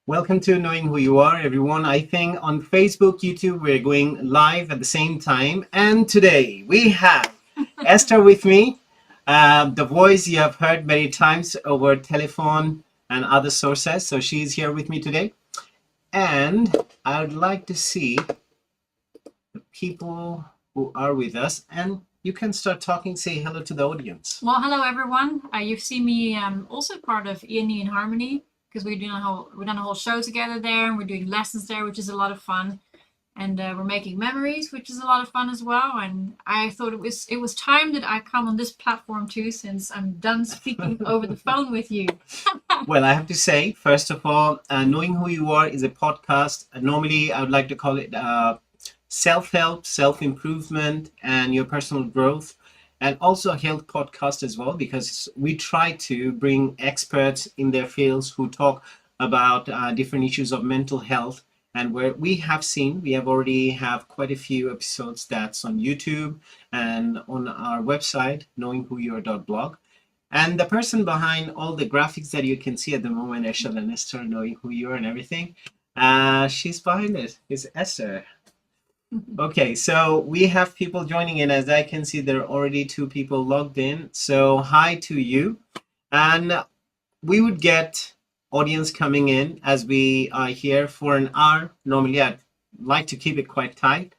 Welcome to Knowing Who You Are, everyone. I think on Facebook, YouTube, we're going live at the same time. And today we have Esther with me, the voice you have heard many times over telephone and other sources. So she's here with me today. And I'd like to see the people who are with us. And you can start talking, say hello to the audience. Well, hello everyone. You've seen me also part of E&E in Harmony, because we've done a whole show together there, and we're doing lessons there, which is a lot of fun, and we're making memories, which is a lot of fun as well. And I thought it was time that I come on this platform too, since I'm done speaking over the phone with you. Well, I have to say, first of all, Knowing Who You Are is a podcast. Normally, I would like to call it self-help, self-improvement, and your personal growth. And also a health podcast as well, because we try to bring experts in their fields who talk about different issues of mental health. And where we have already have quite a few episodes that's on YouTube and on our website, knowingwhoyouare.blog. And the person behind all the graphics that you can see at the moment, Ershad and Esther, Knowing Who You Are and everything, she's behind it. It's Esther. Okay, so we have people joining in. As I can see, there are already 2 people logged in. So hi to you. And we would get audience coming in as we are here for an hour. Normally, I'd like to keep it quite tight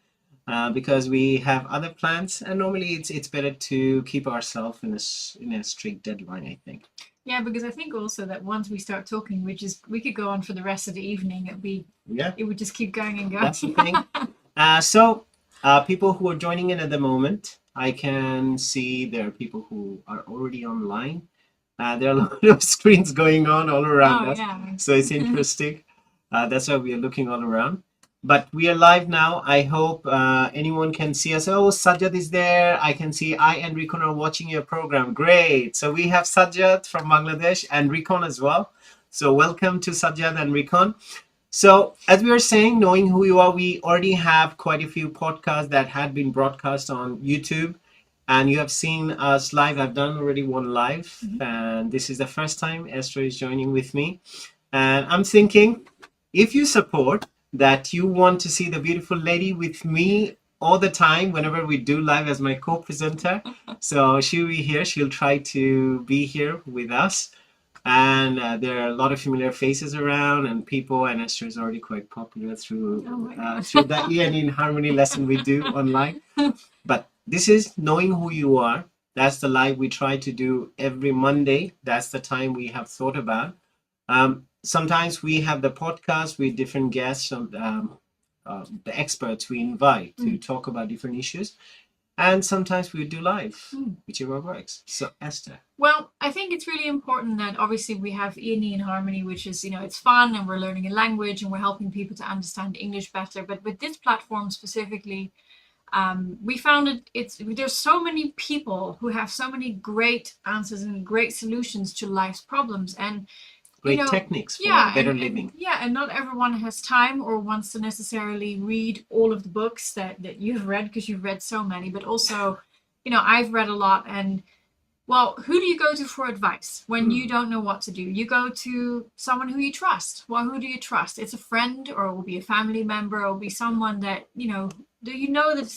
because we have other plans. And normally, it's better to keep ourselves in a strict deadline, I think. Yeah, because I think also that once we start talking, we could go on for the rest of the evening. It would just keep going and going. That's the thing. People who are joining in at the moment, I can see there are people who are already online. There are a lot of screens going on all around us. Yeah. So it's interesting. That's why we are looking all around. But we are live now. I hope anyone can see us. Oh, Sajjad is there. I can see I and Rikon are watching your program. Great. So we have Sajjad from Bangladesh and Rikon as well. So welcome to Sajjad and Rikon. So as we were saying, Knowing Who You Are, we already have quite a few podcasts that had been broadcast on YouTube. And you have seen us live. I've done already one live. And this is the first time Esther is joining with me. And I'm thinking, if you support that you want to see the beautiful lady with me all the time whenever we do live as my co-presenter. So she'll be here. She'll try to be here with us. And there are a lot of familiar faces around and people, and Esther is already quite popular through the E&E in Harmony lesson we do online. But this is Knowing Who You Are. That's the live we try to do every Monday. That's the time we have thought about. Sometimes we have the podcast with different guests, the experts we invite to talk about different issues. And sometimes we do live, whichever works. So, Esther. Well, I think it's really important that obviously we have E&E in Harmony, which is, it's fun and we're learning a language and we're helping people to understand English better. But with this platform specifically, we found there's so many people who have so many great answers and great solutions to life's problems. And great techniques for better living. And not everyone has time or wants to necessarily read all of the books that you've read, because you've read so many. But also, I've read a lot. And, well, who do you go to for advice when you don't know what to do? You go to someone who you trust. Well, who do you trust? It's a friend, or it will be a family member, or it will be someone that,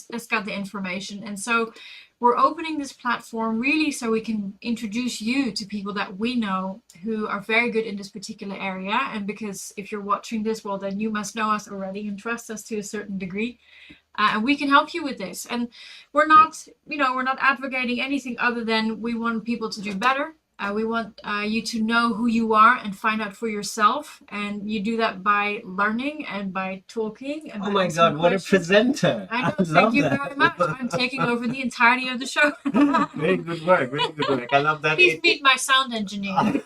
that's got the information. And so we're opening this platform really so we can introduce you to people that we know who are very good in this particular area. And because if you're watching this, well, then you must know us already and trust us to a certain degree. And we can help you with this. And we're not advocating anything other than we want people to do better. We want you to know who you are and find out for yourself. And you do that by learning and by talking. And oh my God, what a presenter. I know, thank you very much. I'm taking over the entirety of the show. Very good work, very good work. I love that. Please meet my sound engineer.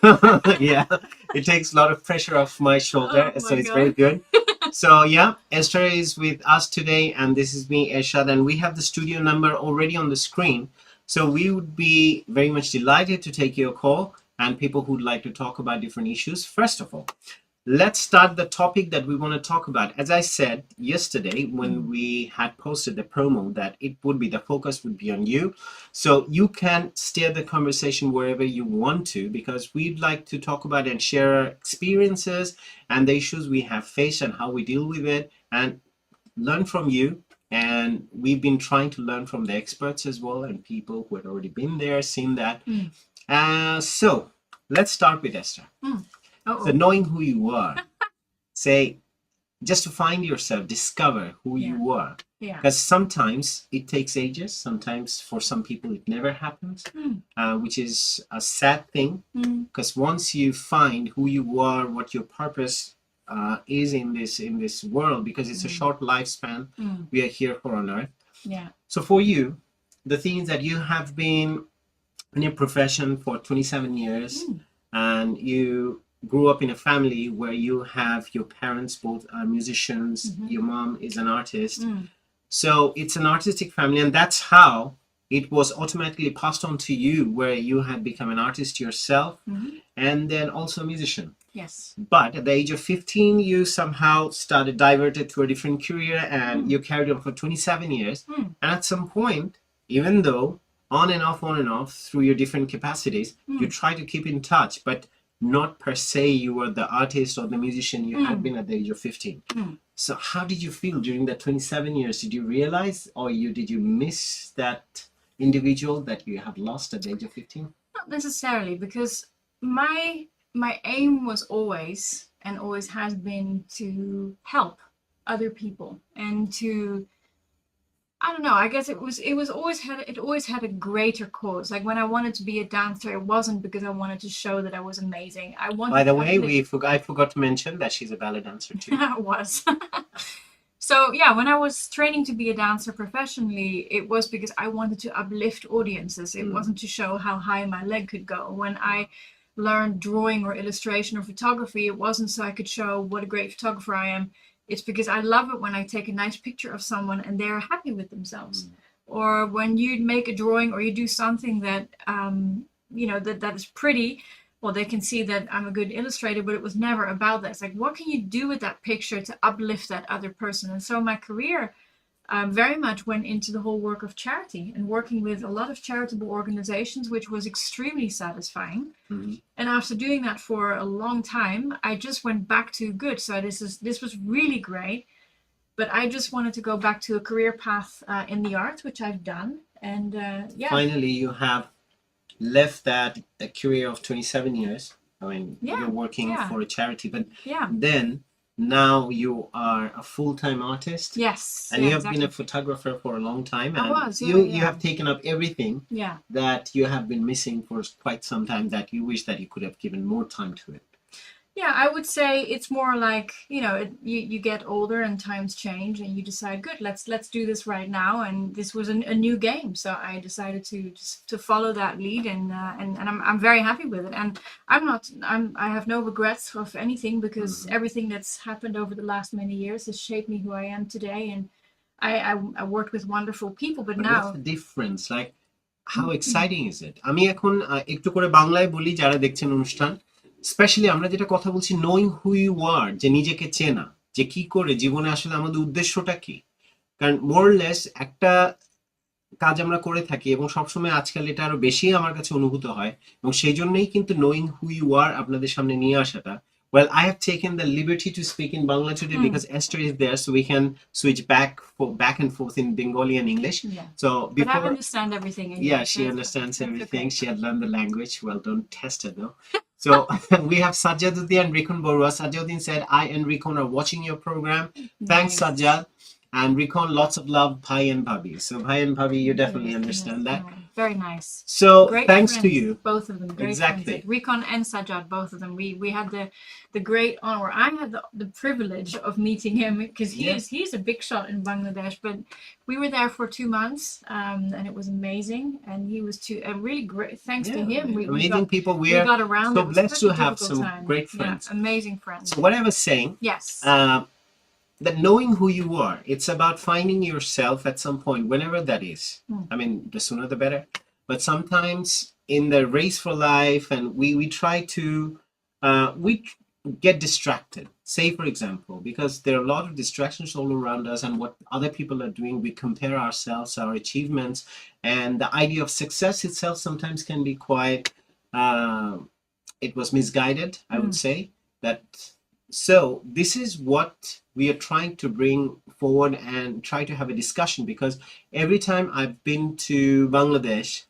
Yeah, it takes a lot of pressure off my shoulder, so it's very good. So yeah, Esther is with us today, and this is me, Ershad, and we have the studio number already on the screen. So we would be very much delighted to take your call and people who'd like to talk about different issues. First of all, let's start the topic that we want to talk about. As I said yesterday, when we had posted the promo, that it would be the focus would be on you. So you can steer the conversation wherever you want to, because we'd like to talk about and share our experiences and the issues we have faced and how we deal with it, and learn from you. And we've been trying to learn from the experts as well, and people who had already been there, seen that. So let's start with Esther. So knowing who you are, say, just to find yourself, discover who you are. Because sometimes it takes ages. Sometimes for some people it never happens, which is a sad thing. Because once you find who you are, what your purpose is in this world, because it's a short lifespan we are here for on earth. So for you, the thing is that you have been in your profession for 27 years, and you grew up in a family where you have your parents both are musicians, your mom is an artist. So it's an artistic family, and that's how it was automatically passed on to you, where you had become an artist yourself, and then also a musician. Yes. But at the age of 15, you somehow started diverted to a different career, and you carried on for 27 years. And at some point, even though on and off through your different capacities, you try to keep in touch, but not per se you were the artist or the musician you had been at the age of 15. So how did you feel during that 27 years? Did you realize, or did you miss that individual that you have lost at the age of 15? Not necessarily, because my aim was always, and always has been, to help other people, and to, I don't know, I guess it always had a greater cause. Like when I wanted to be a dancer, it wasn't because I wanted to show that I was amazing. I wanted. By the way, I forgot to mention that she's a ballet dancer too. I was. So yeah, when I was training to be a dancer professionally, it was because I wanted to uplift audiences. It wasn't to show how high my leg could go. When I learned drawing or illustration or photography, it wasn't so I could show what a great photographer I am. It's because I love it when I take a nice picture of someone and they're happy with themselves. Or when you make a drawing or you do something that, that is pretty, well, they can see that I'm a good illustrator, but it was never about that. It's like, what can you do with that picture to uplift that other person? And so my career very much went into the whole work of charity and working with a lot of charitable organizations, which was extremely satisfying. And after doing that for a long time, I just went back to good. So this was really great, but I just wanted to go back to a career path in the arts, which I've done. And finally, you have left that a career of 27 years. I mean, you're working for a charity, but then now you are a full-time artist. Yes. And you have been a photographer for a long time. And I was, you have taken up everything that you have been missing for quite some time, that you wish that you could have given more time to it. Yeah, I would say it's more like, you get older and times change and you decide, good, let's do this right now. And this was a new game. So I decided to follow that lead, and I'm very happy with it. And I have no regrets of anything, because everything that's happened over the last many years has shaped me who I am today. And I worked with wonderful people, but now. What's the difference? Like, how exciting is it? আমি এখন একটু করে বাংলায় বলি যারা দেখছেন অনুষ্ঠান। Specially আমরা যেটা কথা বলছি, নোয়িং হু ইউ আর, যে নিজেকে চেনা, যে কি করে জীবনে আসলে আমাদের উদ্দেশ্যটা কি। কারণ মোরলেস একটা কাজ আমরা করে থাকি, এবং সবসময় আজকাল এটা আরো বেশি আমার কাছে অনুভূত হয়, এবং সেই জন্যই কিন্তু নোয়িং হু ইউ আর আপনাদের সামনে নিয়ে আসাটা। Well, I have taken the liberty to speak in Bangla today because Esther is there, so we can switch back and forth in Bengali and English. So before, but I understand everything. She understands everything. Okay. She had learned the language. Well, don't test her though. So we have Sajjaduddin and Rikon Borua. Sajjaduddin said, I and Rikon are watching your program. Thanks, Sajjad. And Rikon, lots of love, Bhai and Bhabhi. So Bhai and Bhabhi, you definitely understand that. Very nice. So great thanks friends, to you. Both of them. Great exactly. Friends. Rikon and Sajjad, both of them. We had the great honor. I had the privilege of meeting him, because he's a big shot in Bangladesh. But we were there for 2 months, and it was amazing. And he was really great. Thanks to him, amazing people. We got around. So blessed to have some great friends. Amazing friends. So what I was saying. Yes. That knowing who you are, it's about finding yourself at some point, whenever that is. I mean, the sooner the better. But sometimes in the race for life, and we try to get distracted. Say, for example, because there are a lot of distractions all around us, and what other people are doing, we compare ourselves, our achievements, and the idea of success itself sometimes can be quite, uh, it was misguided, I would say. That so this is what we are trying to bring forward and try to have a discussion, because every time I've been to Bangladesh,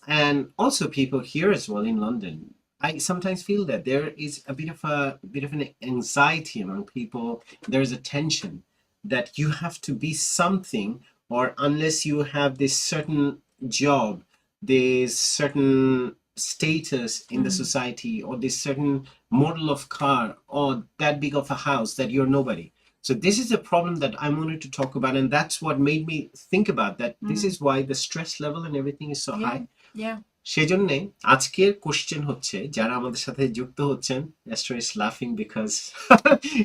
and also people here as well in London, I sometimes feel that there is a bit of an anxiety among people. There's a tension that you have to be something, or unless you have this certain job, this certain status in the society, or this certain model of car, or that big of a house, that you're nobody. So this is a problem that I wanted to talk about, and that's what made me think about that. This is why the stress level and everything is so high. Yeah. সেজন্য আজকের question হচ্ছে, যারা আমাদের সাথে যুক্ত হচ্ছেন, Esther is laughing because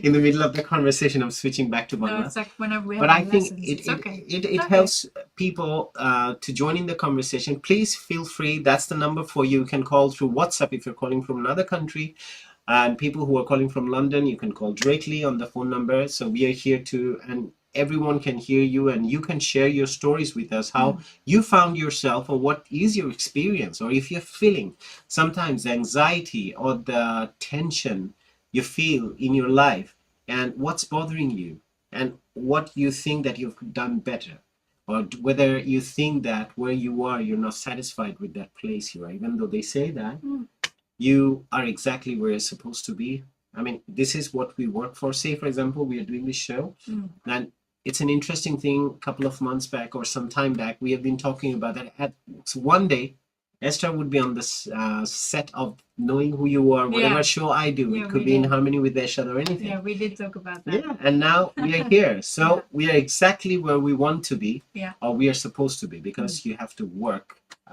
in the middle of the conversation I'm switching back to No, Bangla. it's like whenever we But have I think lessons, it it's okay. it It's okay. helps people to join in the conversation. Please feel free. That's the number for you. You can call through WhatsApp if you're calling from another country. And people who are calling from London, you can call directly on the phone number. So we are here to, and everyone can hear you, and you can share your stories with us, how you found yourself, or what is your experience, or if you're feeling sometimes the anxiety or the tension you feel in your life, and what's bothering you, and what you think that you've done better, or whether you think that where you are, you're not satisfied with that place you are, even though they say that you are exactly where you're supposed to be. I mean, this is what we work for. Say, for example, we are doing this show, and it's an interesting thing. A couple of months back or some time back, we have been talking about that. So one day, Esther would be on this set of Knowing Who You Are, whatever show I do. Yeah, it could we be in did. harmony with Ershad or anything. Yeah, we did talk about that. Yeah, and now we are here. So we are exactly where we want to be, Yeah. or we are supposed to be, because you have to work.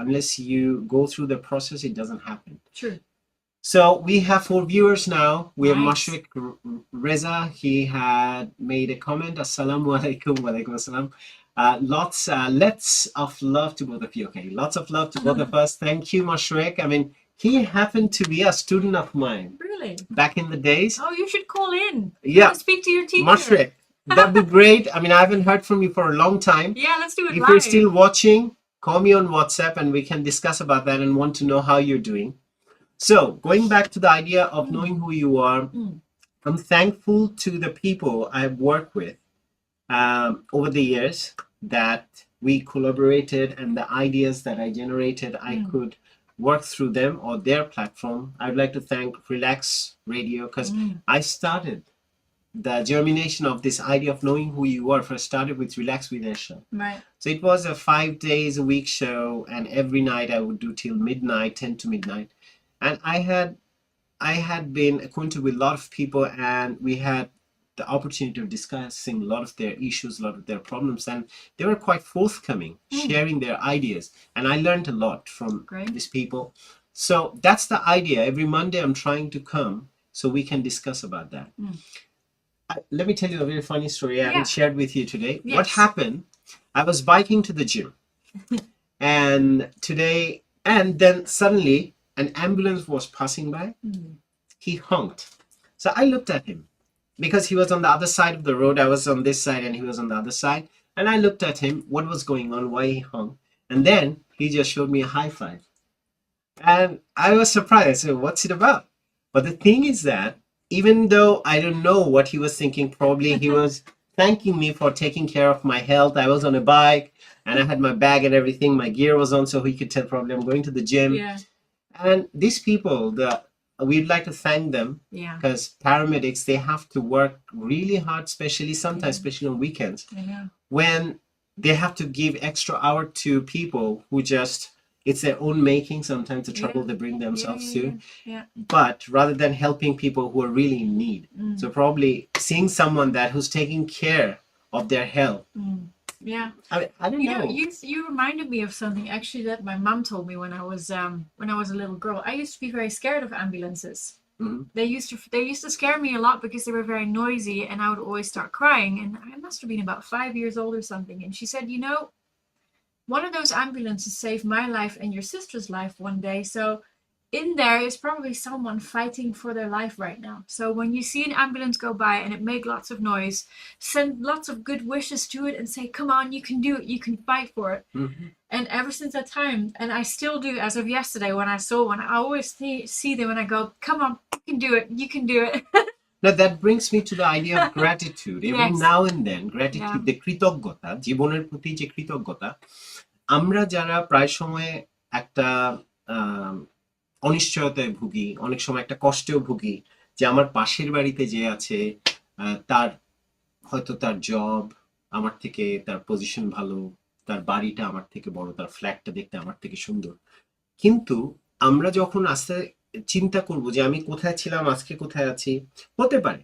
Unless you go through the process, it doesn't happen. True. So we have 4 viewers now. We have Nice. Mashrik Reza. He had made a comment. Assalamu alaikum wa alaikum assalam. Lots of love to both of you. Okay, lots of love to both of us. Thank you, Mashrik. I mean, he happened to be a student of mine Really? back in the days. Oh, you should call in. Yeah. And speak to your teacher. Mashrik, that'd be great. I mean, I haven't heard from you for a long time. Yeah, let's do it If live. you're still watching, call me on WhatsApp and we can discuss about that and want to know how you're doing. So, going back to the idea of knowing who you are, I'm thankful to the people I've worked with over the years, that we collaborated, and the ideas that I generated, I could work through them or their platform. I'd like to thank Relax Radio, because I started the germination of this idea of knowing who you are. First started with Relax with Ershad. Right. So it was a 5 days a week show, and every night I would do till midnight, 10 to midnight. And I had been acquainted with a lot of people, and we had the opportunity of discussing a lot of their issues, a lot of their problems, and they were quite forthcoming, sharing their ideas. And I learned a lot from these people. So that's the idea. Every Monday I'm trying to come so we can discuss about that. Let me tell you a very funny story I haven't shared with you today. Yes. What happened? I was biking to the gym, and then suddenly an ambulance was passing by. He honked. So I looked at him, because he was on the other side of the road. I was on this side and he was on the other side. And I looked at him, what was going on, why he honked. And then he just showed me a high five. And I was surprised. I said, what's it about? But the thing is that, even though I don't know what he was thinking, probably he was thanking me for taking care of my health. I was on a bike and I had my bag and everything. My gear was on, so he could tell probably I'm going to the gym. Yeah. And these people, we'd like to thank them, because paramedics, they have to work really hard, especially sometimes, especially on weekends, when they have to give extra hour to people who just, it's their own making, sometimes the trouble they bring themselves to. But rather than helping people who are really in need. So probably seeing someone who's taking care of their health. Yeah. I don't know. You reminded me of something actually that my mom told me when I was a little girl. I used to be very scared of ambulances. They used to scare me a lot because they were very noisy, and I would always start crying. And I must have been about 5 years old or something. And she said, one of those ambulances saved my life and your sister's life one day. So in there is probably someone fighting for their life right now. So when you see an ambulance go by and it make lots of noise, send lots of good wishes to it and say, come on, you can do it, you can fight for it. Mm-hmm. And ever since that time, and I still do as of yesterday when I saw one, I always see them and I go, come on, you can do it, you can do it. Now that brings me to the idea of gratitude. Every Yes. now and then, gratitude, Yeah. the কৃতজ্ঞতা, জীবনের প্রতি যে কৃতজ্ঞতা, আমরা যারা প্রায় সময় একটা অনিশ্চয়তায় ভুগি, অনেক সময় একটা কষ্টেও ভুগি, যে আমার পাশের বাড়িতে যে আছে তার হয়তো তার জব আমার থেকে, তার পজিশন ভালো, তার বাড়িটা আমার থেকে বড়, তার ফ্ল্যাটটা দেখতে আমার থেকে সুন্দর, কিন্তু আমরা যখন আস্তে চিন্তা করব যে আমি কোথায় ছিলাম, আজকে কোথায় আছি, হতে পারে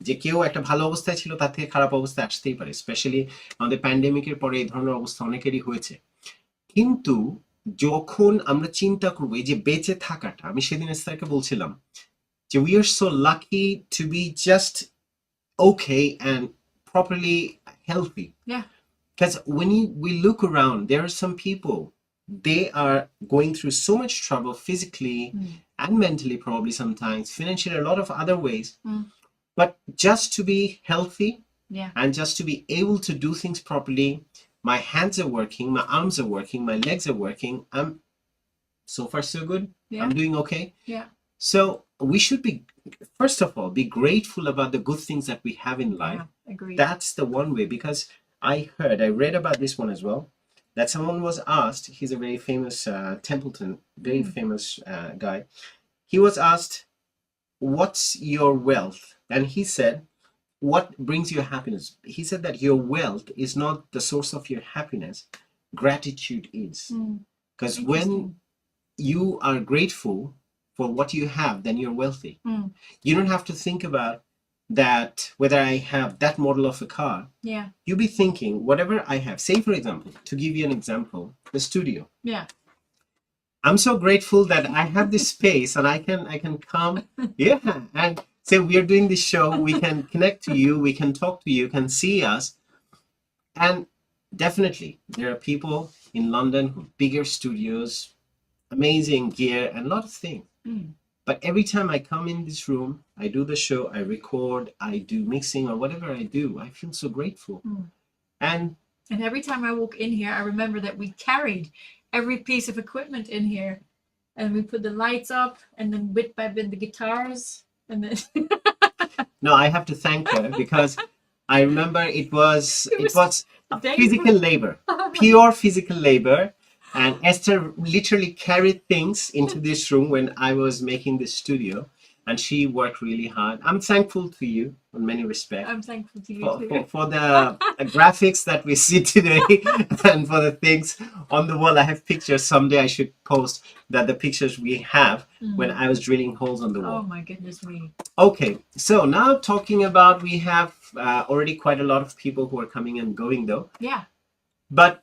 যে কেউ একটা ভালো অবস্থায় ছিল তার থেকে খারাপ অবস্থায় আসতেই পারে, স্পেশালি আমাদের প্যান্ডেমিকের পরে এই ধরনের অবস্থা অনেকেরই হয়েছে। কিন্তু যখন আমরা চিন্তা করবো এই যে বেঁচে থাকাটা, আমি সেদিন স্যারকে বলছিলাম যে we are so lucky to be just okay and properly healthy. Yeah. Because when we look around, there are some people, they are going through so much trouble physically and mentally, probably sometimes financially, a lot of other ways. But just to be healthy, yeah, and just to be able to do things properly, my hands are working, my arms are working, my legs are working, I'm so far so good. Yeah. I'm doing okay. Yeah. So we should be, first of all, be grateful about the good things that we have in life. Yeah, agreed. That's the one way, because I read about this one as well, that someone was asked, he's a very famous Templeton, very famous guy. He was asked, what's your wealth? And he said, what brings you happiness? He said that your wealth is not the source of your happiness. Gratitude is. Because when you are grateful for what you have, then you're wealthy. You don't have to think about that, whether I have that model of a car. Yeah. You'll be thinking, whatever I have, say for example, to give you an example, the studio. Yeah. I'm so grateful that I have this space and I can come, yeah, and say we are doing this show, we can connect to you, we can talk to you, can see us. And definitely there are people in London with bigger studios, amazing gear and a lot of things. But every time I come in this room, I do the show, I record, I do mixing or whatever I do, I feel so grateful. And every time I walk in here, I remember that we carried every piece of equipment in here, and we put the lights up, and then bit by bit the guitars, and then no, I have to thank her, because I remember it was physical labor, pure physical labor. And Esther literally carried things into this room when I was making this studio, and she worked really hard. I'm thankful to you in many respects. I'm thankful to you too. For the graphics that we see today, and for the things on the wall. I have pictures. Someday I should post that the pictures we have when I was drilling holes on the wall. Oh my goodness me. Okay, so now talking about, we have already quite a lot of people who are coming and going though. Yeah. But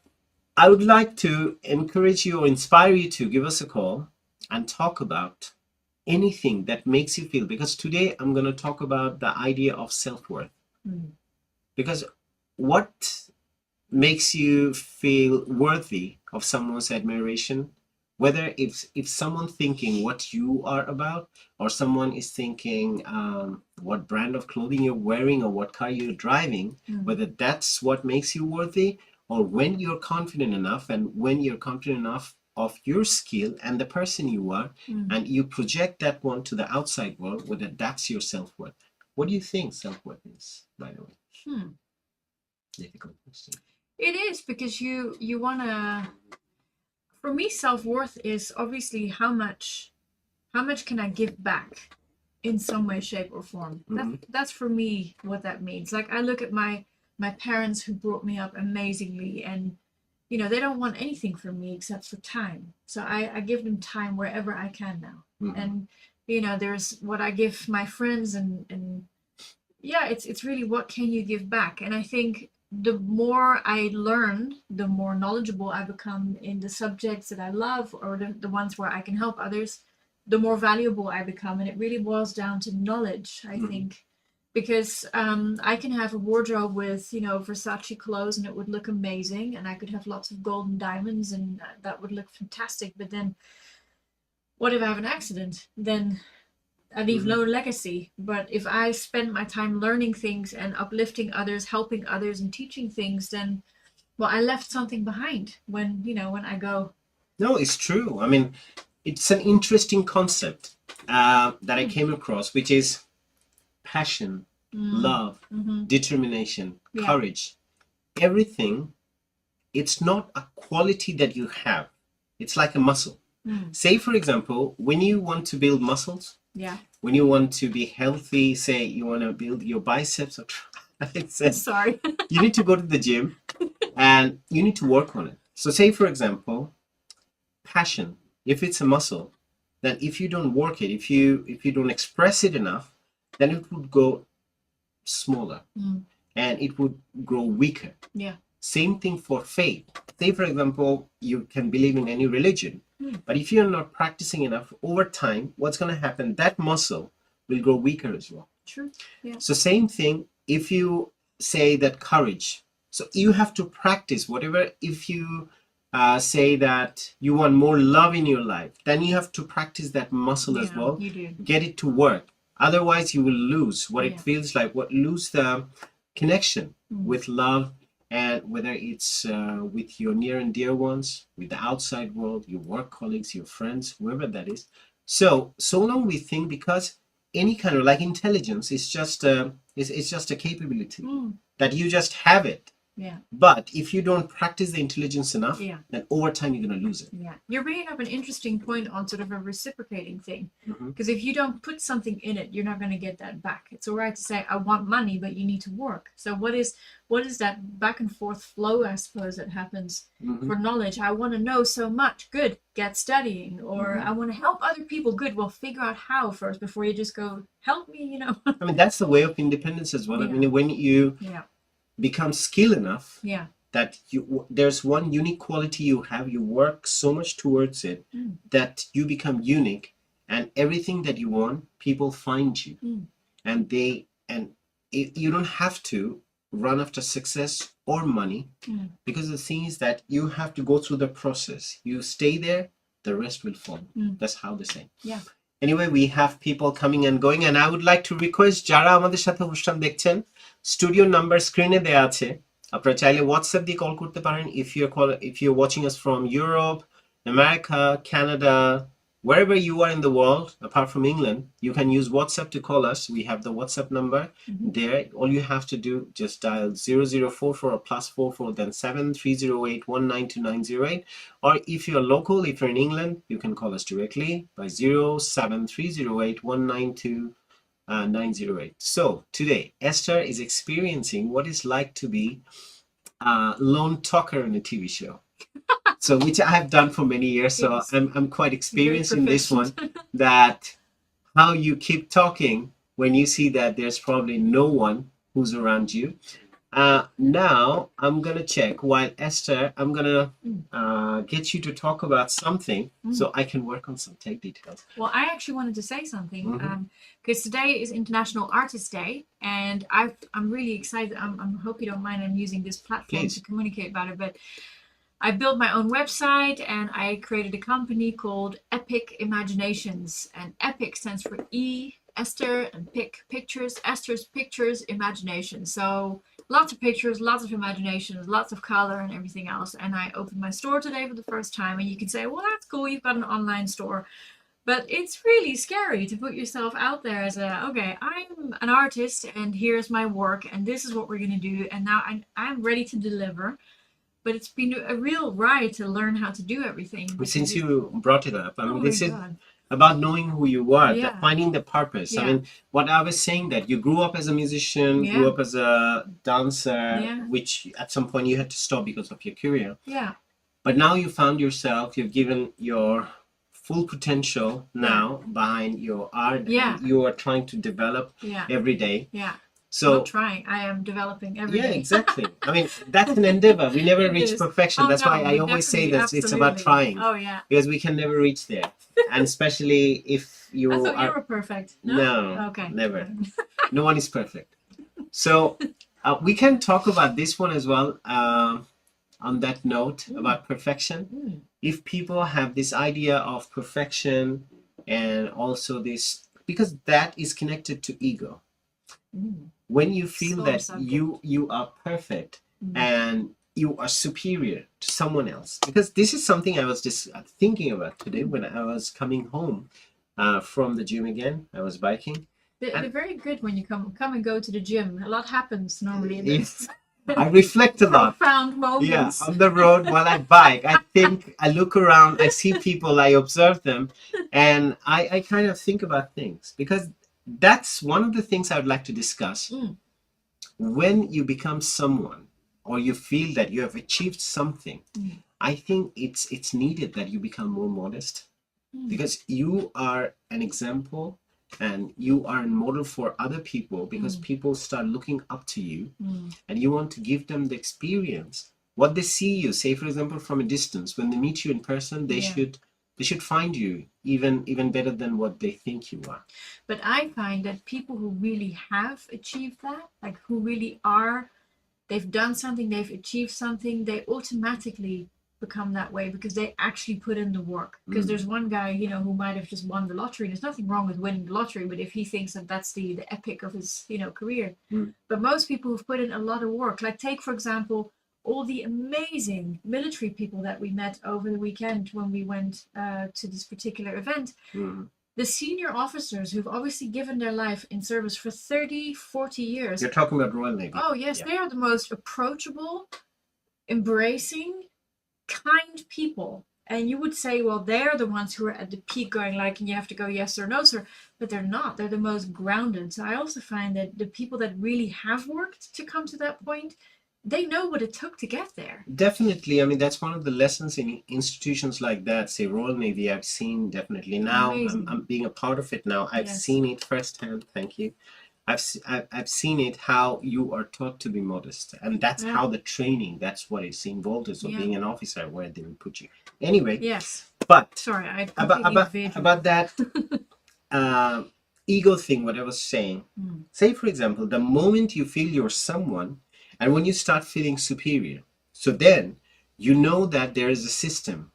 I would like to encourage you or inspire you to give us a call and talk about anything that makes you feel, because today I'm going to talk about the idea of self-worth. Because what makes you feel worthy of someone's admiration, whether if someone thinking what you are about, or someone is thinking what brand of clothing you're wearing or what car you're driving, whether that's what makes you worthy, or when you're confident enough, and when you're confident enough of your skill and the person you are, and you project that one to the outside world, whether that's your self-worth. What do you think self-worth is, by the way? Difficult question. It is, because you want to, for me, self-worth is obviously how much can I give back in some way, shape or form. That's for me what that means. Like, I look at my parents who brought me up amazingly, and you know, they don't want anything from me except for time. So I give them time wherever I can now. And you know, there's what I give my friends, and yeah, it's really what can you give back. And I think the more I learn, the more knowledgeable I become in the subjects that I love, or the ones where I can help others, the more valuable I become. And it really boils down to knowledge, I think. Because I can have a wardrobe with, you know, Versace clothes, and it would look amazing, and I could have lots of gold and diamonds, and that would look fantastic. But then what if I have an accident? Then I leave no legacy. But if I spend my time learning things and uplifting others, helping others, and teaching things, then well, I left something behind when when I go. No, it's true. I mean, it's an interesting concept that I came across, which is passion, love, determination, Yeah. courage. Everything, it's not a quality that you have. It's like a muscle. Say, for example, when you want to build muscles, Yeah. when you want to be healthy, say you want to build your biceps or Sorry. you need to go to the gym and you need to work on it. So say, for example, passion, if it's a muscle, then if you don't work it, if you don't express it enough, then it would go smaller and it would grow weaker. Yeah. Same thing for faith. Say, for example, you can believe in any religion, but if you're not practicing enough, over time, what's going to happen? That muscle will grow weaker as well. True. Yeah. So same thing, if you say that courage, so you have to practice whatever. If you say that you want more love in your life, then you have to practice that muscle as well. You do. Get it to work. Otherwise, you will lose what it feels like, lose the connection with love, and whether it's with your near and dear ones, with the outside world, your work colleagues, your friends, whoever that is. So long we think, because any kind of like intelligence is just it's just a capability that you just have it. Yeah. But if you don't practice the intelligence enough, then over time you're going to lose it. Yeah. You're bringing up an interesting point on sort of a reciprocating thing. Because if you don't put something in it, you're not going to get that back. It's all right to say, I want money, but you need to work. So what is that back and forth flow, I suppose, that happens for knowledge? I want to know so much. Good. Get studying. Or I want to help other people. Good. Well, figure out how first before you just go, help me, I mean, that's the way of independence as well. I mean, when you become skilled enough that there's one unique quality you have, you work so much towards it that you become unique, and everything that you want, people find you, and you don't have to run after success or money, because the thing is that you have to go through the process. You stay there, the rest will follow. That's how they say. Yeah. Anyway, we have people coming and going, and I would like to request যারা আমাদের সাথে অনুষ্ঠান দেখছেন, studio number স্ক্রিনে দেয়া আছে, আপনারা চাইলে হোয়াটসঅ্যাপ দিয়ে কল করতে পারেন. if you're watching us from Europe, America, Canada, wherever you are in the world apart from England, you can use WhatsApp to call us. We have the WhatsApp number there. All you have to do, just dial 0044 or +44 then 7308192908. Or if you're local, if you're in England, you can call us directly by 07308192908. So today Esther is experiencing what it's like to be a lone talker in a TV show. So which I have done for many years. So I'm quite experienced in this one, that how you keep talking when you see that there's probably no one who's around you. Now I'm going to check while Esther, I'm going to get you to talk about something so I can work on some tech details. Well, I actually wanted to say something because today is International Artist Day, and I'm really excited. I hope you don't mind I'm using this platform to communicate about it, but I built my own website and I created a company called Epic Imaginations, and Epic stands for Esther, and Pictures, Esther's Pictures Imagination. So lots of pictures, lots of imaginations, lots of color and everything else. And I opened my store today for the first time, and you can say, well, that's cool, you've got an online store. But it's really scary to put yourself out there as okay, I'm an artist and here's my work and this is what we're going to do. And now I'm ready to deliver. But it's been a real ride to learn how to do everything. Since you brought it up, I mean, this is about knowing who you are, finding the purpose. I mean, what I was saying, that you grew up as a musician, grew up as a dancer, which at some point you had to stop because of your career. Yeah. But now you found yourself, you've given your full potential now behind your art. And you are trying to develop every day. Yeah. So not trying, I am developing every day. Exactly. I mean, that's an endeavor. We never reach perfection. That's why I always say that it's about trying. Oh yeah. Because we can never reach there. And especially if you I thought you were perfect. No, okay. Never. No one is perfect. So we can talk about this one as well. on that note about perfection. If people have this idea of perfection and also this, because that is connected to ego. When you feel Sore that subject. you are perfect and you are superior to someone else, because this is something I was just thinking about today when I was coming home from the gym again. I was biking. They're very good when you come and go to the gym. A lot happens normally in Yes. this. I reflect a lot. Profound Yeah, moments. on the road while I bike, I think, I look around, I see people, I observe them, and I kind of think about things, because that's one of the things I would like to discuss. When you become someone, or you feel that you have achieved something, I think it's needed that you become more modest, because you are an example and you are a model for other people, because people start looking up to you, and you want to give them the experience what they see you. Say for example, from a distance, when they meet you in person, they should find you even better than what they think you are. But I find that people who really have achieved that, like who really are, they've done something, they've achieved something, they automatically become that way because they actually put in the work. Because there's one guy, who might have just won the lottery. There's nothing wrong with winning the lottery, but if he thinks that that's the epic of his, career. But most people who've put in a lot of work, like take, for example, all the amazing military people that we met over the weekend when we went to this particular event. The senior officers who've obviously given their life in service for 30, 40 years. You're talking about Royal Navy. Oh, yes. Yeah. They are the most approachable, embracing, kind people. And you would say, well, they're the ones who are at the peak going like, and you have to go yes or no, sir. But they're not. They're the most grounded. So I also find that the people that really have worked to come to that point, they know what it took to get there. Definitely. I mean, that's one of the lessons in institutions like that. Say Royal Navy, I've seen definitely. Now I'm being a part of it now. I've seen it firsthand. Thank you. I've seen it, how you are taught to be modest, and that's how the training, that's what is involved is being an officer, where they will put you. Anyway, yes. But sorry, I about that ego thing, what I was saying. Say for example, the moment you feel you're someone, and when you start feeling superior, so then you know that there is a system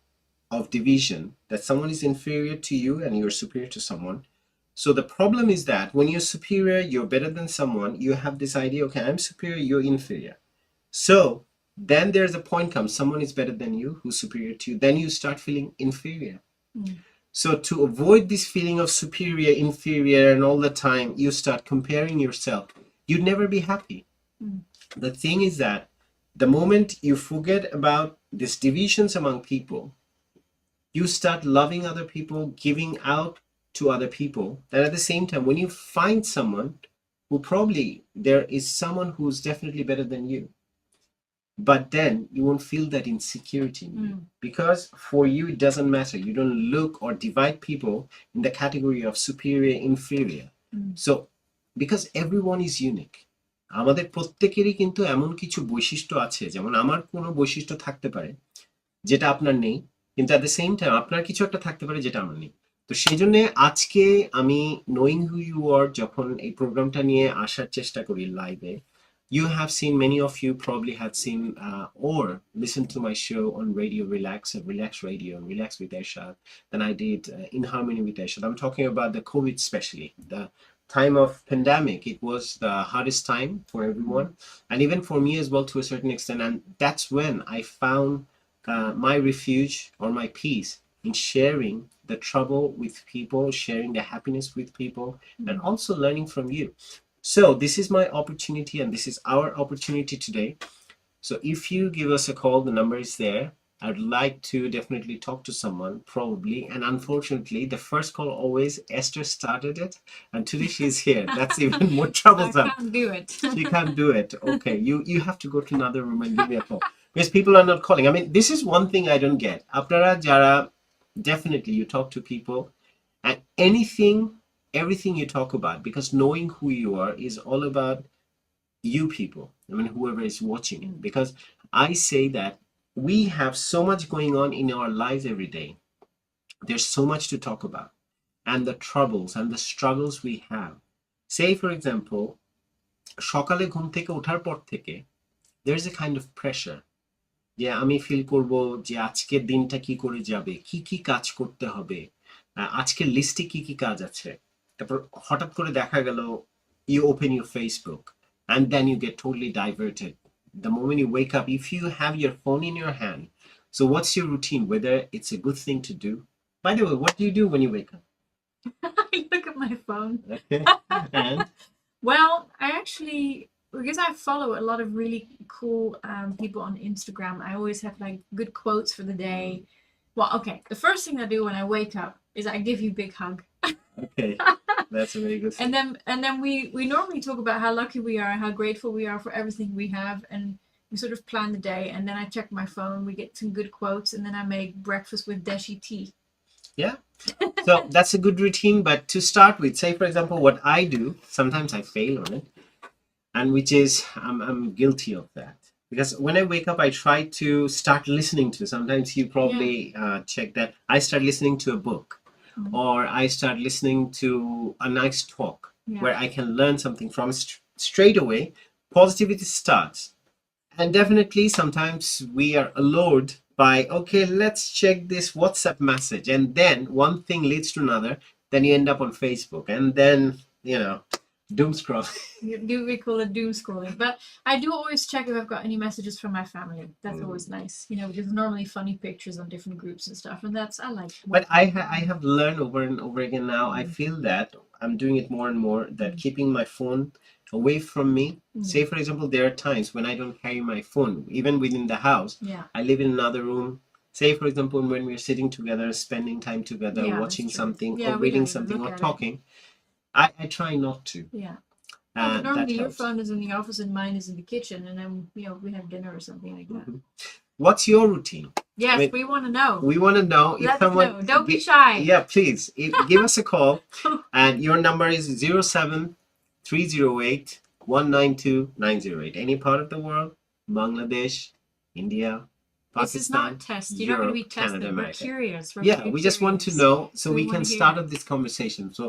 of division, that someone is inferior to you and you're superior to someone. So the problem is that when you're superior, you're better than someone, you have this idea, okay, I'm superior, you're inferior. So then there's a point comes, someone is better than you, who's superior to you, then you start feeling inferior. So to avoid this feeling of superior, inferior, and all the time, you start comparing yourself. You'd never be happy. The thing is that the moment you forget about these divisions among people, you start loving other people, giving out to other people. And at the same time, when you find someone who probably there is someone who's definitely better than you, but then you won't feel that insecurity in you, because for you it doesn't matter. You don't look or divide people in the category of superior, inferior. So because everyone is unique, আমাদের প্রত্যেকেরই কিন্তু এমন কিছু বৈশিষ্ট্য আছে, যেমন আমার কোনো বৈশিষ্ট্য থাকতে পারে যেটা আপনার নেই, কিন্তু at the same time আপনার কিছু একটা থাকতে পারে যেটা আমার নেই। তো সেই জন্য আজকে আমি নোয়িং হু ইউ আর যখন এই প্রোগ্রামটা নিয়ে আসার চেষ্টা করি লাইভে, you have seen, many of you probably have seen or listened to my show on radio Relax Radio, Relax with Ershad. Then I did In Harmony with Ershad. I'm talking about the COVID, especially the time of pandemic. It was the hardest time for everyone, and even for me as well to a certain extent. And that's when I found my refuge or my peace in sharing the trouble with people, sharing the happiness with people, and also learning from you. So this is my opportunity, and this is our opportunity today. So if you give us a call, the number is there. I'd like to definitely talk to someone, probably. And unfortunately, the first call always, Esther started it, and today she's here. That's even more troublesome. I can't do it. She can't do it. Okay, you have to go to another room and give me a call. Because people are not calling. I mean, this is one thing I don't get. Apnara jara, definitely you talk to people, and everything you talk about, because knowing who you are is all about you people. I mean, whoever is watching it, because I say that we have so much going on in our lives every day. There's so much to talk about, and the troubles and the struggles we have. Say for example, সকালে ঘুম থেকে ওঠার পর থেকে there's a kind of pressure যে আমি feel করব যে আজকের দিনটা কি করে যাবে, কি কি কাজ করতে হবে, আজকের লিস্টে কি কি কাজ আছে। তারপর হঠাৎ করে দেখা গেল you open your Facebook and then you get totally diverted. The moment you wake up, if you have your phone in your hand, so what's your routine, whether it's a good thing to do? By the way, what do you do when you wake up? I look at my phone. Okay. And Well, I actually, because I follow a lot of really cool people on Instagram, I always have like good quotes for the day. Well, okay, the first thing I do when I wake up is I give you a big hug. okay, that's a very good thing. And then we normally talk about how lucky we are, how grateful we are for everything we have, and we sort of plan the day. And then I check my phone, we get some good quotes, and then I make breakfast with dashi tea. Yeah. So that's a good routine. But to start with, say for example, what I do, sometimes I fail on it, and which is I'm guilty of that. Because when I wake up, I try to start listening to. Sometimes you probably check that I start listening to a book, or I start listening to a nice talk where I can learn something from straight away. Positivity starts. And definitely sometimes we are allured by, okay, let's check this WhatsApp message. And then one thing leads to another. Then you end up on Facebook. And then, doom scroll. We call it doom scrolling. But I do always check if I've got any messages from my family. That's always nice. Because normally funny pictures on different groups and stuff. And I like. But I have learned over and over again now. I feel that I'm doing it more and more, that keeping my phone away from me. Say, for example, there are times when I don't carry my phone, even within the house. Yeah. I live in another room. Say, for example, when we're sitting together, spending time together, watching something, or reading something, or talking, I try not to. Yeah. But normally your helps. phone is in the office and mine is in the kitchen, and then we have dinner or something like that. What's your routine? Yes, we want to know. We want to know. Let us know. Don't be shy. Yeah, please give us a call, and your number is 07308192908. Any part of the world, Bangladesh, India, Pakistan. This is not a test. You're not going to be tested. Canada, We're curious. We just want to know, so we can start up this conversation. So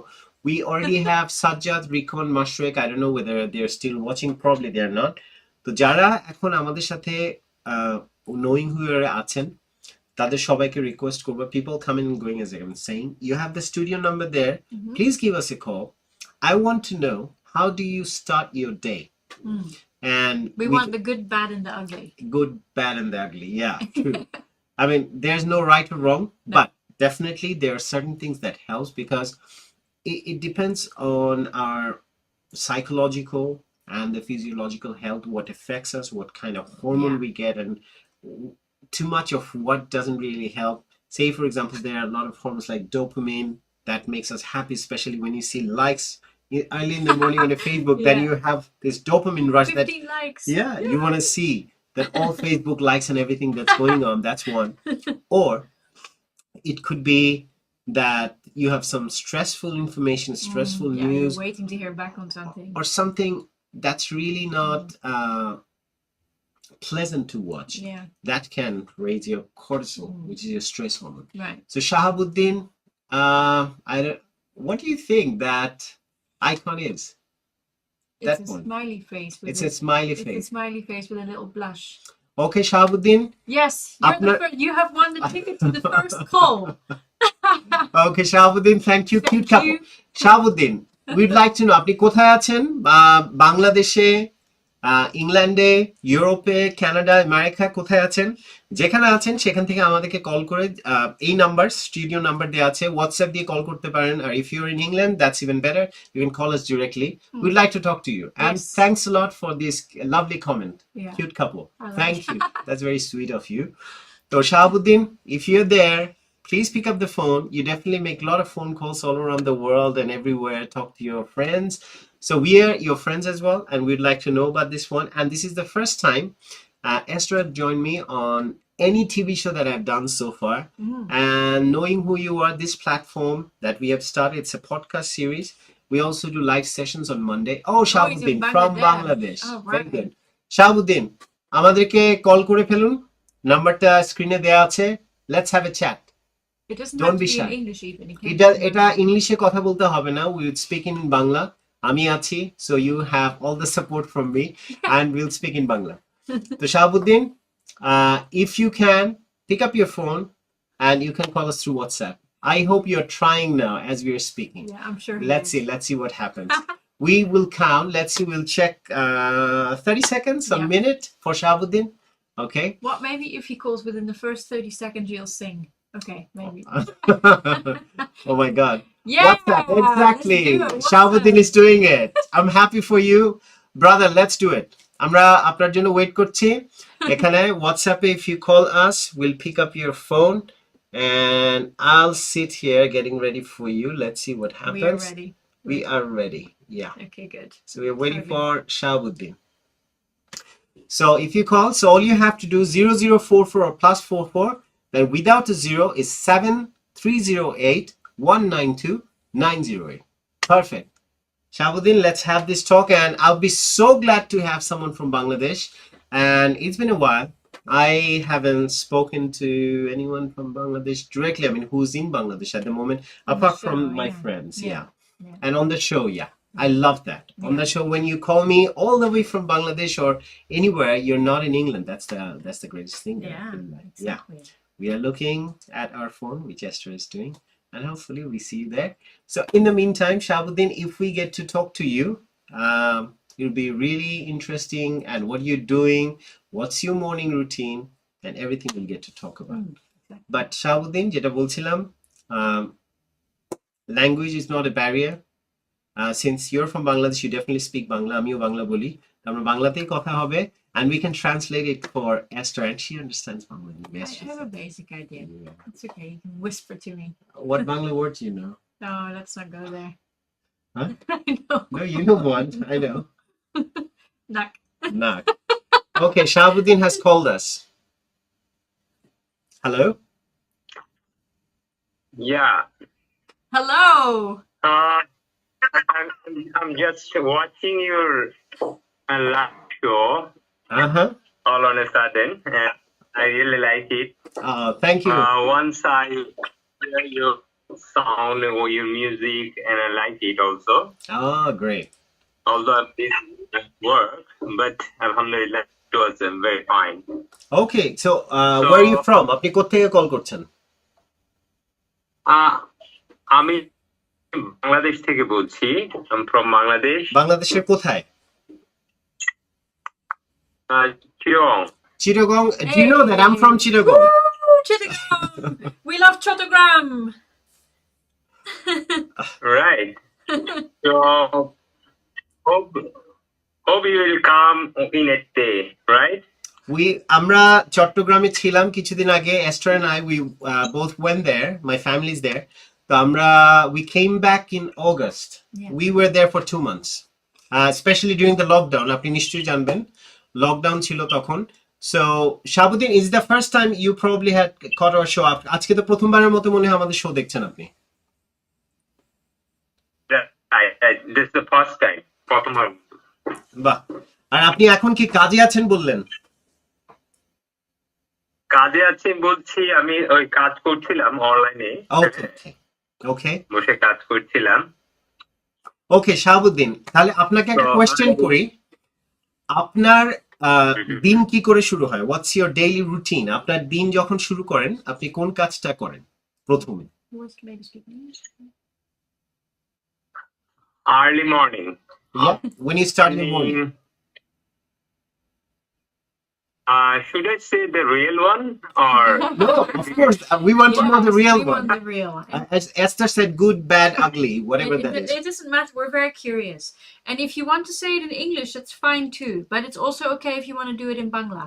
we already have Sajjad, Rikon, Mashreq. I don't know whether they're still watching. Probably they're not. তো যারা এখন আমাদের সাথে knowing who you are আছেন, তাদের সবাইকে request করব, people coming and going, as I'm saying, you have the studio number there. Please give us a call. I want to know, how do you start your day? And we want the good, bad, and the ugly. Good, bad, and the ugly. Yeah, true. I mean, there's no right or wrong, but definitely there are certain things that helps, because it depends on our psychological and the physiological health, what affects us, what kind of hormone we get, and too much of what doesn't really help. Say, for example, there are a lot of hormones like dopamine that makes us happy, especially when you see likes early in the morning on a Facebook. Then you have this dopamine rush 50 that likes. You want to see that all Facebook likes and everything that's going on. That's one. Or it could be that you have some stressful information, stressful news, you're waiting to hear back on something, or something that's really not pleasant to watch. That can raise your cortisol, which is your stress hormone. Right. So Shahabuddin, what do you think that icon is? It's a smiley face. It's a smiley face. It's a smiley face with a little blush. Okay, Shahabuddin. Yes, you have won the ticket to the first call. Okay, Shahabuddin, thank you. Cute couple. Shahabuddin, we'd like to know, আপনি কোথায় আছেন? বাংলাদেশে, ইংল্যান্ডে, ইউরোপে, Canada, America, কোথায় আছেন? যেখানে আছেন সেখান থেকে আমাদেরকে কল করে, এই নাম্বার, স্টুডিও নাম্বার দেওয়া আছে, হোয়াটসঅ্যাপ দিয়ে কল করতে পারেন, আর if you're in England, that's even better, you can call us directly. We'd like to talk to you, and thanks a lot for this lovely comment. Cute couple. Thank you. That's very sweet of you. So Shahabuddin, if you're there, please pick up the phone. You definitely make a lot of phone calls all around the world and everywhere. Talk to your friends. So we are your friends as well, and we'd like to know about this one. And this is the first time Esther joined me on any TV show that I've done so far. And Knowing Who You Are, this platform that we have started, it's a podcast series. We also do live sessions on Monday. Oh, Shahabuddin from Bangladesh. Very good. Shahabuddin, আমাদেরকে call করে ফেলুন, নাম্বারটা স্ক্রিনে দেয়া আছে. Let's have a chat. It doesn't have to be in English even. এটা ইংলিশে কথা বলতে হবে না. We would speak in Bangla. আমি আছি, so you have all the support from me, and we'll speak in Bangla. তো Shahabuddin, If you can, pick up your phone and you can call us through WhatsApp. I hope you're trying now as we are speaking. Yeah, I'm sure. Let's see what happens. We will count. Let's see. We'll check 30 seconds, a Yeah. minute for Shahabuddin. Okay. What, maybe if he calls within the first 30 seconds, you'll sing. Okay, maybe. Oh my God. Yeah, WhatsApp, exactly. let's do it. Shahabuddin is doing it. I'm happy for you. Brother, let's do it. আমরা আপনার জন্য wait করছি এখানে হোয়াটসঅ্যাপে if you call us we'll pick up your phone and I'll sit here getting ready for you. Let's see what We are happens. ready. We are ready. Yeah. Okay, good. So we're waiting Okay. for Shahabuddin. So if you call, so all you have to do 0044 or +44, then without a zero is 7308 192 908. Perfect. Shahabuddin, let's have this talk, and I'll be so glad to have someone from Bangladesh. And it's been a while. I haven't spoken to anyone from Bangladesh directly. I mean, who's in Bangladesh at the moment, On apart the from show, my yeah. friends. Yeah. Yeah. Yeah. And on the show, yeah. I love that. On Yeah. the show, when you call me all the way from Bangladesh or anywhere, you're not in England. That's the greatest thing. that I Yeah, feel like. Yeah. exactly. We are looking at our phone, which Esther is doing, and hopefully we see you there. So in the meantime, Shahabuddin, if we get to talk to you, it'll be really interesting, and what you're doing, what's your morning routine, and everything we'll get to talk about. Exactly. But Shahabuddin, যেটা বলছিলাম, language is not a barrier. Since you're from Bangladesh, you definitely speak Bangla. আমিও বাংলা বলি। আমরা বাংলাতেই কথা হবে, and we can translate it for Esther, and she understands Bangla. Yes, I have a basic idea. Yeah. It's okay. You can whisper to me. What Bangla word do you know? No, let's not go there. Huh? I know. No, you know one. I know. Nak. Nak. Okay, Shahabuddin has called us. Hello? Yeah. Hello. I'm just watching your live show Uh-huh. all on a sudden, and I really like it. Thank you. Once I hear your sound or your music, and I like it also. Oh, great. Although I'm busy at work, but alhamdulillah, it was very fine. Okay, so where are you from? আপনি কোত্থেকে call করছেন? আমি বাংলাদেশ থেকে বলছি। I'm from Bangladesh. বাংলাদেশের কোথায়? Chittagong. Chittagong. Do you know that I'm from Chittagong? Woo, Chittagong. We love Chattogram. Right. So hope you will come in a day, right? আমরা চট্টগ্রামে ছিলাম কিছুদিন আগে. Esther and I, we both went there. My family's there. তো we came back in August. Yeah. We were there for 2 months, especially during the lockdown. আপনি নিশ্চয়ই জানবেন, lockdown ছিল তখন. So Shahabuddin, is the first time you probably had caught our show up. আজকে তো প্রথমবারের মতো মনে হয় আমাদের শো দেখছেন আপনি. This is the first time. প্রথমবার। বাহ। আর আপনি এখন কি কাজে আছেন বললেন? কাজে আছি বলছি, আমি ওই কাজ করছিলাম অনলাইনে। ওকে বসে কাজ করছিলাম। ওকে শাহাবুদ্দিন, তাহলে আপনাকে একটা কোয়েশ্চেন করি। আপনার দিন কি করে শুরু হয়? What's your daily routine? আপনার দিন যখন শুরু করেন আপনি কোন কাজটা করেন প্রথমে? Early morning. Yeah, when you start in the morning. Should I say the real one or? No, of course. We want to know the real we one. want the real. As Esther said, good, bad, ugly, whatever that is. It doesn't matter. We're very curious. And if you want to say it in English, that's fine too. But it's also okay if you want to do it in Bangla.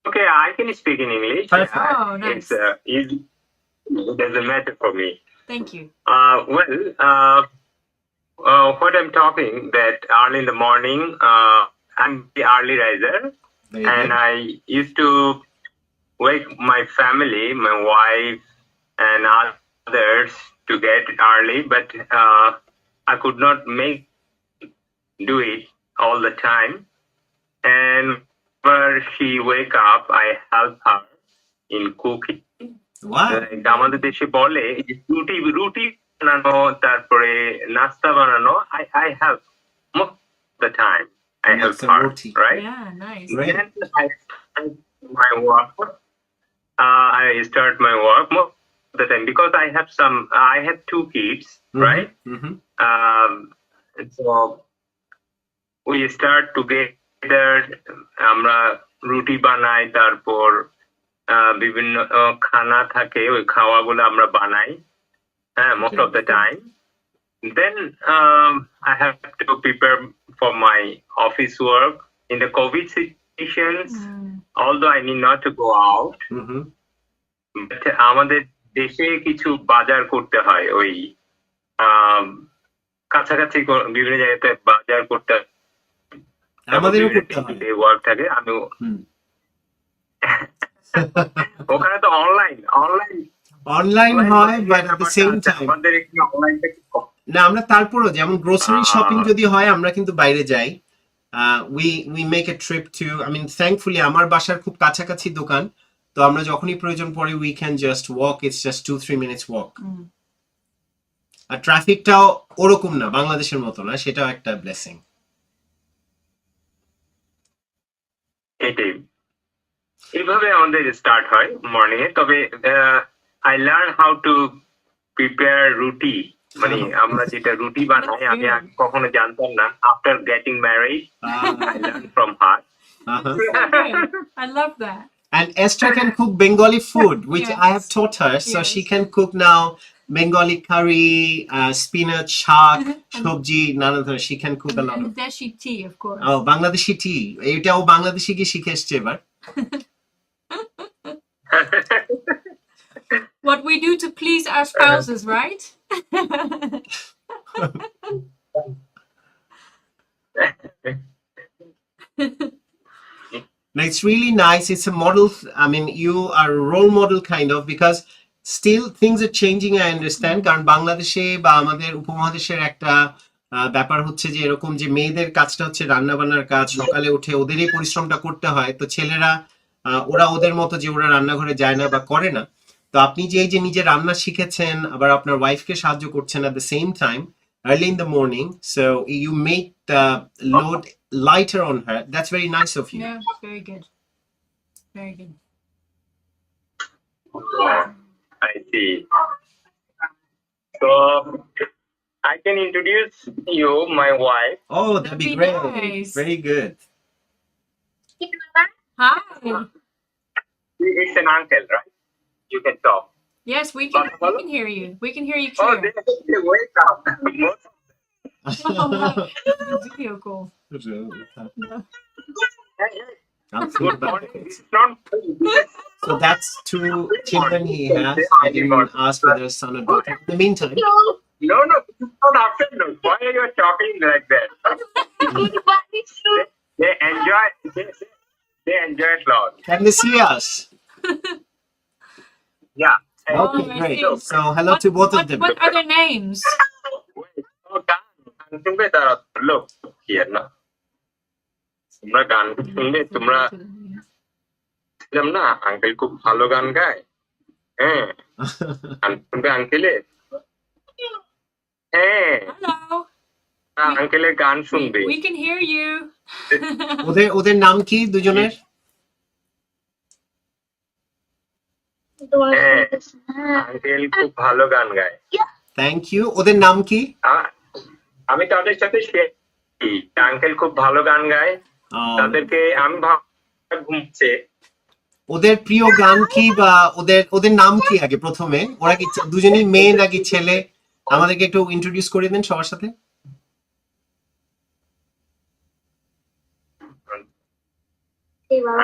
Okay, I can speak in English. Oh, nice. It's easy. It doesn't matter for me. Thank you. What I'm talking that early in the morning, I'm the early riser, and I used to wake my family, my wife, and others to get early, but I could not do it all the time. And when she wake up, I help her in cooking. Wow. আমাদের দেশে বলে রুটি বানানো, তারপরে নাস্তা বানানো, I help most of the time. I Makes help a her, roti. right? Yeah, nice. Great. Then I start my work. I start my work most of the time because I have 2 kids, right? Mm-hmm. Um, so we start together. আমরা রুটি বানাই, তারপর বিভিন্ন খানা থাকে, ওই খাওয়াগুলো আমরা বানাই, হ্যাঁ, most of the time. Then I have to prepare for my office work in the COVID situations. Although I need not to go out, Mm-hmm. but আমাদের দেশে কিছু বাজার করতে হয়, ওই কাছাকাছি বিভিন্ন জায়গাতে বাজার করতে হয়, আমাদেরও করতে হয়। ওয়ার্ক থাকে, আমি ওখানে তো অনলাইন হয়, but at the same time আমাদের এখানে অনলাইনটা কি কম। না, আমরা তারপরও যেমন গ্রোসারি শপিং যদি হয় আমরা কিন্তু বাইরে যাই। we make a trip to, I mean thankfully আমার বাসার খুব কাছাকাছি দোকান, তো আমরা যখনই প্রয়োজন পড়ে we can just walk, it's just 2-3 minutes walk. আর ট্রাফিকটাও ওরকম না, বাংলাদেশের মতো না, সেটাও একটা ব্লেসিং। এটাই, এইভাবে আমাদের স্টার্ট হয় মর্নিং এ। তবে I learn how to prepare রুটি, মানে আমরা যেটা রুটি বানাই আমি কখনো জানতাম না। After getting married I learn from her. I love that. And Esther can cook Bengali food, which Yes. I have taught her, so Yes. she can cook now Bengali curry, spinach, shak, sabji, none of that. She can cook a lot And of. Deshi tea, of course. Oh, Bangladeshi tea. এটাও বাংলাদেশি কি শিখে এসছে এবার। What we do to please our spouses, right? No, it's really nice. It's a model. I mean, you are a role model kind of, because still things are changing, I understand. কারণ বাংলাদেশে বা আমাদের উপমহাদেশের একটা ব্যাপার হচ্ছে যে এরকম যে মেয়েদের কাজটা হচ্ছে রান্না বান্নার কাজ, সকালে উঠে ওদেরই পরিশ্রমটা করতে হয়, তো ছেলেরা ওরা ওদের মতো যে ওরা রান্নাঘরে যায় না বা করে না। তো আপনি যে এই যে নিজে রান্না শিখেছেন, আবার আপনার ওয়াইফকে সাহায্য করছেন at the same time early in the morning, so you make the load lighter on her. That's very nice of you. Yeah, very good. Very good. I see. So I can introduce you my wife. Oh, that'd be great. Nice. Very good. Hi. It's an uncle, right? You can talk. Yes, we can hear you. We can hear you Oh, clear. they wake up. Oh, wow. Video call. Good morning. It's not. So that's 2 children he has. I didn't ask whether a son or daughter. In the meantime, No, this is not afternoon. Why are you talking like that? They enjoy. They enjoy it a lot. can they see us? Yeah. Okay, I great. see. So hello to both of them. What are their names? Wait. Oh, শুনবে তারা লোক here না তোমরা গান শুনলে তোমরা ছিলাম না আঙ্কেল খুব ভালো গান গায় হ্যাঁ গান শুনবে আঙ্কেলে হ্যাঁ Hello. আঙ্কেলের গান শুনবে We can hear you. ওদের নাম কি দুজনের? হ্যাঁ আঙ্কেল খুব ভালো গান গায় থ্যাংক ইউ। ওদের নাম কি? আমি তাদের সাথে শেয়ার করি আঙ্কেল খুব ভালো গান গায় তাদেরকে আমি ঘুমছে ওদের প্রিয় গান কি, বা ওদের নাম কি আগে প্রথমে? ওরা কি দুজনেই মেয়ে নাকি ছেলে? আমাদেরকে একটু ইন্ট্রোডিউস করে দেন সবার সাথে।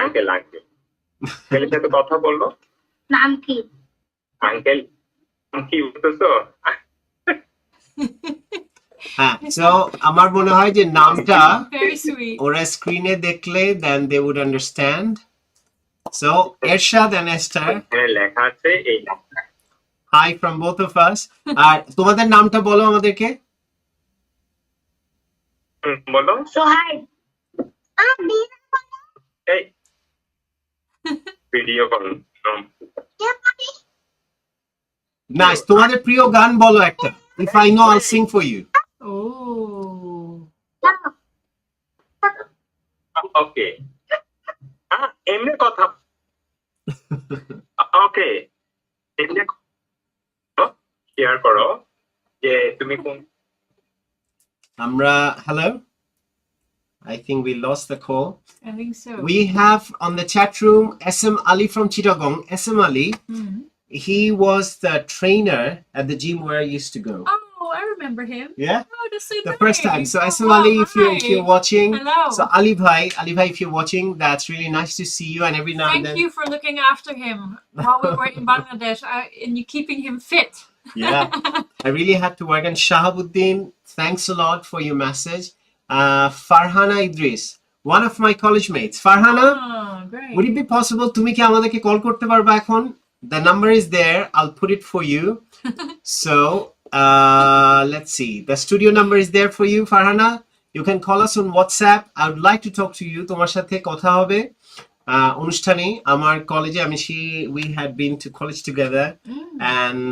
আঙ্কেল ছেলের সাথে কথা বললো নাম কি? আঙ্কেল কি বলতেছো? হ্যাঁ, সো আমার মনে হয় যে নামটা Very sweet. ওরা স্ক্রিনে দেখলে then they would understand. So Ershad and Esther, এখানে লেখা আছে এই নামটা hi from both of us. আর তোমাদের নামটা বলো আমাদেরকে। বলো সোহাইব। এই ভিডিও কল নাইস। তোমাদের প্রিয় গান বলো একটা। If I know, I'll sing for you. Oh. ওকে, এমনি কথা, ওকে, এমনি শেয়ার করো যে তুমি কোন Hello. I think we lost the call. I think so. We have on the chat room SM Ali from Chittagong. SM Ali, he was the trainer at the gym where I used to go. Oh, I remember him. Yeah? Oh, that's so The first time. nice. So Oh, SM wow, Ali, if hi. you're watching, Hello. so Ali Bhai, if you're watching, that's really nice to see you. And every now and Thank then, you for looking after him while we were in Bangladesh and you keeping him fit. yeah, I really had to work. And Shahabuddin, thanks a lot for your message. Farhana Idris, one of my college mates. Farhana, Oh, great. would it be possible তুমি কি আমাদেরকে call করতে পারবা এখন? The number is there. I'll put it for you. So let's see. The studio number is there for you, Farhana. You can call us on WhatsApp. I would like to talk to you. তোমার সাথে কথা হবে অনুষ্ঠানে আমার কলেজে we had been to college together and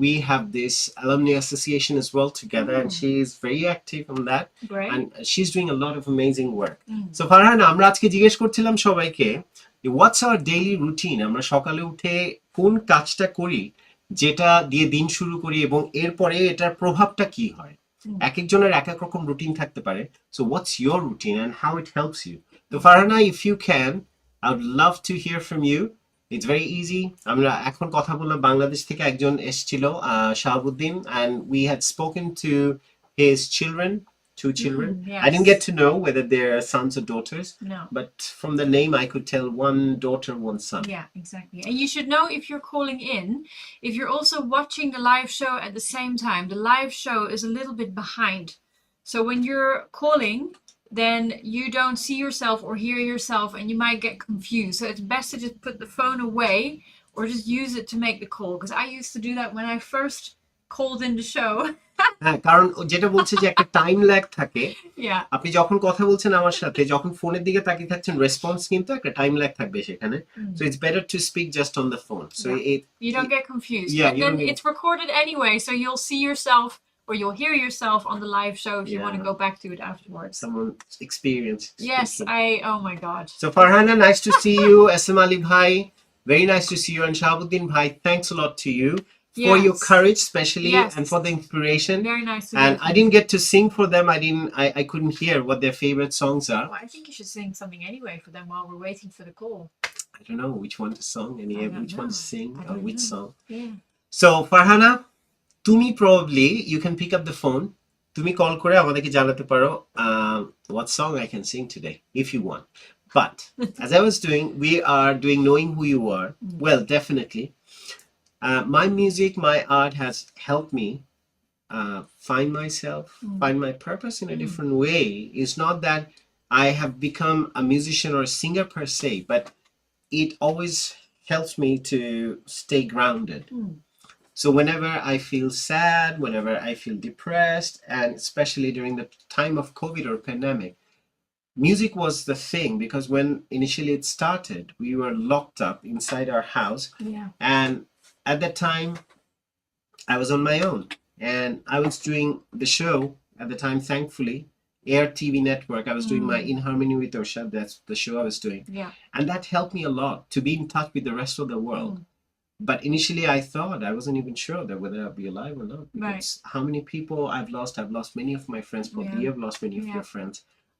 we have this alumni association as well together and she is very active on that. Great. And she's doing a lot of amazing work. So Farhana, আমরা আজকে জিজ্ঞেস করছিলাম সবাইকে what's our daily routine? আমরা সকালে উঠে কোন কাজটা করি যেটা দিয়ে দিন শুরু করি এবং এরপরে এটার প্রভাবটা কি হয়? এক একজনের এক এক রকম রুটিন থাকতে পারে. So what's your routine and how it helps you? So Farhana, if you can, I would love to hear from you. It's very easy. আমরা এখন কথা বললাম বাংলাদেশ থেকে একজন এসেছিল Shahabuddin and we had spoken to his children, 2 children. Yes. I didn't get to know whether they're sons or daughters. No. But from the name I could tell 1 daughter, 1 son. Yeah, exactly. And you should know if you're calling in, if you're also watching the live show at the same time, the live show is a little bit behind. So when you're calling, then you don't see yourself or hear yourself and you might get confused. So it's best to just put the phone away or just use it to make the call. Because I used to do that when I first called in the show. হ্যাঁ, কারণ যেটা বলছে যে একটা time lag থাকে। Yeah. আপনি যখন কথা বলছেন আমার সাথে, যখন ফোনের দিকে তাকিয়ে থাকছেন, রেসপন্স কিন্তু একটা টাইম ল্যাগ থাকবে সেখানে। So it's better to speak just on the phone. So you don't get confused. Yeah, But then it's recorded anyway, so you'll see yourself or you'll hear yourself on the live show if you want to go back to it afterwards. Someone's experience. Yes, oh my God. So Farhana, nice to see you. SM Ali Bhai, very nice to see you. And Shahabuddin Bhai, thanks a lot to you for your courage, especially, and for the inspiration. Very nice to And I didn't get to sing for them. I couldn't hear what their favorite songs are. Well, I think you should sing something anyway for them while we're waiting for the call. I don't know which one to sing, which one to sing, or which song. Yeah. So Farhana, তুমি probably you can pick up the phone. তুমি call করে আমাদেরকে জানাতে পারো what song I can sing today if you want. But as I was doing, we are doing Knowing Who You Are. Well, definitely. My music, my art has helped me find myself, find my purpose in a different way. It's not that I have become a musician or a singer per se, but it always helps me to stay grounded. So whenever I feel sad, whenever I feel depressed, and especially during the time of COVID or pandemic, music was the thing, because when initially it started, we were locked up inside our house. Yeah. And at that time, I was on my own. And I was doing the show at the time, thankfully, Air TV Network. I was doing my In Harmony with Ershad. That's the show I was doing. Yeah. And that helped me a lot to be in touch with the rest of the world. But initially I thought, I wasn't even sure that whether I'd be alive or not. Because how many people I've lost many of my friends, probably you have lost many of your friends.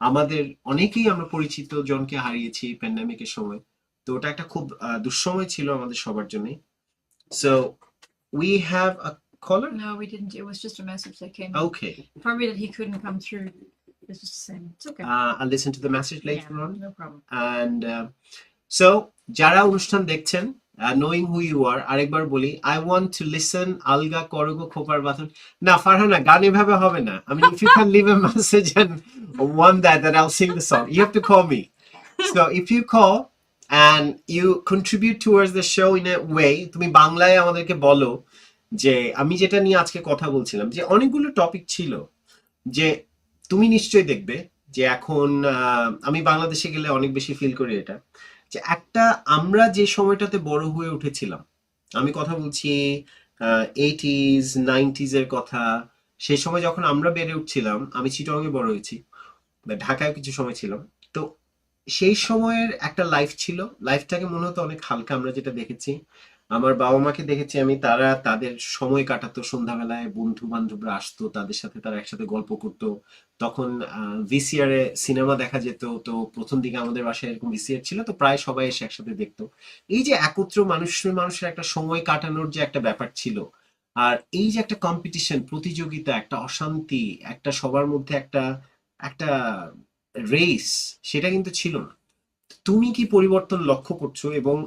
আমাদের অনেকেই আমরা পরিচিত জনকে হারিয়েছি প্যান্ডেমিকের সময়। তো ওটা একটা খুব দুঃসময় ছিল আমাদের সবার জন্য। So we have a caller? No, we didn't. It was just a message that came. Okay. Probably that he couldn't come through. It's just the same. It's okay. I'll listen to the message later on. No problem. And so যারা অনুষ্ঠান দেখছেন, Knowing Who You Are, আরেকবার বলি, I want to listen, আলগা করগো খোপার বাথন। না ফারহানা, গান এভাবে হবে না। I mean, if you can leave a message and want that, then I'll sing the song. You have to call me. So if you call and you contribute towards the show in a way, তুমি বাংলায় আমাদেরকে বলো যে আমি যেটা নিয়ে আজকে কথা বলছিলাম, যে অনেকগুলো টপিক ছিল, যে তুমি নিশ্চয়ই দেখবে যে এখন আমি বাংলাদেশে গেলে অনেক বেশি ফিল করি এটা, যে একটা আমরা যে সময়টাতে বড় হয়ে উঠেছিলাম, আমি কথা বলছি 80s 90s এর কথা, সেই সময় যখন আমরা বেড়ে উঠছিলাম, আমি চিটাগাংয়ে বড় হয়েছি, ঢাকায় কিছু সময় ছিলাম, তো সেই সময়ের একটা লাইফ ছিল, লাইফটাকে মনে হতো অনেক হালকা। আমরা যেটা দেখেছি, আমার বাবা মাকে দেখেছি আমি, তারা তাদের সময় কাটাতো, সন্ধ্যাবেলায় বন্ধু বান্ধবরা আসতো, তাদের সাথে তারা একসাথে গল্প করতো। তখন ভিসিআর এ সিনেমা দেখা যেত, তো প্রথম দিকে আমাদের বাসায় এরকম ভিসিআর ছিল, তো প্রায় সবাই এসে একসাথে দেখতো। এই যে একত্র মানুষের একটা সময় কাটানোর যে একটা ব্যাপার ছিল, আর এই যে একটা কম্পিটিশন, প্রতিযোগিতা, একটা অশান্তি, একটা সবার মধ্যে একটা একটা রেস, সেটা কিন্তু ছিল না। তুমি কি পরিবর্তন লক্ষ্য করছো? এবং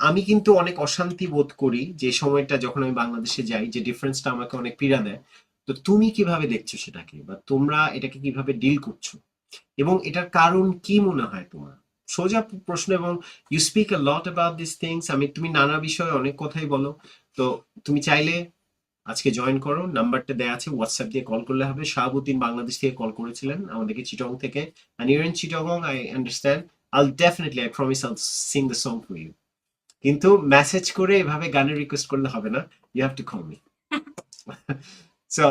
আমি কিন্তু অনেক অশান্তি বোধ করি যে সময়টা যখন আমি বাংলাদেশে যাই, যে ডিফারেন্সটা আমাকে অনেক পীড়া দেয়। তো তুমি কিভাবে দেখছো সেটাকে, বা তোমরা এটাকে কিভাবে ডিল করছো, এবং এটার কারণ কি মনে হয় তোমার? সোজা প্রশ্ন। এবং you speak a lot about this things. তুমি নানা বিষয়ে অনেক কথাই বলো। তো তুমি চাইলে আজকে জয়েন করো, নাম্বারটা দেয়া আছে, হোয়াটসঅ্যাপ দিয়ে কল করলে হবে। শাহাবুদ্দিন বাংলাদেশ থেকে কল করেছিলেন আমাদেরকে, চিটং থেকে। and you're in Chittagong, I understand. I promise I'll sing the song for you. কিন্তু মেসেজ করে এভাবে গানের রিকোয়েস্ট করলে হবে না, you have to call me. So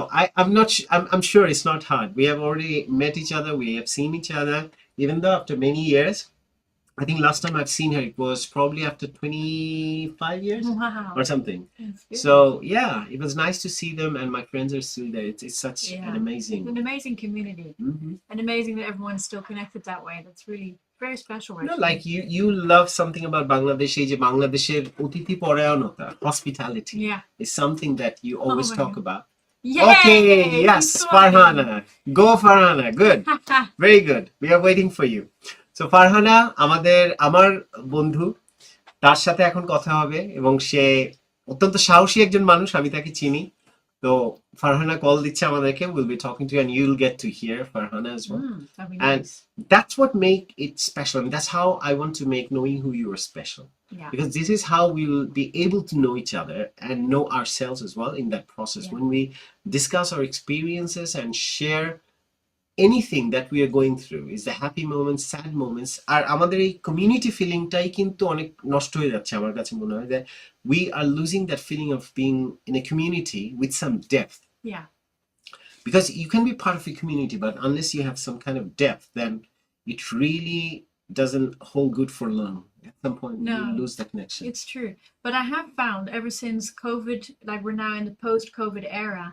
I'm sure it's not hard. We have already met each other, we have seen each other, even though after many years. I think last time I've seen her, it was probably after 25 years Wow. or something. That's good. So yeah, it was nice to see them, and my friends are still there. It's such an amazing. It's an amazing community, and amazing that everyone's still connected that way. That's really very special. You know, like you love something about Bangladesh. এই যে বাংলাদেশের অতিথি পরায়ণতা, hospitality, is something that you always talk about. Yay! Okay, yes, Farhana. Go Farhana. Good. Very good. We are waiting for you. So Farhana, আমার বন্ধু, তার সাথে এখন কথা হবে, এবং সে অত্যন্ত সাহসী একজন মানুষ, আমি তাকে চিনি। তো Farhana কল দিচ্ছে আমাদেরকে, we'll be talking to you, and you'll get to hear Farhana as well. That'd be And nice. that's what make it special. And that's how I want to make Knowing Who You Are special. Yeah. Because this is how we'll be able to know each other and know ourselves as well in that process. When we discuss our experiences and share anything that we are going through, is the happy moments, sad moments, আর আমাদের এই community ফিলিংটাই কিন্তু অনেক নষ্ট হয়ে যাচ্ছে আমার কাছে মনে হয়, that we are losing that feeling of being in a community with some depth. Yeah. Because you can be part of a community, but unless you have some kind of depth, then it really doesn't hold good for long. At some point, you lose the connection. It's true. But I have found ever since COVID, like we're now in the post-COVID era,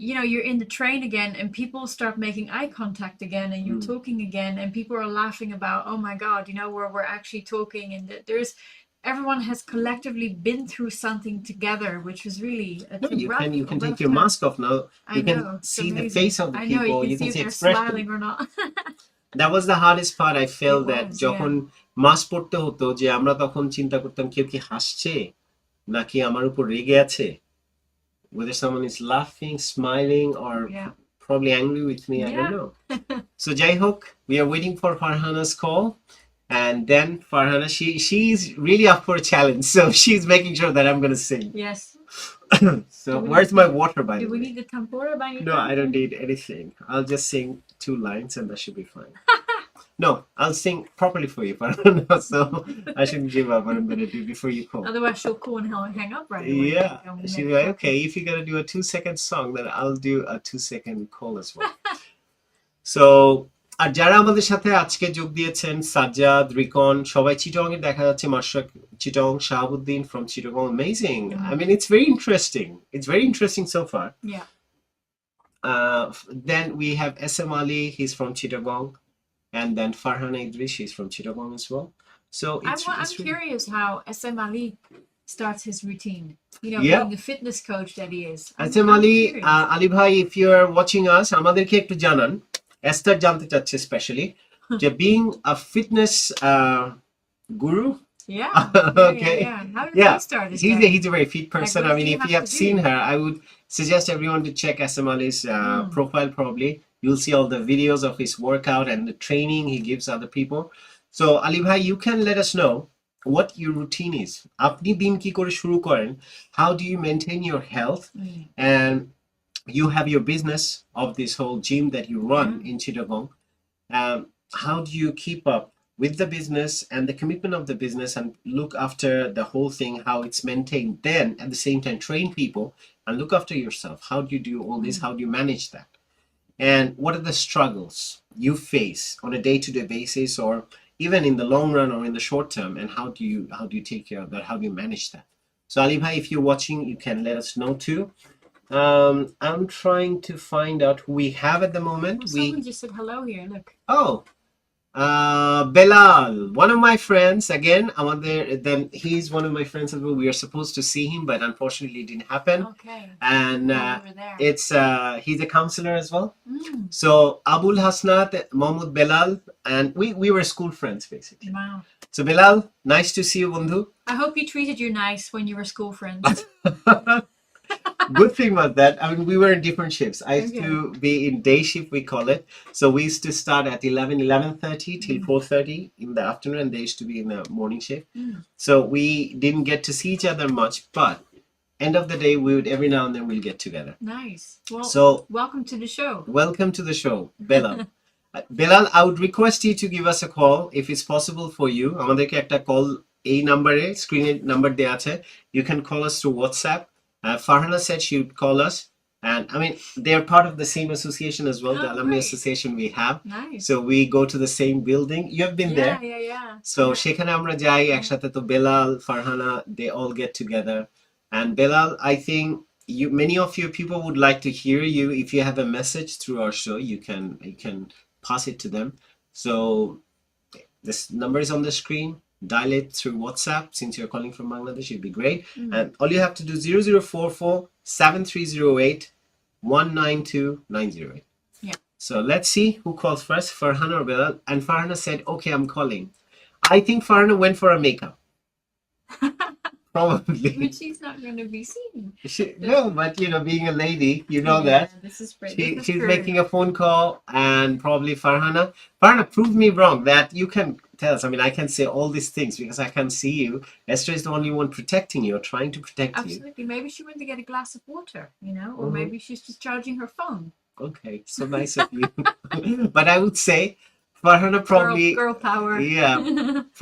you know, you're in the train again and people start making eye contact again, and you're talking again, and people are laughing about, oh my God, you know, we're actually talking, and everyone has collectively been through something together, which is really you can take your mask off now. You can see the face of the people. You can see if they're smiling or not. That was the hardest part. I felt that যখন mask পরতে হতো, যে আমরা তখন চিন্তা করতাম কেউ কি হাসছে নাকি আমার উপর রেগে আছে, whether someone is laughing, smiling, or probably angry with me. I don't know. So যাই হোক, we are waiting for Farhana's call. And then Farhana, she's really up for a challenge, so she's making sure that I'm going to sing. Yes. So where's my water, by the way? Do we need the tempura by your No, I don't need anything. I'll just sing 2 lines and that should be fine. No, I'll sing properly for you, Farhana, so I shouldn't give up what I'm going to do before you call. Otherwise she'll call and hang up right away. Yeah, she'll be like, okay, if you're going to do a 2-second song, then I'll do a 2-second call as well. So আর যারা আমাদের সাথে আজকে যোগ দিয়েছেন, সাজ্জাদ, রিকন, সবাই চিটং এর দেখা যাচ্ছে, মাশরাক চিটং, Shahabuddin from Chittagong. Amazing. I mean, it's very interesting. It's very interesting so far. Yeah. Then we have SM Ali, he's from Chittagong, and then Farhana Idris, she's from Chittagong as well. So I'm curious how SM Ali starts his routine. You know, being the fitness coach that he is. SM Ali, Ali bhai, if you are watching us, আমাদেরকে একটু জানান, Esther জানতে চাচ্ছে specially, যে being a fitness guru. Okay. How did he start this? He's a very fit person. I mean, if you have seen her, I would suggest everyone to check SM Ali's profile. Probably you'll see all the videos of his workout and the training he gives other people. So Ali bhai, you can let us know what your routine is. আপনি দিন কি করে শুরু করেন? How do you maintain your health? And you have your business of this whole gym that you run in Chittagong. How do you keep up with the business and the commitment of the business and look after the whole thing, how it's maintained, then at the same time train people and look after yourself? How do you do all this? How do you manage that? and what are the struggles you face on a day-to-day basis, or even in the long run or in the short term, and how do you take care of that? How do you manage that? So Ali bhai, if you're watching, you can let us know too. I'm trying to find out who we have at the moment. Well, someone just said hello here. Look. Oh, Belal, one of my friends again. He's one of my friends as well. We are supposed to see him, but unfortunately it didn't happen. Okay. And it's he's a counselor as well. So Abul Hasnat, Mahmoud, Belal, and we were school friends basically. Wow. So Belal, nice to see you, Bundhu. I hope he treated you nice when you were school friends. Good thing was that, I mean, we were in different shifts. I used Okay. to be in day shift, we call it. So we used to start at 11:30 till 4:30 in the afternoon, and they used to be in the morning shift. So we didn't get to see each other much, but end of the day, we would every now and then we'll get together. Nice. Well, So welcome to the show. welcome to the show, Belal. Belal, I would request you to give us a call if it's possible for you. আমাদেরকে একটা call এই নাম্বারে, স্ক্রিনে number দেয়া আছে. You can call us through WhatsApp. Farhana said she would call us, and I mean they're part of the same association as well, the Oh, alumni great. association we have. Nice. So we go to the same building. You have been there. Yeah. So সেখানে আমরা যাই একসাথে, তো Belal, Farhana, they all get together. And Belal, I think many of your people would like to hear you. If you have a message through our show, you can pass it to them. So this number is on the screen. Dial it through WhatsApp. Since you're calling from Bangladesh, it'd be great. And all you have to do 0044-7308 192-908. Yeah. So let's see who calls first, Farhana or Belal. And Farhana said, okay, I'm calling. I think Farhana went for a makeup. Probably. But she's not going to be seen. No, but being a lady, you know that. This is great. She's making a phone call, and probably Farhana, prove me wrong that you can tell us. I mean, I can say all these things because I can see you. Esther is the only one protecting you or trying to protect you. Absolutely. Maybe she went to get a glass of water, or maybe she's just charging her phone. Okay, so nice of you. But I would say Farhana probably, girl power. Yeah,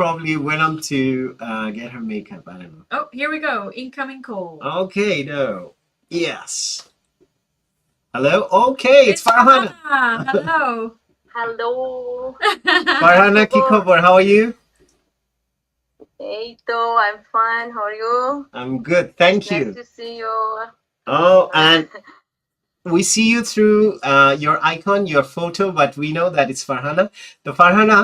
probably went on to get her makeup. I don't know. Oh, here we go. Incoming call. Okay, no. Yes. Hello? Okay, it's Farhana. Hello. Hello. Farhana, কি খবর? How are you? Hey, I'm fine. How are you? I'm good, thank you. Nice to see you. Oh, and we see you through your icon, your photo, but we know that it's Farhana. তো Farhana,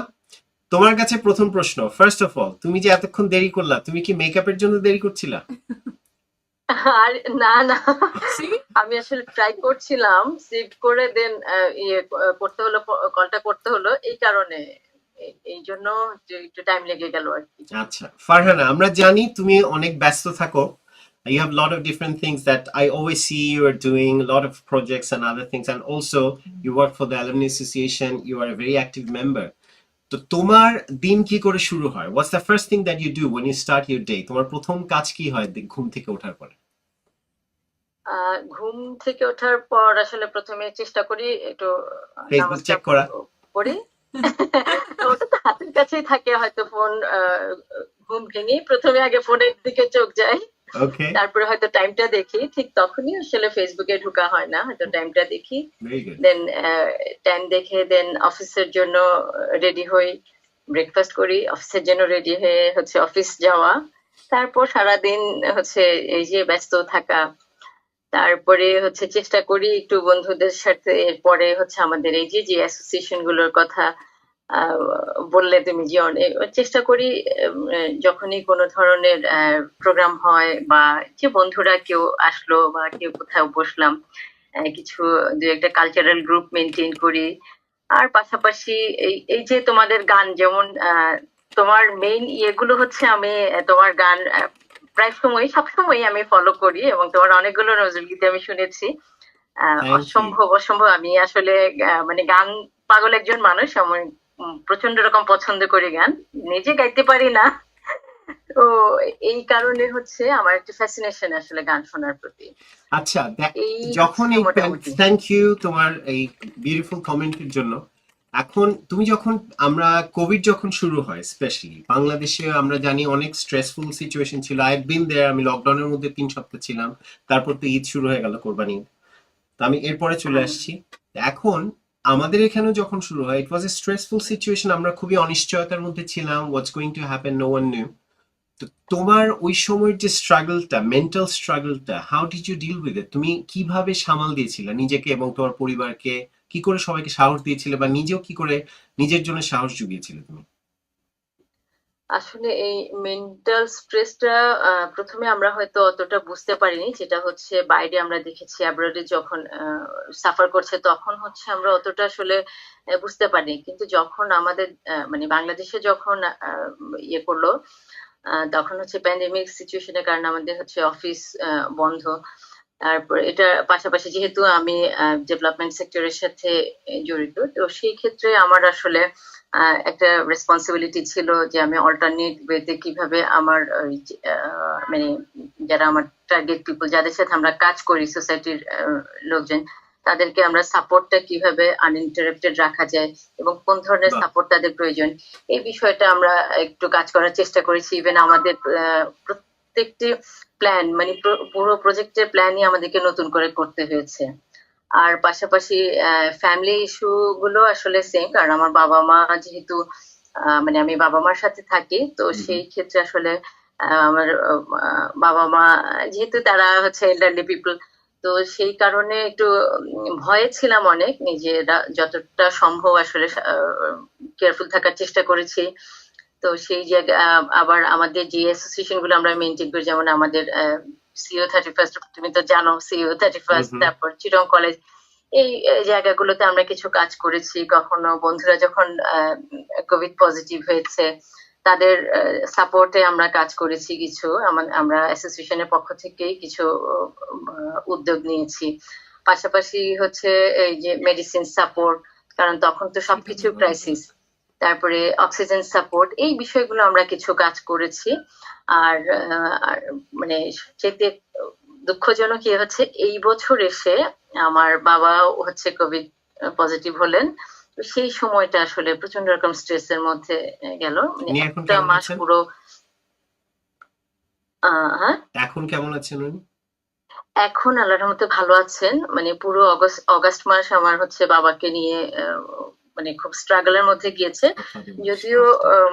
তোমার কাছে প্রথম প্রশ্ন. First of all, তুমি যে এতক্ষণ দেরি করলা, তুমি কি মেকআপের জন্য দেরি করছিলা? আর না আমি আসলে ট্রাই করছিলাম, সেভ করে দেন করতে হলো, কলটা করতে হলো, এই কারণে এই জন্য একটু টাইম লেগে গেল আর কি। আচ্ছা ফারহানা, আমরা জানি তুমি অনেক ব্যস্ত থাকো. You have a lot of different things that I always see you are doing, a lot of projects and other things, and also you work for the Alumni Association. You are a very active member. তো তোমার দিন কি করে শুরু হয়? What's the first thing that you do when you start your day? তোমার প্রথম কাজ কি হয় ঘুম থেকে ওঠার পরে? ঘুম থেকে ওঠার পর আসলে প্রথমে চেষ্টা করি একটু ফেসবুক চেক করা, করি। ওটা তো হাতের কাছেই থাকে, হয়তো ফোন ঘুম ভেঙে প্রথমে আগে ফোনের দিকে চোখ যায়, তারপরে হয়তো টাইমটা দেখি, ঠিক তখনই আসলে ফেসবুকে ঢোকা হয় না, হয়তো টাইমটা দেখি, দেন টাইম দেখে দেন অফিসের জন্য রেডি হই, ব্রেকফাস্ট করি, অফিসের জন্য রেডি হয়ে হচ্ছে অফিস যাওয়া, তারপর সারাদিন হচ্ছে এই যে ব্যস্ত থাকা, তারপরে হচ্ছে চেষ্টা করি একটু বন্ধুদের সাথে, এরপরে হচ্ছে আমাদের এই যে অ্যাসোসিয়েশন গুলোর কথা বললে তুমি, যে অনেক চেষ্টা করি যখনই কোনো ধরনের প্রোগ্রাম হয় বা যে বন্ধুরা কেউ আসলো বা কেউ কোথাও বসলাম, কিছু দু একটা কালচারাল গ্রুপ মেনটেন করি। আর পাশাপাশি এই যে তোমাদের গান, যেমন তোমার মেইন ইয়েগুলো হচ্ছে, আমি তোমার গান প্রায় সময় সবসময় আমি ফলো করি এবং তোমার অনেকগুলো নজরুল গীতি আমি শুনেছি, অসম্ভব। আমি আসলে মানে গান পাগল একজন মানুষ, আমি প্রচন্ড রকম পছন্দ করি গান, নিজে গাইতে পারি না, তো এই কারণে হচ্ছে আমার একটা ফ্যাসিনেশন আসলে গান শোনার প্রতি। আচ্ছা, যখন থ্যাংক ইউ তোমার এই বিউটিফুল কমেন্টের জন্য। এখন তুমি যখন আমরা কোভিড যখন শুরু হয়, স্পেশালি বাংলাদেশে আমরা জানি অনেক স্ট্রেসফুল সিচুয়েশন ছিল। আই হ্যাভ বিন দেয়ার, আমি লকডাউনের মধ্যে 3 সপ্তাহ ছিলাম, তারপর তো ঈদ শুরু হয়ে গেল, কোরবানি, তো আমি এরপরে চলে আসছি। এখন আমাদের এখানে যখন শুরু হয়, ইট ওয়াজ এ স্ট্রেসফুল সিচুয়েশন, আমরা খুবই অনিশ্চয়তার মধ্যে ছিলাম, what's going to happen, no one knew. তো তোমার ওই সময়ের যে স্ট্রাগলটা, মেন্টাল স্ট্রাগলটা, how did you deal with it? তুমি কিভাবে সামাল দিয়েছিলে নিজেকে এবং তোমার পরিবারকে? কি করে সবাইকে সাহস দিয়েছিলে, বা নিজেও কি করে নিজের জন্য সাহস জুগিয়েছিলে তুমি? আসলে এই মেন্টাল স্ট্রেসটা প্রথমে আমরা হয়তো অতটা বুঝতে পারিনি, যেটা হচ্ছে বাইরে আমরা দেখেছি অ্যাব্রডে যখন সাফার করছে তখন হচ্ছে আমরা অতটা আসলে বুঝতে পারিনি। কিন্তু যখন আমাদের মানে বাংলাদেশে যখন ইয়ে করলো, তখন হচ্ছে প্যান্ডেমিক সিচুয়েশনের কারণে আমাদের হচ্ছে অফিস বন্ধ। তারপর এটা পাশাপাশি যেহেতু আমি ডেভেলপমেন্ট সেক্টরের সাথে জড়িত, তো সেই ক্ষেত্রে আমার আসলে একটা রেসপন্সিবিলিটি ছিল যে আমি অল্টারনেট ওয়েতে কিভাবে আমার মানে যারা আমার টার্গেট পিপল, যাদের সাথে আমরা কাজ করি, সোসাইটির লোকজন, তাদেরকে আমরা সাপোর্টটা কিভাবে আনইন্টারাপ্টেড রাখা যায় এবং কোন ধরনের সাপোর্ট তাদের প্রয়োজন, এই বিষয়টা আমরা একটু কাজ করার চেষ্টা করেছি। ইভেন আমাদের প্রত্যেকটি প্ল্যান, মানে পুরো প্রজেক্টের প্ল্যানই আমাদেরকে নতুন করে করতে হয়েছে। আর পাশাপাশি ফ্যামিলি ইস্যু গুলো আসলে সেম, কারণ আমার বাবা মা যেহেতু মানে আমি বাবা মার সাথে থাকি, তো সেই ক্ষেত্রে আসলে আমার বাবা মা যেহেতু তারা হচ্ছে এল্ডারলি পিপল, তো সেই কারণে একটু ভয়ে ছিলাম অনেক, নিজেরা যতটা সম্ভব আসলে কেয়ারফুল থাকার চেষ্টা করেছি। তো সেই জায়গা আবার আমাদের যে অ্যাসোসিয়েশন গুলো আমরা মেনটেন করি, যেমন আমাদের CO31, তুমি তো জানো CO31, তারপর চিটং কলেজ, এই জায়গাগুলোতে আমরা কিছু কাজ করেছি। কখনো বন্ধুরা যখন কোভিড পজিটিভ হয়েছে, তাদের সাপোর্টে আমরা কাজ করেছি কিছু, আমরা অ্যাসোসিয়েশনের পক্ষ থেকেই কিছু উদ্যোগ নিয়েছি। পাশাপাশি হচ্ছে এই যে মেডিসিন সাপোর্ট, কারণ তখন তো সবকিছু ক্রাইসিস, তারপরে অক্সিজেন সাপোর্ট, এই বিষয়গুলো আমরা কিছু কাজ করেছি। আর মানে সবচেয়ে দুঃখজনক কি হচ্ছে, এই বছর এসে আমার বাবা হচ্ছে কোভিড পজিটিভ হলেন। তো সেই সময়টা আসলে প্রচন্ড রকম স্ট্রেসের মধ্যে গেল, মানে একটা মাস পুরো। হ্যাঁ, এখন কেমন আছেন উনি? এখন আল্লাহর রহমতে ভালো আছেন। মানে পুরো অগাস্ট মাস আমার হচ্ছে বাবাকে নিয়ে মানে খুব স্ট্রাগলের মধ্যে গিয়েছে। যদিও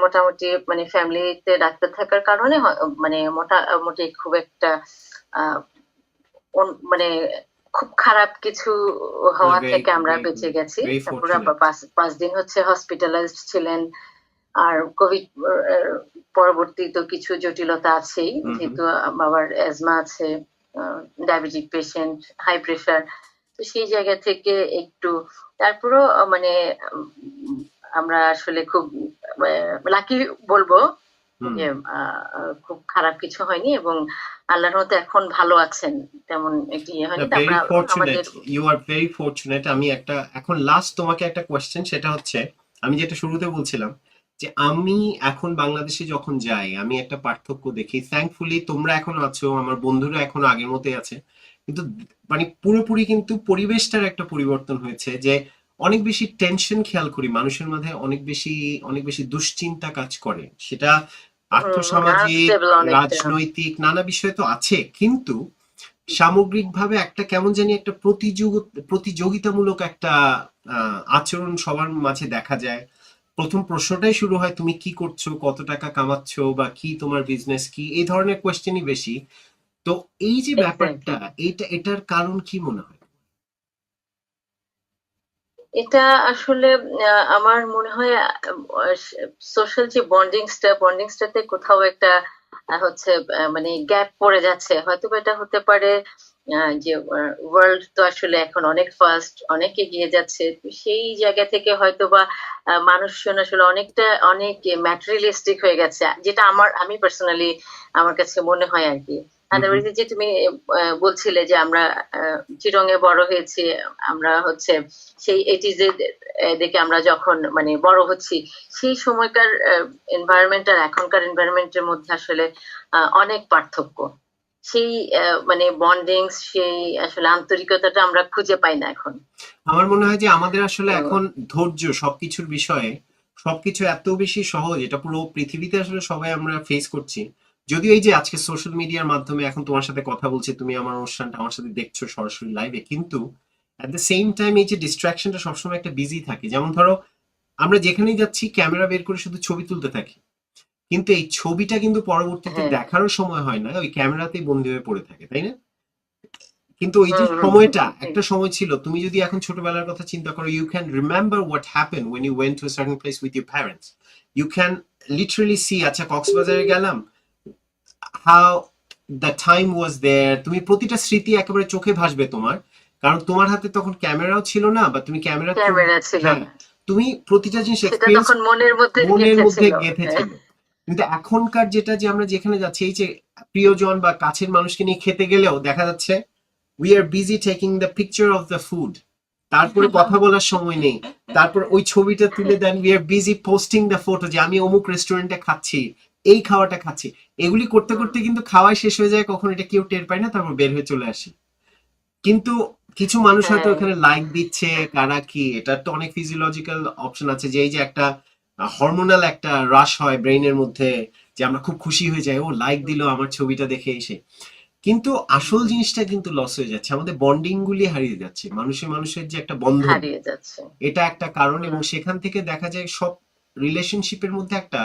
মোটামুটি মানে ফ্যামিলিতে ডাক্তার থাকার কারণে মানে মোটামুটি খুব একটা মানে খুব খারাপ কিছু হওয়া থেকে আমরা বেঁচে গেছি। তারপরে 5 দিন হচ্ছে হসপিটালাইজড ছিলেন। আর কোভিড পরবর্তী তো কিছু জটিলতা আছেই, যেহেতু বাবার অ্যাজমা আছে, ডায়াবেটিক পেশেন্ট, হাই প্রেশার, তো সেই জায়গা থেকে একটু তারপরও মানে আমরা আসলে খুব লাকি বলবো যে খুব খারাপ কিছু হয়নি এবং আল্লাহর মতে এখন ভালো আছেন, তেমন একটি ইয়ে হয়নি। You are very fortunate. আমি একটা এখন লাস্ট তোমাকে একটা কোয়েশ্চেন, সেটা হচ্ছে আমি যেটা শুরুতে বলছিলাম যে আমি এখন বাংলাদেশে যখন যাই আমি একটা পার্থক্য দেখি। থ্যাঙ্কফুলি তোমরা এখন আছো, আমার বন্ধুরা এখনো আগের মতোই আছে, কিন্তু মানে পুরোপুরি কিন্তু পরিবেশটার একটা পরিবর্তন হয়েছে। যে অনেক বেশি টেনশন খেয়াল করি মানুষের মধ্যে, অনেক বেশি দুশ্চিন্তা কাজ করে। সেটা আর্থসামাজিক, রাজনৈতিক নানা বিষয় তো আছে, কিন্তু সামগ্রিকভাবে একটা কেমন জানি একটা প্রতিযোগিতামূলক একটা আচরণ সবার মাঝে দেখা যায়। প্রথম প্রশ্নটাই শুরু হয় তুমি কি করছো, কত টাকা কামাচ্ছ, বা কি তোমার বিজনেস কি, এই ধরনের কোয়েশ্চেনই বেশি। তো এই যে ব্যাপারটা, এটার কারণ কি মনে হয়? এটা আসলে আমার মনে হয় সোশ্যাল যে বন্ডিংসটাতে কোথাও একটা হচ্ছে মানে গ্যাপ পড়ে যাচ্ছে। হয়তো এটা হতে পারে যে ওয়ার্ল্ড তো আসলে এখন অনেক ফাস্ট, অনেক এগিয়ে যাচ্ছে, তো সেই জায়গা থেকে হয়তো বা মানুষজন আসলে অনেক ম্যাটেরিয়ালিস্টিক হয়ে গেছে, যেটা আমি পার্সোনালি আমার কাছে মনে হয় আর কি। আদারওয়াইজ যে তুমি বলছিলে যে আমরা চিটং এ বড় হয়েছি, আমরা হচ্ছে সেই 80s দেখে আমরা যখন মানে বড় হচ্ছি, সেই সময়কার এনভায়রনমেন্ট আর এখনকার এনভায়রনমেন্টের মধ্যে আসলে অনেক পার্থক্য। সেই মানে বন্ডিং, সেই আসলে আন্তরিকতাটা আমরা খুঁজে পাই না এখন। আমার মনে হয় যে আমাদের আসলে এখন ধৈর্য সবকিছুর বিষয়ে, সবকিছু এত বেশি সহজ, এটা পুরো পৃথিবীতে আসলে সবাই আমরা ফেস করছি। যদিও এই যে আজকে সোশ্যাল মিডিয়ার মাধ্যমে এখন তোমার সাথে কথা বলছি, তুমি আমার অনুষ্ঠানটা আমার সাথে দেখছো সরাসরি লাইভে, কিন্তু at the same time এই যে ডিস্ট্রাকশনটা সবসময় একটা বিজি থাকে, যেমন ধরো আমরা যেখানেই যাচ্ছি ক্যামেরা বের করে শুধু ছবি তুলতে থাকি, কিন্তু এই ছবিটা কিন্তু পরবর্তীতে দেখারও সময় হয় না, ওই ক্যামেরাতেই বন্দি হয়ে পড়ে থাকে, তাই না? কিন্তু ওই যে সময়টা, একটা সময় ছিল, তুমি যদি এখন ছোটবেলার কথা চিন্তা করো, you can remember what happen when you went to a certain place with your parents, you can literally see, আচ্ছা কক্সবাজারে গেলাম, how the time was there, তুমি প্রতিটা স্মৃতি একেবারে চোখে ভাসবে তোমার, কারণ তোমার হাতে তখন ক্যামেরাও ছিল না, বা তুমি ক্যামেরা ছিল, তুমি প্রতিটা জিনিস মনের মধ্যে গেঁথেছিল। কিন্তু এখনকার যেটা, যে আমরা যেখানে যাচ্ছি, এই যে প্রিয়জন বা কাছের মানুষকে নিয়ে খেতে গেলেও দেখা যাচ্ছে we are busy taking the picture of the food, তারপরে কথা বলার সময় নেই, তারপর ওই ছবিটা তুলে দেন, we are busy posting the photo যে আমি অমুক রেস্টুরেন্টে খাচ্ছি, এই খাওয়াটা খাচ্ছি, এগুলি করতে করতে কিন্তু খাওয়াই শেষ হয়ে যায়, কখন এটা কেউ টের পায় না, তারপর বের হয়ে চলে আসি। কিন্তু কিছু মানুষ হয়তো ওখানে লাইক দিচ্ছে, কারা কি, এটা তো অনেক ফিজিওলজিক্যাল অপশন আছে, যে এই যে একটা হরমোনাল একটা রাশ হয় ব্রেইনের মধ্যে, যে আমরা খুব খুশি হয়ে যাই, ও লাইক দিল আমার ছবিটা দেখে এসে, কিন্তু আসল জিনিসটা কিন্তু লস হয়ে যাচ্ছে, আমাদের বন্ডিং গুলি হারিয়ে যাচ্ছে, মানুষের যে একটা বন্ধন হারিয়ে যাচ্ছে, এটা একটা কারণ। এবং সেখান থেকে দেখা যায় সব রিলেশনশিপের মধ্যে একটা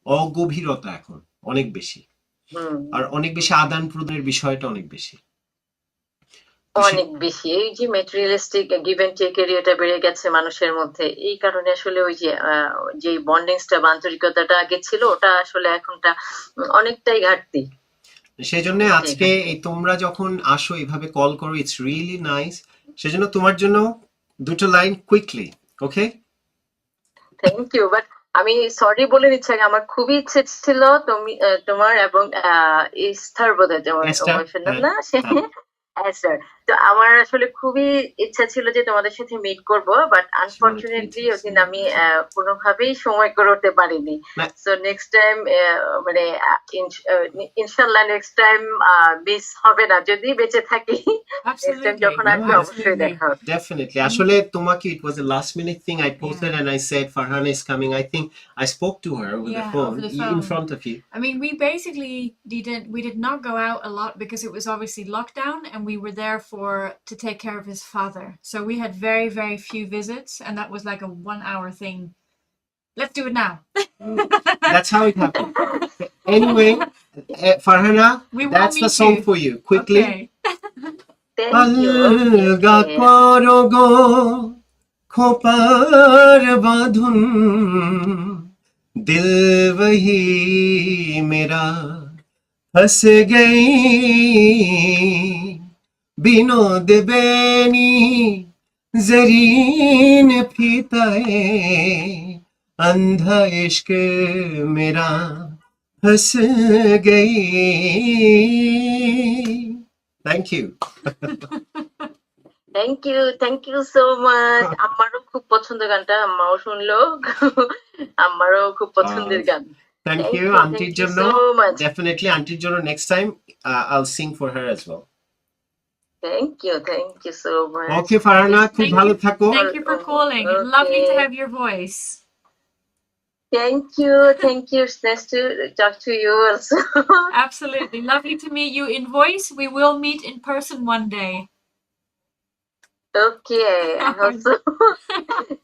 অগভীরতা এখন অনেক বেশি, আর অনেক বেশি আদান প্রদানের বিষয়টা অনেক বেশি, এই যে ম্যাটেরিয়ালিস্টিক গিভ এন্ড টেক এরিয়াটা বেড়ে গেছে মানুষের মধ্যে, এই কারণে আসলে ওই যে বন্ডিংসটা বা আন্তরিকতাটা আগে ছিল, ওটা আসলে এখনটা অনেকটাই ঘাটতি। সেই জন্য আজকে এই তোমরা যখন আসো এইভাবে কল করো, ইটস রিয়েলি নাইস, সেজন্য তোমার জন্য দুটো line quickly, okay? Thank you, but আমি সরি বলে নিচ্ছি, আমার খুবই ইচ্ছে ছিল তোমার এবং ইস্তার বোধহয় তোমার না, তো আমার আসলে খুবই ইচ্ছা ছিল যে তোমাদের সাথে মিট করব, বাট আনফরচুনেটলি ওদিন আমি কোনোভাবেই সময় করে উঠতে পারিনি। সো নেক্সট টাইম মানে ইনশাআল্লাহ নেক্সট টাইম মিস হবে না, যদি বেঁচে থাকি, নেক্সট টাইম যখন আসবে অবশ্যই দেখা হবে। Definitely. আসলে তোমাকে, it was a last minute thing, I posted and I said Farhana is coming. I think I spoke to her over the phone in front of you. I mean, we basically did not go out a lot because it was obviously lockdown, and we were there to take care of his father. So we had very, very few visits, and that was like a 1 hour thing. Let's do it now. That's how it happened. Anyway, Farhana, that's the song for you. Quickly. Okay. अलगा करो गो खोपार बांधुन, दिल वही मेरा फंस गई, বিনোদ বেনি জরিন ফিতায়ে, अंधा इश्क मेरा फंस गई। Thank you. Thank you so much. আমারও খুব পছন্দের গানটা, আম্মাও শুনলো, আমারও খুব পছন্দের গান। Thank you, আন্টির জন্য। Definitely আন্টির জন্য next time I'll sing for her as well. Thank you so much. Okay, Farhana, খুব ভালো থাকো। Thank you for calling. Okay. Lovely to have your voice. Thank you. It's nice to talk to you also. Absolutely. Lovely to meet you in voice. We will meet in person one day. Okay, I hope so.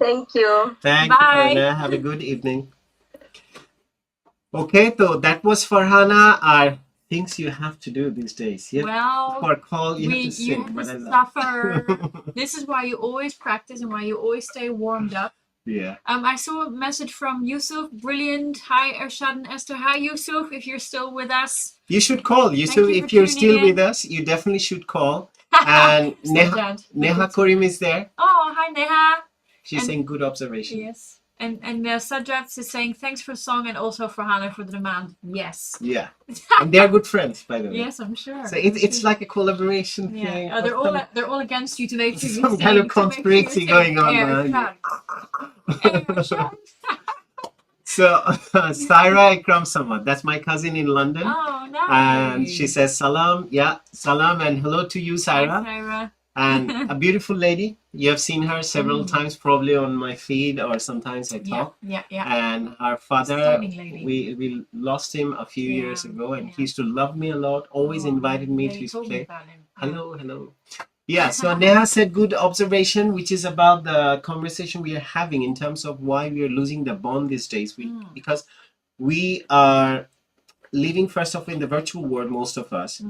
Thank you. Thank you, Farhana. Have a good evening. Okay, so that was Farhana. Our things you have to do these days. Yeah? Well, for a call, you have to sing. You have to suffer. This is why you always practice and why you always stay warmed up. Yeah. I saw a message from Yusuf. Brilliant. Hi, Ershad and Esther. Hi, Yusuf. If you're still with us, you should call. Yusuf, if you're still with us, you definitely should call. And Neha Karim is there. Oh, hi, Neha. She's saying good observation. Yes. And Sajjad is saying thanks for the song and also for Hannah for the demand. Yes. Yeah. And they are good friends, by the way. Yes, I'm sure. So it's like a collaboration thing. They're all against you today too. Some kind of conspiracy going on. So Saira Ikram Samad, that's my cousin in London. Oh, nice. And she says salam. Yeah, salam and hello to you, Saira. Hi, Saira. And a beautiful lady. You have seen her several times, probably on my feed, or sometimes I talk. Yeah. And her father, we lost him a few years ago, and he used to love me a lot. Always invited me to his play. Hello. Yeah, so Neha said good observation, which is about the conversation we are having in terms of why we are losing the bond these days. Because we are living first off in the virtual world, most of us,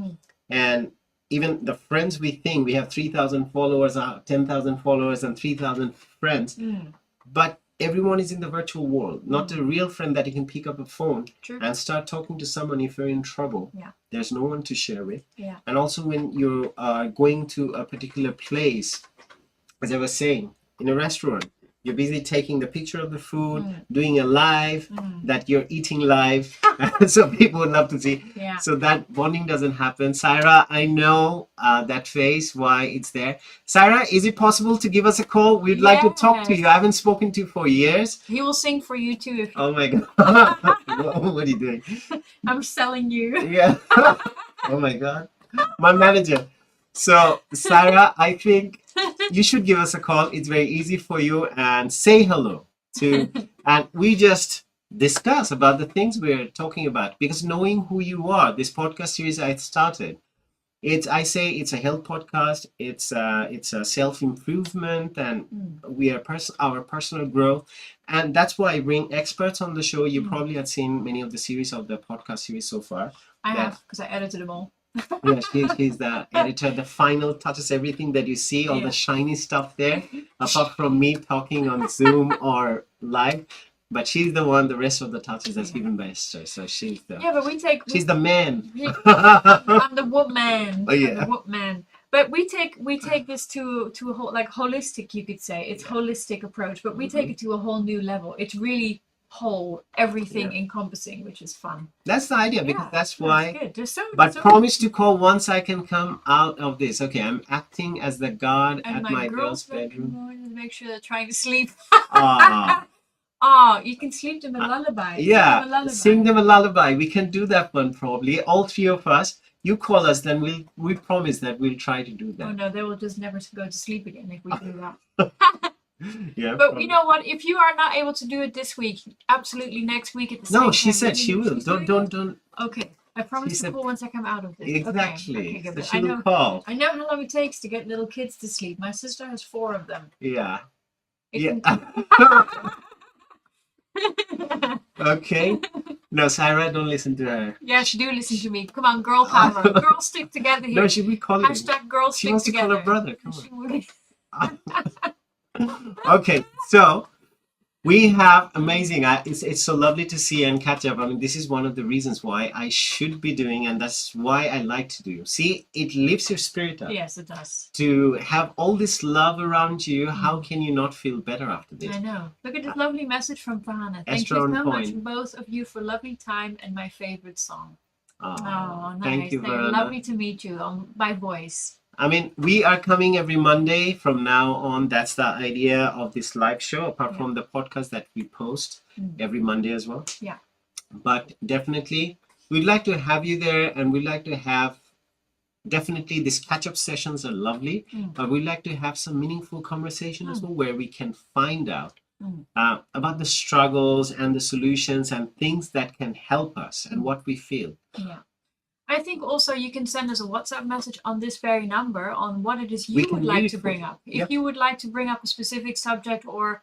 and even the friends we think we have 3,000 followers, 10,000 followers, and 3,000 friends, but everyone is in the virtual world, not a real friend that you can pick up a phone and start talking to someone if you're in trouble. There's no one to share with. And also when you are going to a particular place, as I was saying, in a restaurant, you're busy taking the picture of the food, doing a live that you're eating live. So people would love to see. So that bonding doesn't happen. Saira, I know that face, why it's there. Saira, is it possible to give us a call? We'd like to talk to you. I haven't spoken to you for years. He will sing for you too. If Oh my God. What are you doing? I'm selling you. Yeah. Oh my God. My manager. So, Saira, I think you should give us a call. It's very easy for you, and say hello to, and we just discuss about the things we're talking about, because knowing who you are, this podcast series I started, I say it's a health podcast. It's a self-improvement, and we are our personal growth, and that's why I bring experts on the show. You probably have seen many of the series of the podcast series so far. I have, because I edited them all. Yeah, she's the editor, the final touches, everything that you see, all the shiny stuff there, apart from me talking on Zoom or live. But she's the one, the rest of the touches that's given by Esther. So she's the she's the man. I'm the woman. Oh, yeah. I'm the woman. But we take this to a whole, like, holistic, you could say. It's holistic approach, but we take it to a whole new level. It's really whole, everything encompassing, which is fun. That's the idea, because that's why. Good. But promise to call once I can come out of this. Okay, I'm acting as the guard and at my girl's bedroom. To make sure they're trying to sleep. Ah. You can sleep them a lullaby. Yeah, sing them a lullaby. We can do that one probably. All three of us. You call us, then we promise that we'll try to do that. Oh no, they will just never go to sleep again if we do that. Yeah, but you know what? If you are not able to do it this week, absolutely next week at the same time. No, she said she will. Don't. Okay, I promise to call once I come out of this. Exactly. Okay, so she will call. I know how long it takes to get little kids to sleep. My sister has 4 of them. Yeah. Okay. No, Saira, don't listen to her. Yeah, she do listen to me. Come on, girl power. Girls stick together here. No, she will call him. # girls she stick wants together. to call her brother. Come on. Okay, so we have amazing. It's so lovely to see and catch up. I mean, this is one of the reasons why I should be doing, and that's why I like to do. See, it lifts your spirit up. Yes, it does. To have all this love around you, how can you not feel better after this? I know. Look at this lovely message from Fahana. Thank you so much, both of you, for lovely time and my favorite song. Oh, nice. Thank you, Varana. Lovely to meet you by voice. I mean, we are coming every Monday from now on. That's the idea of this live show, apart from the podcast that we post every Monday as well. Yeah. But definitely, we'd like to have you there, and we'd like to have, definitely these catch-up sessions are lovely, but we'd like to have some meaningful conversation as well, where we can find out about the struggles and the solutions and things that can help us and what we feel. Yeah. I think also you can send us a WhatsApp message on this very number on what it is you would like to bring up. If you would like to bring up a specific subject, or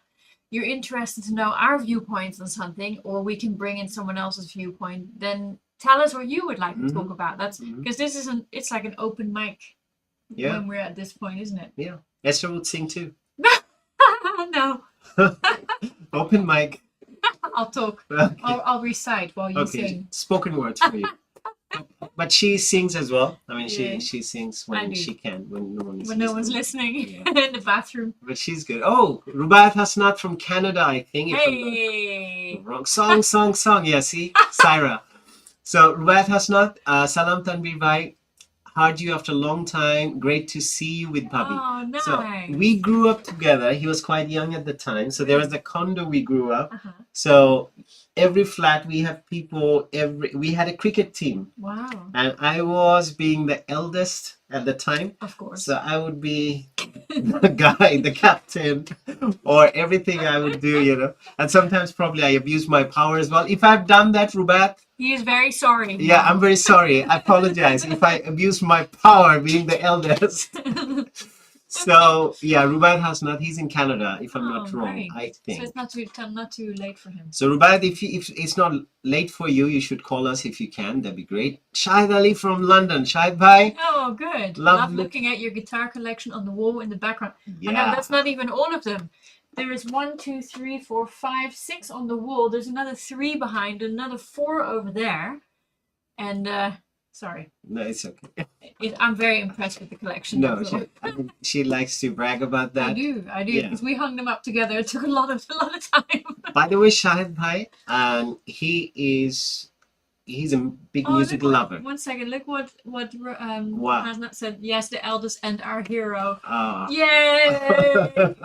you're interested to know our viewpoints on something, or we can bring in someone else's viewpoint, then tell us what you would like to talk about. That's because this isn't, it's like an open mic when we're at this point, isn't it? Yeah. Esther would sing too. No. Open mic. I'll talk. Okay. I'll recite while you sing. Spoken words for you. But she sings as well. I mean, she sings when she can, when no one is listening. No one's listening in the bathroom. But she's good. Oh, Rubaiyat Hasnat from Canada, I think. Hey! Wrong song. Yeah, see? Saira. So, Rubaiyat Hasnat, Salam Tanvir Bhai, heard you after a long time. Great to see you with Bhabhi. Oh, nice. So, we grew up together. He was quite young at the time. So, there was a condo we grew up. So, every flat we have people, we had a cricket team. Wow. And I was being the eldest at the time. Of course. So I would be the guy, the captain, or everything I would do, you know. And sometimes probably I abuse my power as well. If I've done that, Rubat, he is very sorry. yeah, I'm very sorry. I apologize if I abuse my power being the eldest. So yeah, Rubat has not. He's in Canada, if I'm not wrong. Right. I think. So it's not too late for him. So Rubat, if it's not late for you, you should call us if you can. That'd be great. Shahid Ali from London. Shahid bhai. Oh, good. Love looking at your guitar collection on the wall in the background. Yeah. I know that's not even all of them. There is 1, 2, 3, 4, 5, 6 on the wall. There's another 3 behind, another 4 over there, and sorry. No, it's okay. I'm very impressed with the collection. No, she likes to brag about that. I do, Yeah. because we hung them up together. It took a lot of time. By the way, Shahid bhai, he's a big music lover. 1 second. Look what What? Hasnat said. Yes, the eldest and our hero. Ah. Yay!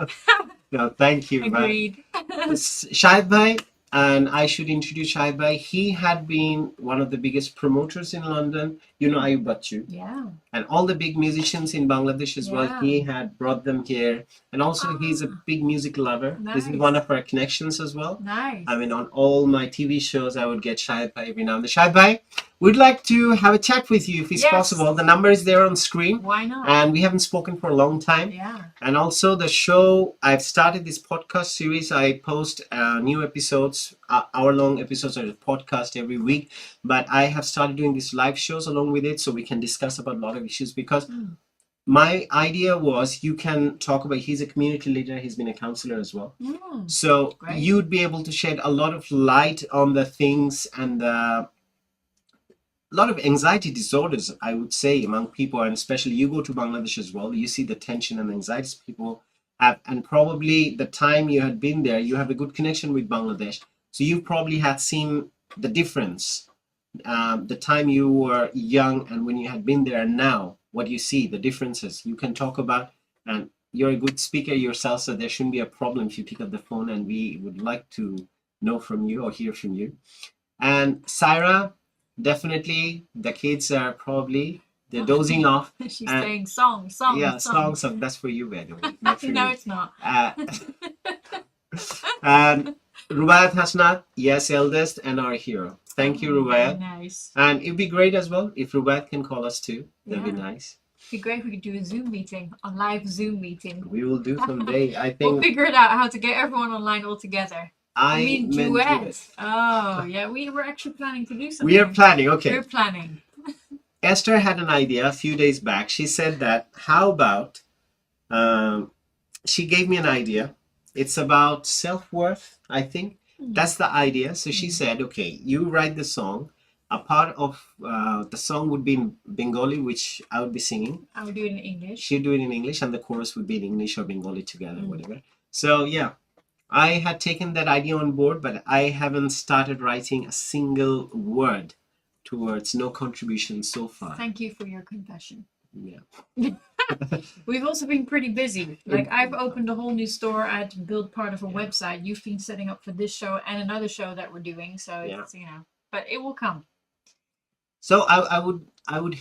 No, thank you. Agreed. Shahid bhai, and I should introduce Shahid bhai. He had been one of the biggest promoters in London. You know Ayub Bachchu. Yeah. And all the big musicians in Bangladesh as well. Yeah. He had brought them here. And also he's a big music lover. This is Nice. one of our connections as well. Nice. I mean, on all my TV shows, I would get Shahid bhai every now and then. Shahid bhai, we'd like to have a chat with you if it's Yes. possible. The number is there on screen. Why not? And we haven't spoken for a long time. Yeah. And also the show, I've started this podcast series. I post new episodes, hour-long episodes of the podcast every week. But I have started doing these live shows along with it so we can discuss about a lot of issues, because my idea was you can talk about, he's a community leader, he's been a counselor as well. So Great. you'd be able to shed a lot of light on the things and a lot of anxiety disorders, I would say, among people. And especially you go to Bangladesh as well, you see the tension and anxieties people have, and probably the time you had been there, you have a good connection with Bangladesh. So you probably had seen the difference, the time you were young and when you had been there, and now what you see, the differences you can talk about. And you're a good speaker yourself, so there shouldn't be a problem if you pick up the phone, and we would like to know from you or hear from you. And Syra, definitely the kids are probably, they're dozing off. She's saying song. Yeah, songs. That's for you, by the way. Not for No, you. it's not. And Rubayat Hasnat, yes, eldest and our hero. Thank you, Rubayat. Nice. And it'd be great as well if Rubayat can call us too. That'd be nice. It'd be great if we could do a Zoom meeting, a live Zoom meeting. We will do someday. I We'll think figure it out how to get everyone online all together. I mean meant duet. to it. Oh, yeah, we were actually planning to do something. We are planning. Okay. We're planning. Esther had an idea a few days back. She said that, how about, she gave me an idea. It's about self-worth, I think. That's the idea. So she said, okay, you write the song. A part of the song would be in Bengali, which I would be singing. I would do it in English. She'd do it in English, and the chorus would be in English or Bengali together, whatever. So yeah, I had taken that idea on board, but I haven't started writing a single word towards no contribution so far. Thank you for your confession. Yeah. We've also been pretty busy. Like, I've opened a whole new store. I had to build part of a website. You've been setting up for this show and another show that we're doing. So it's, but it will come. So I would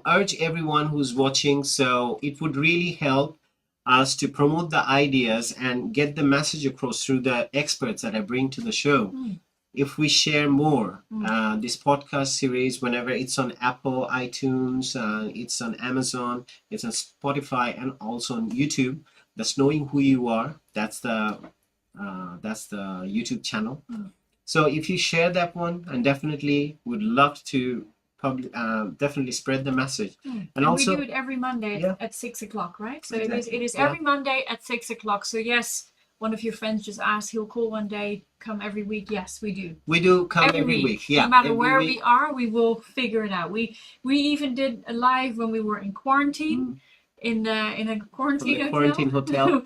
urge everyone who's watching. So it would really help us to promote the ideas and get the message across through the experts that I bring to the show. If we share more, this podcast series, whenever it's on Apple, iTunes, it's on Amazon, it's on Spotify, and also on YouTube. That's Knowing Who You Are. That's the YouTube channel. So if you share that one, and definitely would love to definitely spread the message. And also we do it every Monday at 6 o'clock, right? So Exactly. it is every Monday at 6 o'clock. So yes, one of your friends just asked, he'll call one day, come every week. Yes, we do. We do come every week. Yeah, no matter every where week. we are, we will figure it out. We even did a live when we were in quarantine, in a quarantine hotel.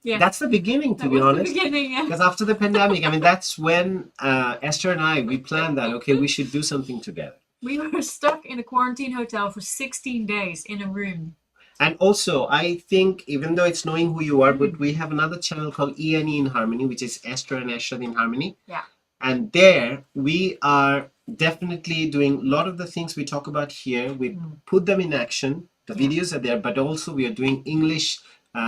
Yeah, That's the beginning, to that be was honest. the beginning. Yeah. Because after the pandemic, I mean, that's when Esther and we planned that, okay, we should do something together. We were stuck in a quarantine hotel for 16 days in a room. And also, I think, even though it's Knowing Who You Are, but we have another channel called E&E in Harmony, which is Esther and Ershad in Harmony. Yeah. And there we are definitely doing a lot of the things we talk about here. We put them in action. The videos are there, but also we are doing English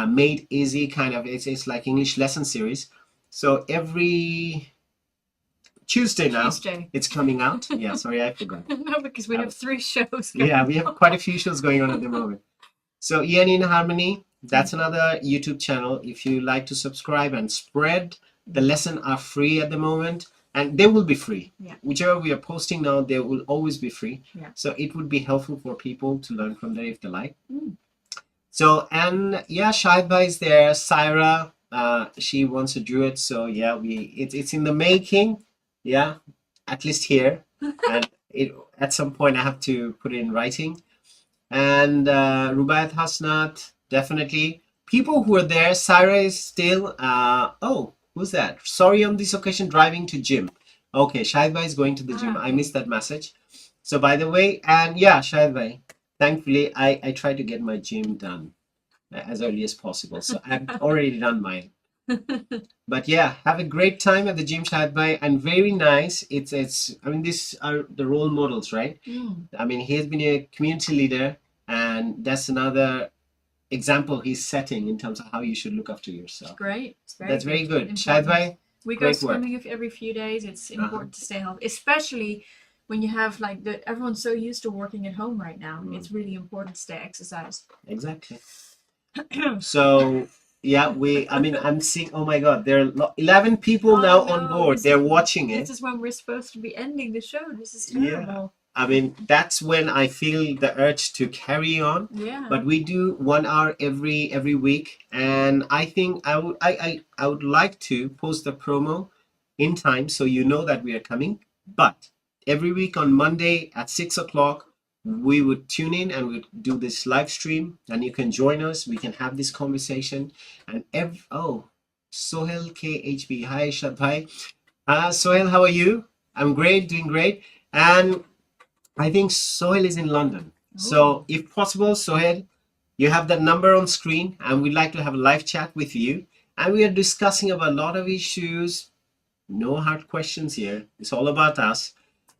made easy kind of, it's like English lesson series. So every Tuesday now, it's coming out. Yeah, sorry, I forgot. No, because we have 3 shows going on. We have quite a few shows going on at the moment. So Ian in Harmony, that's another YouTube channel. If you like to subscribe and spread, the lessons are free at the moment, and they will be free. Yeah. Whichever we are posting now, they will always be free. Yeah. So it would be helpful for people to learn from there if they like. So, and yeah, Shaiba is there. Syra, she wants to do it. So yeah, it's in the making. Yeah, at least here. And at some point I have to put it in writing. And Rubayat Hasnat, definitely. People who are there, Syra is still, oh, who's that? Sorry, on this occasion, driving to gym. Okay, Shahid is going to the gym. I missed that message. So by the way, and yeah, Shahid, thankfully, I try to get my gym done as early as possible. So I've already done mine. But yeah, have a great time at the gym, Shahid, and very nice. It's I mean, these are the role models, right? I mean, he has been a community leader, and that's another example he's setting in terms of how you should look after yourself. Great. That's very good. Shahid, we go swimming every few days. It's important to stay healthy, especially when you have like everyone's so used to working at home right now. It's really important to stay exercise. Exactly. So yeah, I'm seeing, oh my God, there are 11 people now on board. They're watching it. This is when we're supposed to be ending the show. This is terrible. Yeah. I mean, that's when I feel the urge to carry on. Yeah. But we do 1 hour every week, and I think I would like to post the promo in time so you know that we are coming. But every week on Monday at 6 o'clock, we would tune in and we'd do this live stream, and you can join us. We can have this conversation. And Sohel KHB, hi Ershad bhai. Sohel, how are you? I'm great, doing great. And I think Sohel is in London. So if possible, Sohel, you have that number on screen, and we'd like to have a live chat with you. And we are discussing about a lot of issues. No hard questions here. It's all about us.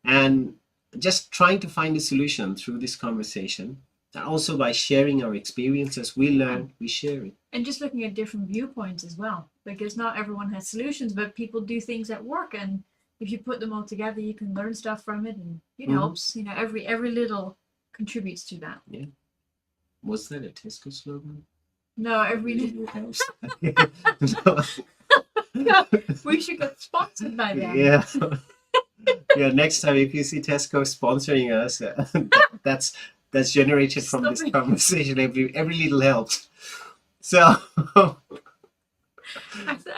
And just trying to find a solution through this conversation. And also by sharing our experiences, we learn, we share it. And just looking at different viewpoints as well. Because not everyone has solutions, but people do things at work, and if you put them all together, you can learn stuff from it, and it helps. You know, every little contributes to that. Yeah. Was that a Tesco slogan? No, every little helps. We should get sponsored by them. Yeah. Yeah. Next time, if you see Tesco sponsoring us, that's generated from this conversation. Every little helps. So. I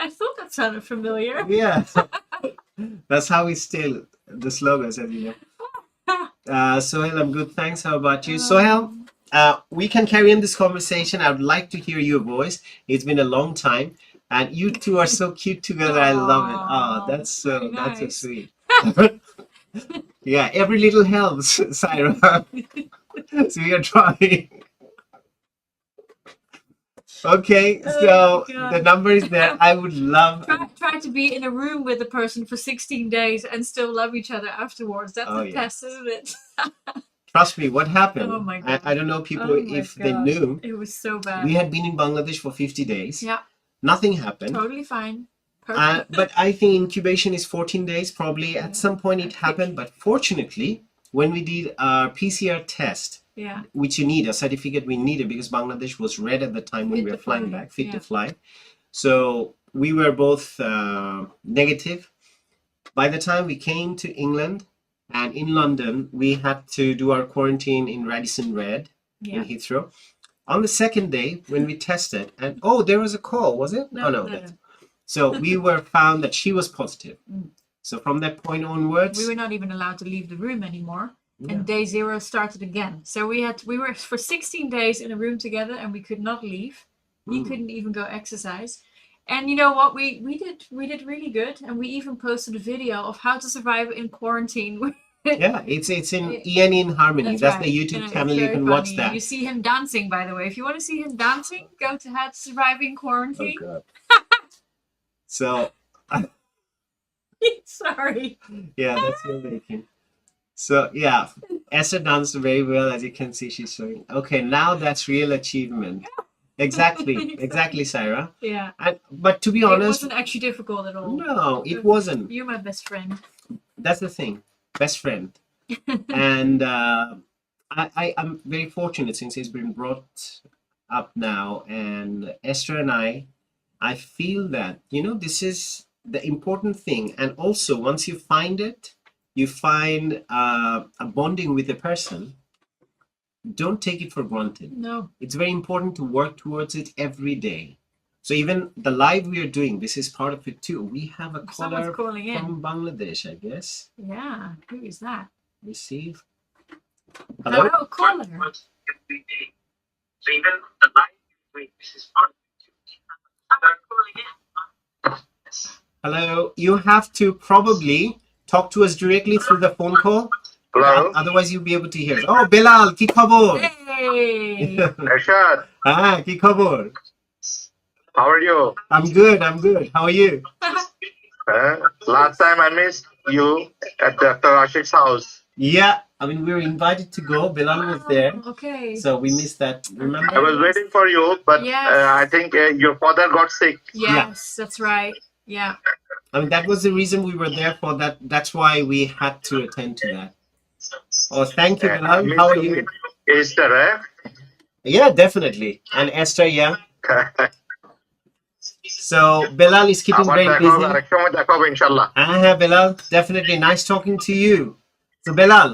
thought that sounded familiar. Yeah. That's how we steal the slogans, as you know. Sohel, I'm good. Thanks. How about you? Sohel, we can carry on this conversation. I would like to hear your voice. It's been a long time. And you two are so cute together. I love it. Oh, that's so sweet. Yeah, every little helps, Syra. So we are trying. Okay, so the number is there. I would love... Try to be in a room with a person for 16 days and still love each other afterwards. That's a test, isn't it? Trust me, what happened? Oh my God. I don't know people if they knew. It was so bad. We had been in Bangladesh for 50 days. Yeah. Nothing happened. Totally fine. But I think incubation is 14 days. Probably at some point it happened. But fortunately, when we did our PCR test, which you need, a certificate we needed because Bangladesh was red at the time when we were flying back, fit to fly. So we were both negative. By the time we came to England and in London, we had to do our quarantine in Radisson Red in Heathrow. On the second day, when we tested, and there was a call, was it? No. So we were found that she was positive. So from that point onwards, we were not even allowed to leave the room anymore. And day 0 started again. So we were for 16 days in a room together, and we could not leave. We couldn't even go exercise. And you know what? We did really good, and we even posted a video of how to survive in quarantine. Yeah, it's in Ian in Harmony. That's the YouTube channel. You can watch that. You see him dancing, by the way. If you want to see him dancing, go to How to Survive in Quarantine. Oh, God. So Sorry. Yeah, that's your making. So yeah, Esther danced very well, as you can see. She's showing. Okay, now that's real achievement. Exactly, Sarah. Yeah. But to be It honest, wasn't actually difficult at all. no, it wasn't. You're my best friend. That's the thing, best friend. And I'm very fortunate since he's been brought up now, and Esther and I feel that, you know, this is the important thing. And also, once you find it, you find a bonding with a person, don't take it for granted. No. It's very important to work towards it every day. So even the live we are doing, this is part of it too. We have a caller Someone's calling in. from Bangladesh, I guess. Yeah, who is that? Receive. Hello, caller. So even the live we're doing, this is part of it. Hello. You have to probably talk to us directly through the phone call. Hello. Otherwise, you'll be able to hear us. Oh, Bilal, কি খবর? Hey. Ershad, কি খবর? how are you? I'm good. How are you? Last time I missed you at Dr. Ashik's house. Yeah, I mean, we were invited to go. Bilal was there. Okay. So we missed that. Remember? I was waiting for you, but Yes. I think your father got sick. Yes, that's right. Yeah. I mean, that was the reason we were there for that. That's why we had to attend to that. Oh, thank you, Bilal. How are you? Esther, Yeah, definitely. And Esther, yeah. So Bilal is keeping very busy. Bilal, definitely nice talking to you. So Bilal,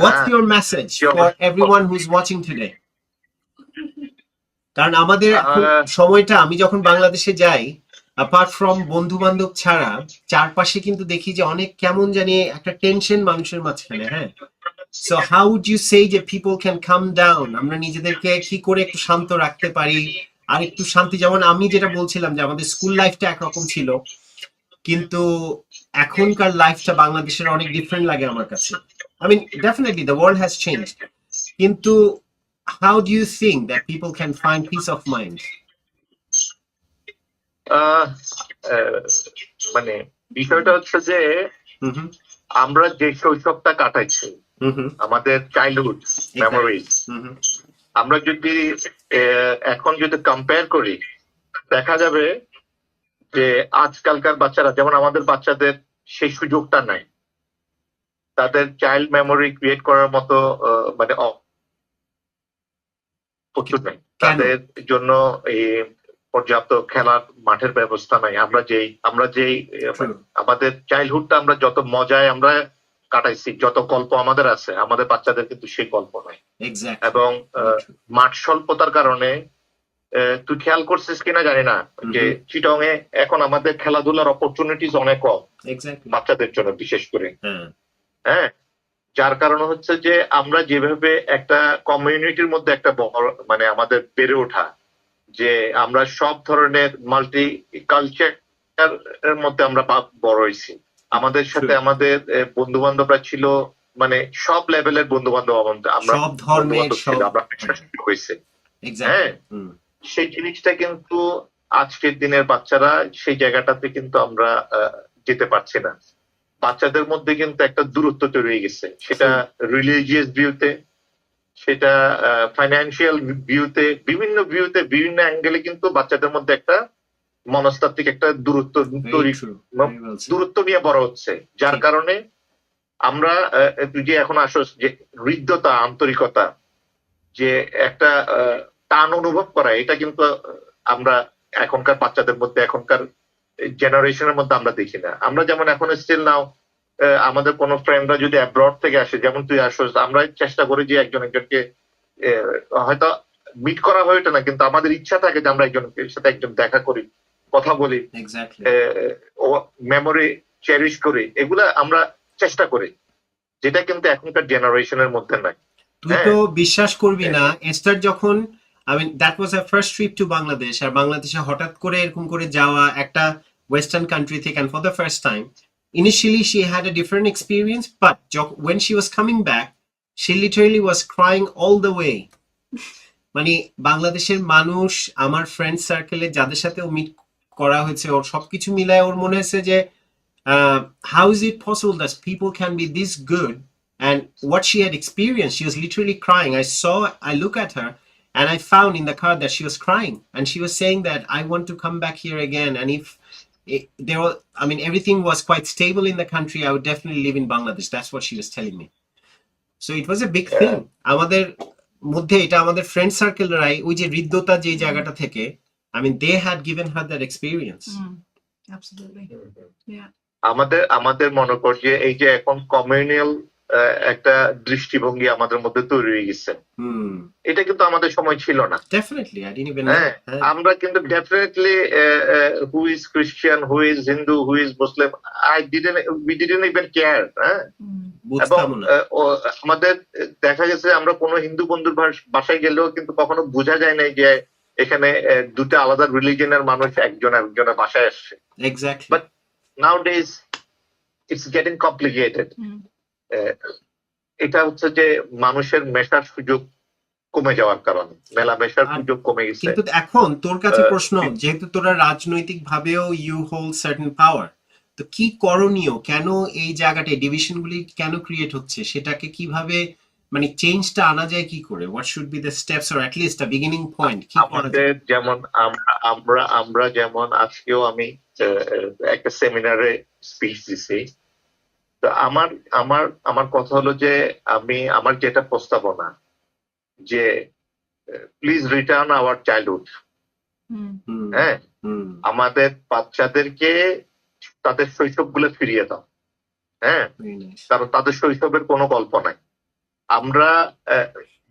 what's your message for everyone who's watching today? কারণ আমাদের এখন সময়টা, আমি যখন বাংলাদেশে যাই, apart from বন্ধু বান্ধব ছাড়া চারপাশে কিন্তু দেখি যে অনেক কেমন জানি একটা টেনশন মানুষের মাঝখানে, হ্যাঁ। So how would you say যে people can calm down? আমরা নিজেদেরকে কি করে একটু শান্ত রাখতে পারি, আর একটু শান্তি, যেমন আমি যেটা বলছিলাম যে আমাদের স্কুল লাইফটা একরকম ছিল, কিন্তু এখনকার লাইফটা বাংলাদেশের অনেক ডিফারেন্ট লাগে আমার কাছে। I mean, definitely the world has changed. কিন্তু how do you think that people can find peace of mind? মানে বিষয়টা হচ্ছে যে আমরা যে শৈশবটা কাটাইছি, আমাদের চাইল্ডহুড মেমোরিজ, আমরা যদি এখন যদি কম্পেয়ার করি, দেখা যাবে যে আজকালকার বাচ্চারা, যেমন আমাদের বাচ্চাদের সেই সুযোগটা নাই, তাদের চাইল্ড মেমোরি ক্রিয়েট করার মতো মানে প্রচুর নাই, তাদের জন্য এই পর্যাপ্ত খেলার মাঠের ব্যবস্থা নাই। আমরা যেই আমাদের চাইল্ডহুডটা আমরা যত মজায় আমরা কাটাইছি, যত গল্প আমাদের আছে, আমাদের বাচ্চাদের কিন্তু সেই গল্প নাই। এবং মাঠ স্বল্পতার কারণে তুই খেয়াল করছিস কিনা জানি না, যে চিটং এ এখন আমাদের খেলাধুলার অপরচুনিটিস অনেক কম বাচ্চাদের জন্য, বিশেষ করে। হ্যাঁ, যার কারণ হচ্ছে যে আমরা যেভাবে একটা কমিউনিটির মধ্যে একটা মানে আমাদের বেড়ে ওঠা, যে আমরা সব ধরনের মাল্টি কালচার এর মধ্যে আমরা বড় হয়েছি, আমাদের সাথে আমাদের বন্ধু বান্ধবরা ছিল মানে সব লেভেলের বন্ধু বান্ধব, আমরা হয়েছে। হ্যাঁ, সেই জিনিসটা কিন্তু আজকের দিনের বাচ্চারা সেই জায়গাটাতে কিন্তু আমরা যেতে পারছি না। বাচ্চাদের মধ্যে কিন্তু একটা দূরত্ব তৈরি হয়ে গেছে, সেটা রিলিজিয়াস ভিউতে, সেটা ফাইন্যান্সিয়াল ভিউতে, বিভিন্ন ভিউতে, বিভিন্ন অ্যাঙ্গেলে কিন্তু বাচ্চাদের মধ্যে একটা মনস্তাত্ত্বিক একটা দূরত্ব নিয়ে বড় হচ্ছে। যার কারণে আমরা, তুই যে এখন আসস, যে হৃদ্যতা, আন্তরিকতা, যে একটা টান অনুভব করা, এটা কিন্তু আমরা এখনকার বাচ্চাদের মধ্যে, এখনকার জেনারেশনের মধ্যে আমরা দেখি না। আমরা যেমন এখন স্টিল নাও আমাদের কোন ফ্রেন্ডরা যদি অ্যাব্রড থেকে আসে, যেমন তুই আসস, আমরা চেষ্টা করি যে একজনকে হয়তো মিট করা হয়ে ওঠে না, কিন্তু আমাদের ইচ্ছা থাকে যে আমরা একজনের সাথে একজন দেখা করি, কথা বলি, মেমোরি চেরিশ করি, এগুলা আমরা চেষ্টা করি, যেটা কিন্তু এখনকার জেনারেশনের মধ্যে নাই। তুই তো বিশ্বাস করবি না, এস্টার যখন, I mean, that was her first trip to Bangladesh, আর বাংলাদেশে হঠাৎ করে এরকম করে যাওয়া একটা ওয়েস্টার্ন কান্ট্রি থেকে, and for the first time, initially she had a different experience, but when she was coming back, she literally was crying all the way. মানে বাংলাদেশের মানুষ, আমার ফ্রেন্ড সার্কেলে যাদের সাথে ও মিট করা হয়েছে, ওর সবকিছু মিলায় ওর মনে হয়েছে যে how is it possible that people can be this good? And what she had experienced, she was literally crying. I look at her and I found in the card that she was crying, and she was saying that I want to come back here again. And if everything was quite stable in the country, I would definitely live in Bangladesh. That's what she was telling me. So it was a big thing. আমাদের মধ্যে এটা আমাদের friend সার্কেলরাই ওই যে হৃদ্যতা যে জায়গাটা থেকে, they had given her that experience. Absolutely. Yeah. আমাদের মনে কর যে এই যে এখন কমিউনাল একটা দৃষ্টিভঙ্গি আমাদের মধ্যে তৈরি হয়ে গেছে, এটা কিন্তু আমাদের সময় ছিল না। Definitely, I didn't even know. আমরা কিন্তু definitely who is Christian, who is Hindu, who is Muslim, we didn't even care. এবং আমাদের দেখা গেছে আমরা কোনো হিন্দু বন্ধুর বাসায় গেলেও কিন্তু কখনো বোঝা যায় না যে এখানে দুটো আলাদা রিলিজিয়নের মানুষ একজনের বাসায় আসছে। Exactly. But nowadays it's getting complicated. এটা হচ্ছে যে মানুষের মেশার সুযোগ কমে যাওয়ার কারণে মেলামেশার সুযোগ কমে গেছে। কিন্তু এখন তোর কাছে প্রশ্ন, যেহেতু তোরা রাজনৈতিক ভাবেও ইউ হোল্ড সার্টেন পাওয়ার, তো কি করণীয়, কেন এই জায়গাটায় ডিভিশন গুলি কেন ক্রিয়েট হচ্ছে, সেটাকে কিভাবে চেঞ্জটা আনা যায় কি করে? What should be the steps or at least a beginning point? কি করা যায়? যেমন আমরা যেমন আজকেও আমি একটা সেমিনারে স্পিচ দিছি, তো আমার কথা হলো যে আমার যেটা প্রস্তাবনা যে প্লিজ রিটার্ন আওয়ার চাইল্ডহুড। হ্যাঁ, আমাদের বাচ্চাদেরকে তাদের শৈশব গুলো ফিরিয়ে দাও। হ্যাঁ, কারণ তাদের শৈশবের কোনো গল্প নাই। আমরা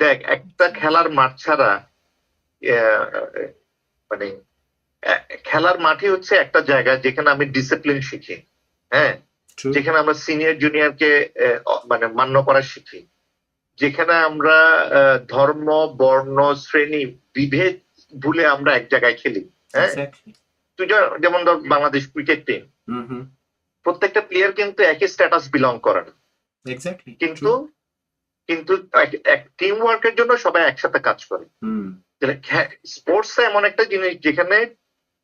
দেখ, একটা খেলার মাঠ ছাড়া খেলার মাঠই হচ্ছে একটা জায়গা যেখানে আমি ডিসিপ্লিন শিখি। হ্যাঁ, যেখানে আমরা সিনিয়র জুনিয়রকে মান্য করা শিখি, যেখানে আমরা ধর্ম বর্ণ শ্রেণী বিভেদ ভুলে আমরা এক জায়গায় খেলি। হ্যাঁ, তুই যেমন ধর বাংলাদেশ ক্রিকেট টিম, প্রত্যেকটা প্লেয়ার কিন্তু একই স্ট্যাটাস বিলং করে না, কিন্তু টিম ওয়ার্কের জন্য সবাই একসাথে কাজ করে। স্পোর্টস এমন একটা জিনিস যেখানে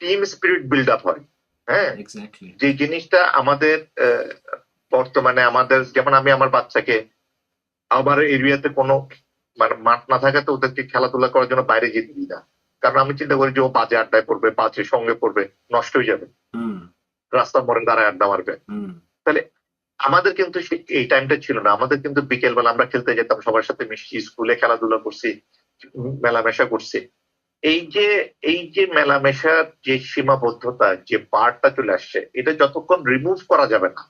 টিম স্পিরিট বিল্ড আপ হয়। হ্যাঁ, যে জিনিসটা আমাদের বর্তমানে যেমন আমি আমার বাচ্চাকে আমার এরিয়াতে কোনো মাঠ না থাকাতে ওদেরকে খেলাধুলা করার জন্য বাইরে যেতে দিই না, কারণ আমি চিন্তা করি যে ও বাজে আড্ডায় পড়বে, বাজে সঙ্গে পড়বে, নষ্ট হয়ে যাবে, রাস্তার মোড়ে দাঁড়ায় আড্ডা মারবে। তাহলে আমাদের কিন্তু এই টাইমটা ছিল না। আমাদের কিন্তু বিকেল বেলা আমরা খেলতে যেতাম, সবার সাথে মিশছি, স্কুলে খেলাধুলা করছি, মেলামেশা করছি। এই যে মেলামেশার যে সীমাবদ্ধতা, যে পার্টটা চলে আসছে, এটা যতক্ষণ রিমুভ করা যাবে না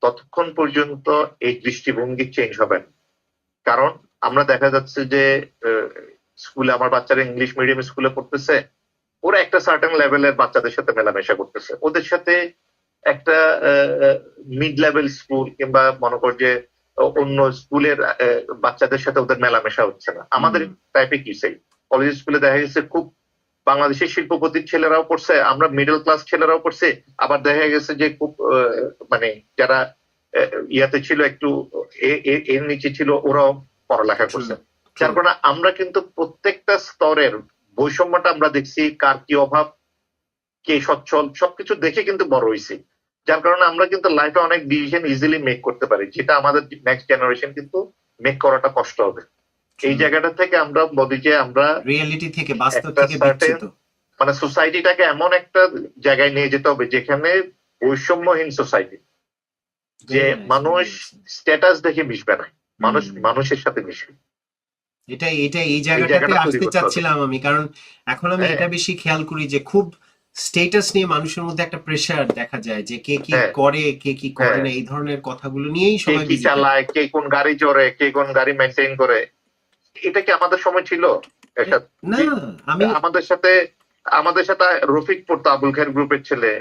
ততক্ষণ পর্যন্ত এই দৃষ্টিভঙ্গি চেঞ্জ হবে না। কারণ আমরা দেখা যাচ্ছে যে স্কুলে আমার বাচ্চারা ইংলিশ মিডিয়াম স্কুলে পড়তেছে, ওরা একটা সার্টেন লেভেলের বাচ্চাদের সাথে মেলামেশা করতেছে, ওদের সাথে একটা মিড লেভেল স্কুল কিংবা মনে কর যে অন্য স্কুলের বাচ্চাদের সাথে ওদের মেলামেশা হচ্ছে না। আমাদের টাইপে কি সেই কলেজ স্কুলে দেখা গেছে খুব বাংলাদেশের শিল্পপতির ছেলেরাও পড়ছে, আমরা মিডল ক্লাস ছেলেরাও পড়ছে, আবার দেখা গেছে যে খুব যারা ইয়াতে ছিল একটু এর নিচে ছিল ওরাও পড়ালেখা করছে। যার কারণে আমরা কিন্তু প্রত্যেকটা স্তরের বৈষম্যটা আমরা দেখছি, কার কি অভাব, কে সচ্ছল, সবকিছু দেখে কিন্তু বড় হয়েছি। যার কারণে আমরা কিন্তু লাইফে অনেক ডিসিশন ইজিলি মেক করতে পারি, যেটা আমাদের নেক্সট জেনারেশন কিন্তু মেক করাটা কষ্ট হবে। এই জায়গাটা থেকে আমরা বলি যে আমরা রিয়েলিটি থেকে, বাস্তব থেকে বিচ্যুত, সোসাইটিটাকে এমন একটা জায়গায় নিয়ে যেতে হবে যেখানে বৈষম্যহীন সোসাইটি, যে মানুষ স্ট্যাটাস দেখে মিশবে না, মানুষ মানুষের সাথে মিশবে। এটা এই জায়গাটাতে আসতে চাচ্ছিলাম আমি, কারণ এখন আমি এটা বেশি খেয়াল করি যে খুব স্ট্যাটাস নিয়ে মানুষের মধ্যে একটা প্রেসার দেখা যায়, যে কে কি করে, কে কি করে না, এই ধরনের কথাগুলো নিয়েই সবাই কি চালায়, কে কোন গাড়ি চড়ে, কে কোন গাড়ি মেনটেন করে। এটা কি আমাদের সময় ছিল? আমাদের সাথে রফিক পড়তো, আবুল খায়ের গ্রুপের ছেলে।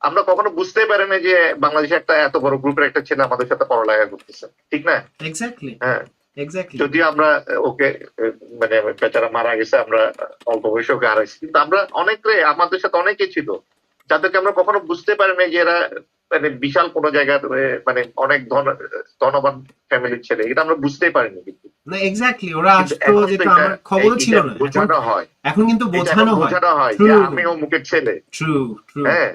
আমরা কখনো বুঝতে পারি না যে বাংলাদেশে একটা এত বড় গ্রুপের একটা ছেলে আমাদের সাথে পড়ালেখা করতেছে, ঠিক না? এক্স্যাক্টলি, হ্যাঁ, যদিও আমরা ওকে বেচারা মারা গেছে, আমরা অল্প বয়সে ওকে হারাইছি, কিন্তু আমরা আমাদের সাথে অনেকে ছিল যাদেরকে আমরা কখনো বুঝতে পারি না যে এরা বিশাল কোনো জায়গার অনেক ধনবান ফ্যামিলির ছেলে, এটা আমরা বুঝতেই পারিনি। কিন্তু না, এক্স্যাক্টলি, ওরা আসতো, যেটা আমার খবরও ছিল না। বোঝানো হয়, এখন কিন্তু বোঝানো হয় যে আমি অমুকের ছেলে। ট্রু। হ্যাঁ,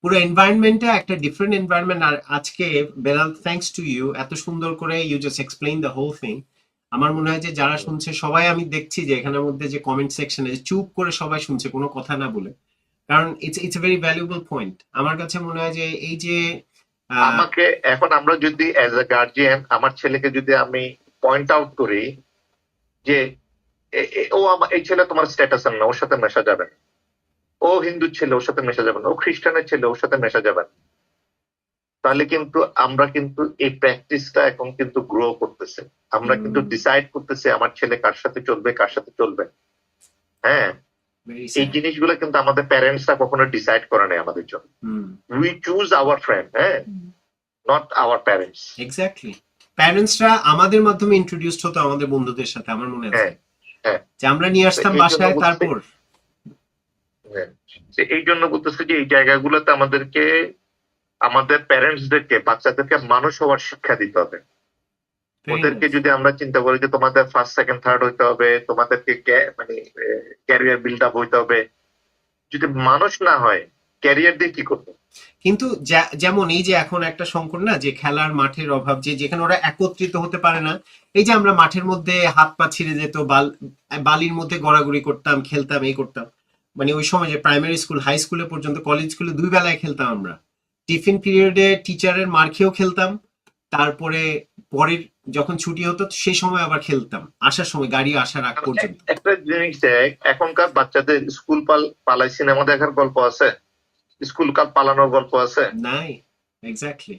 পুরো এনভায়রনমেন্টটা একটা ডিফারেন্ট এনভায়রনমেন্ট। আর আজকে বেলাল, থ্যাঙ্কস টু ইউ, এত সুন্দর করে you just explain the whole thing. আমার মনে হয় যে যারা শুনছে সবাই, আমি দেখছি যে এখানের মধ্যে যে কমেন্ট সেকশনে চুপ করে সবাই শুনছে কোনো কথা না বলে, কারণ it's a very valuable point. আমার কাছে মনে হয় যে এই যে আমাকে এখন আমরা যদি অ্যাজ এ গার্জিয়ান আমার ছেলেকে যদি আমি পয়েন্ট আউট করি যে এই ছেলে তোমার স্ট্যাটাস না, ওর সাথে মেশা যাবে না, ও হিন্দু ছেলে ওর সাথে মেশা যাবে না, ও খ্রিস্টানের ছেলে ওর সাথে মেশা যাবে না, তাহলে কিন্তু আমরা কিন্তু এই প্র্যাকটিসটা এখন কিন্তু গ্রো করতেছে। আমরা কিন্তু ডিসাইড করতেছি আমার ছেলে কার সাথে চলবে কার সাথে চলবে। হ্যাঁ, এই জিনিসগুলো কিন্তু আমাদের প্যারেন্টসরা কখনো ডিসাইড করে নাই আমাদের জন্য। উই চুজ আওয়ার ফ্রেন্ড, হ্যাঁ, নট আওয়ার প্যারেন্টস। এক্স্যাক্টলি, প্যারেন্টসরা আমাদের মাধ্যমে ইন্ট্রোডিউসড হতো আমাদের বন্ধুদের সাথে। আমার মনে আছে যে আমরা নিয়ে আসতাম বাসায়, তারপর এই জন্য বলতেছে যে এই জায়গাগুলোতে আমাদেরকে আমাদের প্যারেন্টসদেরকে বাচ্চাদেরকে মানুষ হওয়ার শিক্ষা দিতে হবে। ওদেরকে যদি আমরা চিন্তা করি যে তোমাদের ফার্স্ট সেকেন্ড থার্ড হইতে হবে, তোমাদেরকে মানে ক্যারিয়ার বিল্ড আপ হইতে হবে, যদি মানুষ না হয় ক্যারিয়ার দিয়ে কি করবে? কিন্তু যেমন এই যে এখন একটা সংকট না, যে খেলার মাঠের অভাব, যে যেখানে ওরা একত্রিত হতে পারে না। এই যে আমরা মাঠের মধ্যে হাত পা ছিঁড়ে যেত, বালির মধ্যে গড়াগড়ি করতাম, খেলতাম, এই করতাম, মানে ওই সময় যে প্রাইমারি স্কুল, হাই স্কুলে পর্যন্ত, কলেজ স্কুলে 2 বেলায় খেলতাম আমরা। টিফিন পিরিয়ডে টিচারের মার খেয়েও খেলতাম, তারপরে পরের যখন ছুটি হতো সেই সময় আবার খেলতাম, আসার সময় গাড়ি আসার আগ পর্যন্ত। একটা জিনিস দেখ, এখনকার বাচ্চাদের স্কুল পালাই সিনেমা দেখার গল্প আছে, স্কুল পালানোর গল্প আছে নাই। Exactly,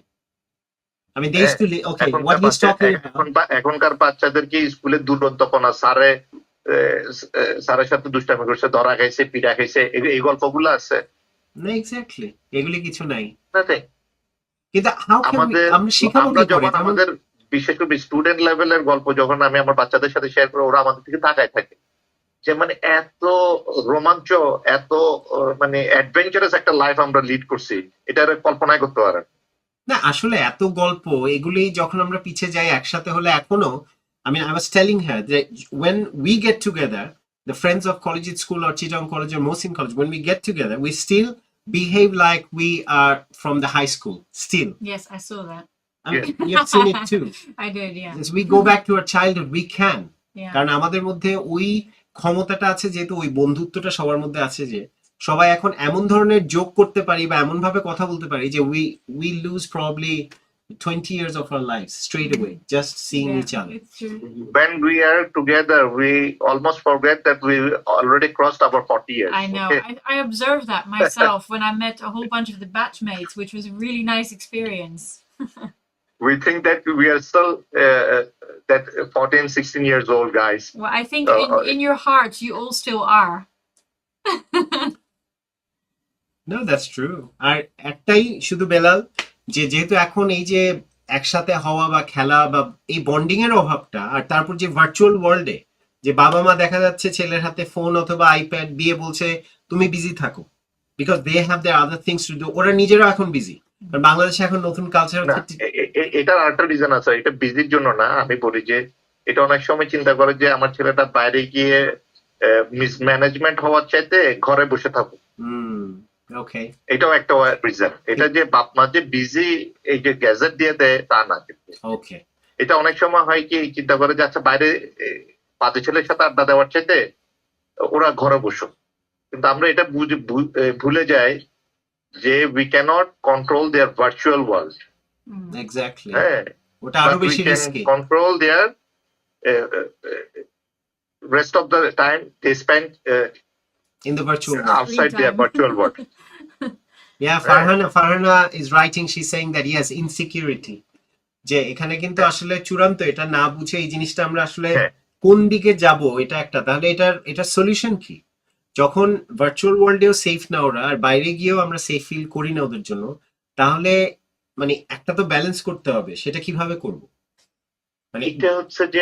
I mean, they used to okay, what he's talking about. এখনকার বাচ্চাদেরকে স্কুলে দুর্বন্ধপনা, স্যারের সাথে দুষ্টামি করছে, ধরা খাইছে, পিড়া খাইছে, এই গল্পগুলো আছে না? এক্স্যাক্টলি, এগুলি কিছু নাই। কিন্তু আমরা যখন আমাদের বিশেষ করে স্টুডেন্ট লেভেলের গল্প যখন আমি আমার বাচ্চাদের সাথে শেয়ার করি, ওরা আমাদের দিকে তাকায় থাকে যে মানে এত রোমাঞ্চ, এত মানে অ্যাডভেঞ্চারাস একটা লাইফ আমরা লিড করছি, এটার কল্পনাই করতে পারেন না। আসলে এত গল্প, এগুলি যখন আমরা পিছিয়ে যাই একসাথে হলে এখনো, I mean, I was telling her that when we get together, the friends of Collegiate School or Chittagong College or Mohsin College, when we get together, we still behave like we are from the high school. Still. Yes, I saw that. I mean, you've seen it too. I did, yeah. As we go back to our childhood, we can. Yeah. কারণ আমাদের মধ্যে ওই ক্ষমতাটা আছে, যেহেতু ওই বন্ধুত্বটা সবার মধ্যে আছে, যে সবাই এখন এমন ধরনের যোগ করতে পারি বা এমন ভাবে কথা বলতে পারি যে we lose probably 20 years of our lives straight away just seeing each other. It's true. When we are together, we almost forget that we already crossed our 40 years. I know. Okay? I observed that myself when I met a whole bunch of the batchmates, which was a really nice experience. We think that we are still that 14, 16 years old guys. Well, I think in your hearts, you all still are. No, that's true. আর একটাই শুধু বেলাল, যে যেহেতু এখন এই যে একসাথে হওয়া বা খেলা বা এই বন্ডিং এর অভাবটা, আর তারপর যে ভার্চুয়াল ওয়ার্ল্ডে যে বাবা মা দেখা যাচ্ছে ছেলের হাতে ফোন অথবা আইপ্যাড দিয়ে বলছে তুমি বিজি থাকো, because they have their other things to do. ওরা নিজেরা এখন বিজি। কারণ বাংলাদেশে এখন নতুন কালচার। এটার আরেকটা রিজন আছে, এটা বিজির জন্য না। আমি বলি যে এটা অনেক সময় চিন্তা করে যে আমার ছেলেটা বাইরে গিয়ে মিসম্যানেজমেন্ট হওয়ার চাইতে ঘরে বসে থাকো। Okay. এটাও একটা রিজন। এটা যে বাপ মা যে বিজি এই যে গ্যাজেট দিয়ে দেয় তা না, কিন্তু এটা অনেক সময় হয় কি চিন্তা করে যে আচ্ছা বাইরে বাজে ছেলের সাথে আড্ডা দেওয়ার চাইতে ওরা ঘরে বসো। কিন্তু আমরা এটা ভুলে যাই যে we cannot control their virtual world. Exactly. হ্যাঁ, ওটা আরো বেশি risky. Control their rest of the time they spend in the virtual world, outside their virtual world. Yeah, Farhana is writing, she's saying that yes, insecurity, যে এখানে কিন্তু আসলে চূড়ান্ত এটা না বুঝে এই জিনিসটা আমরা আসলে কোন দিকে যাব, এটা একটা, তাহলে এটার সলিউশন কি? যখন ভার্চুয়াল ওয়ার্ল্ডেও সেফ না ওরা, আর বাইরে গিয়েও আমরা সেফ ফিল করি না ওদের জন্য, তাহলে মানে একটা তো ব্যালেন্স করতে হবে। সেটা কিভাবে করব? মানে এটা হচ্ছে যে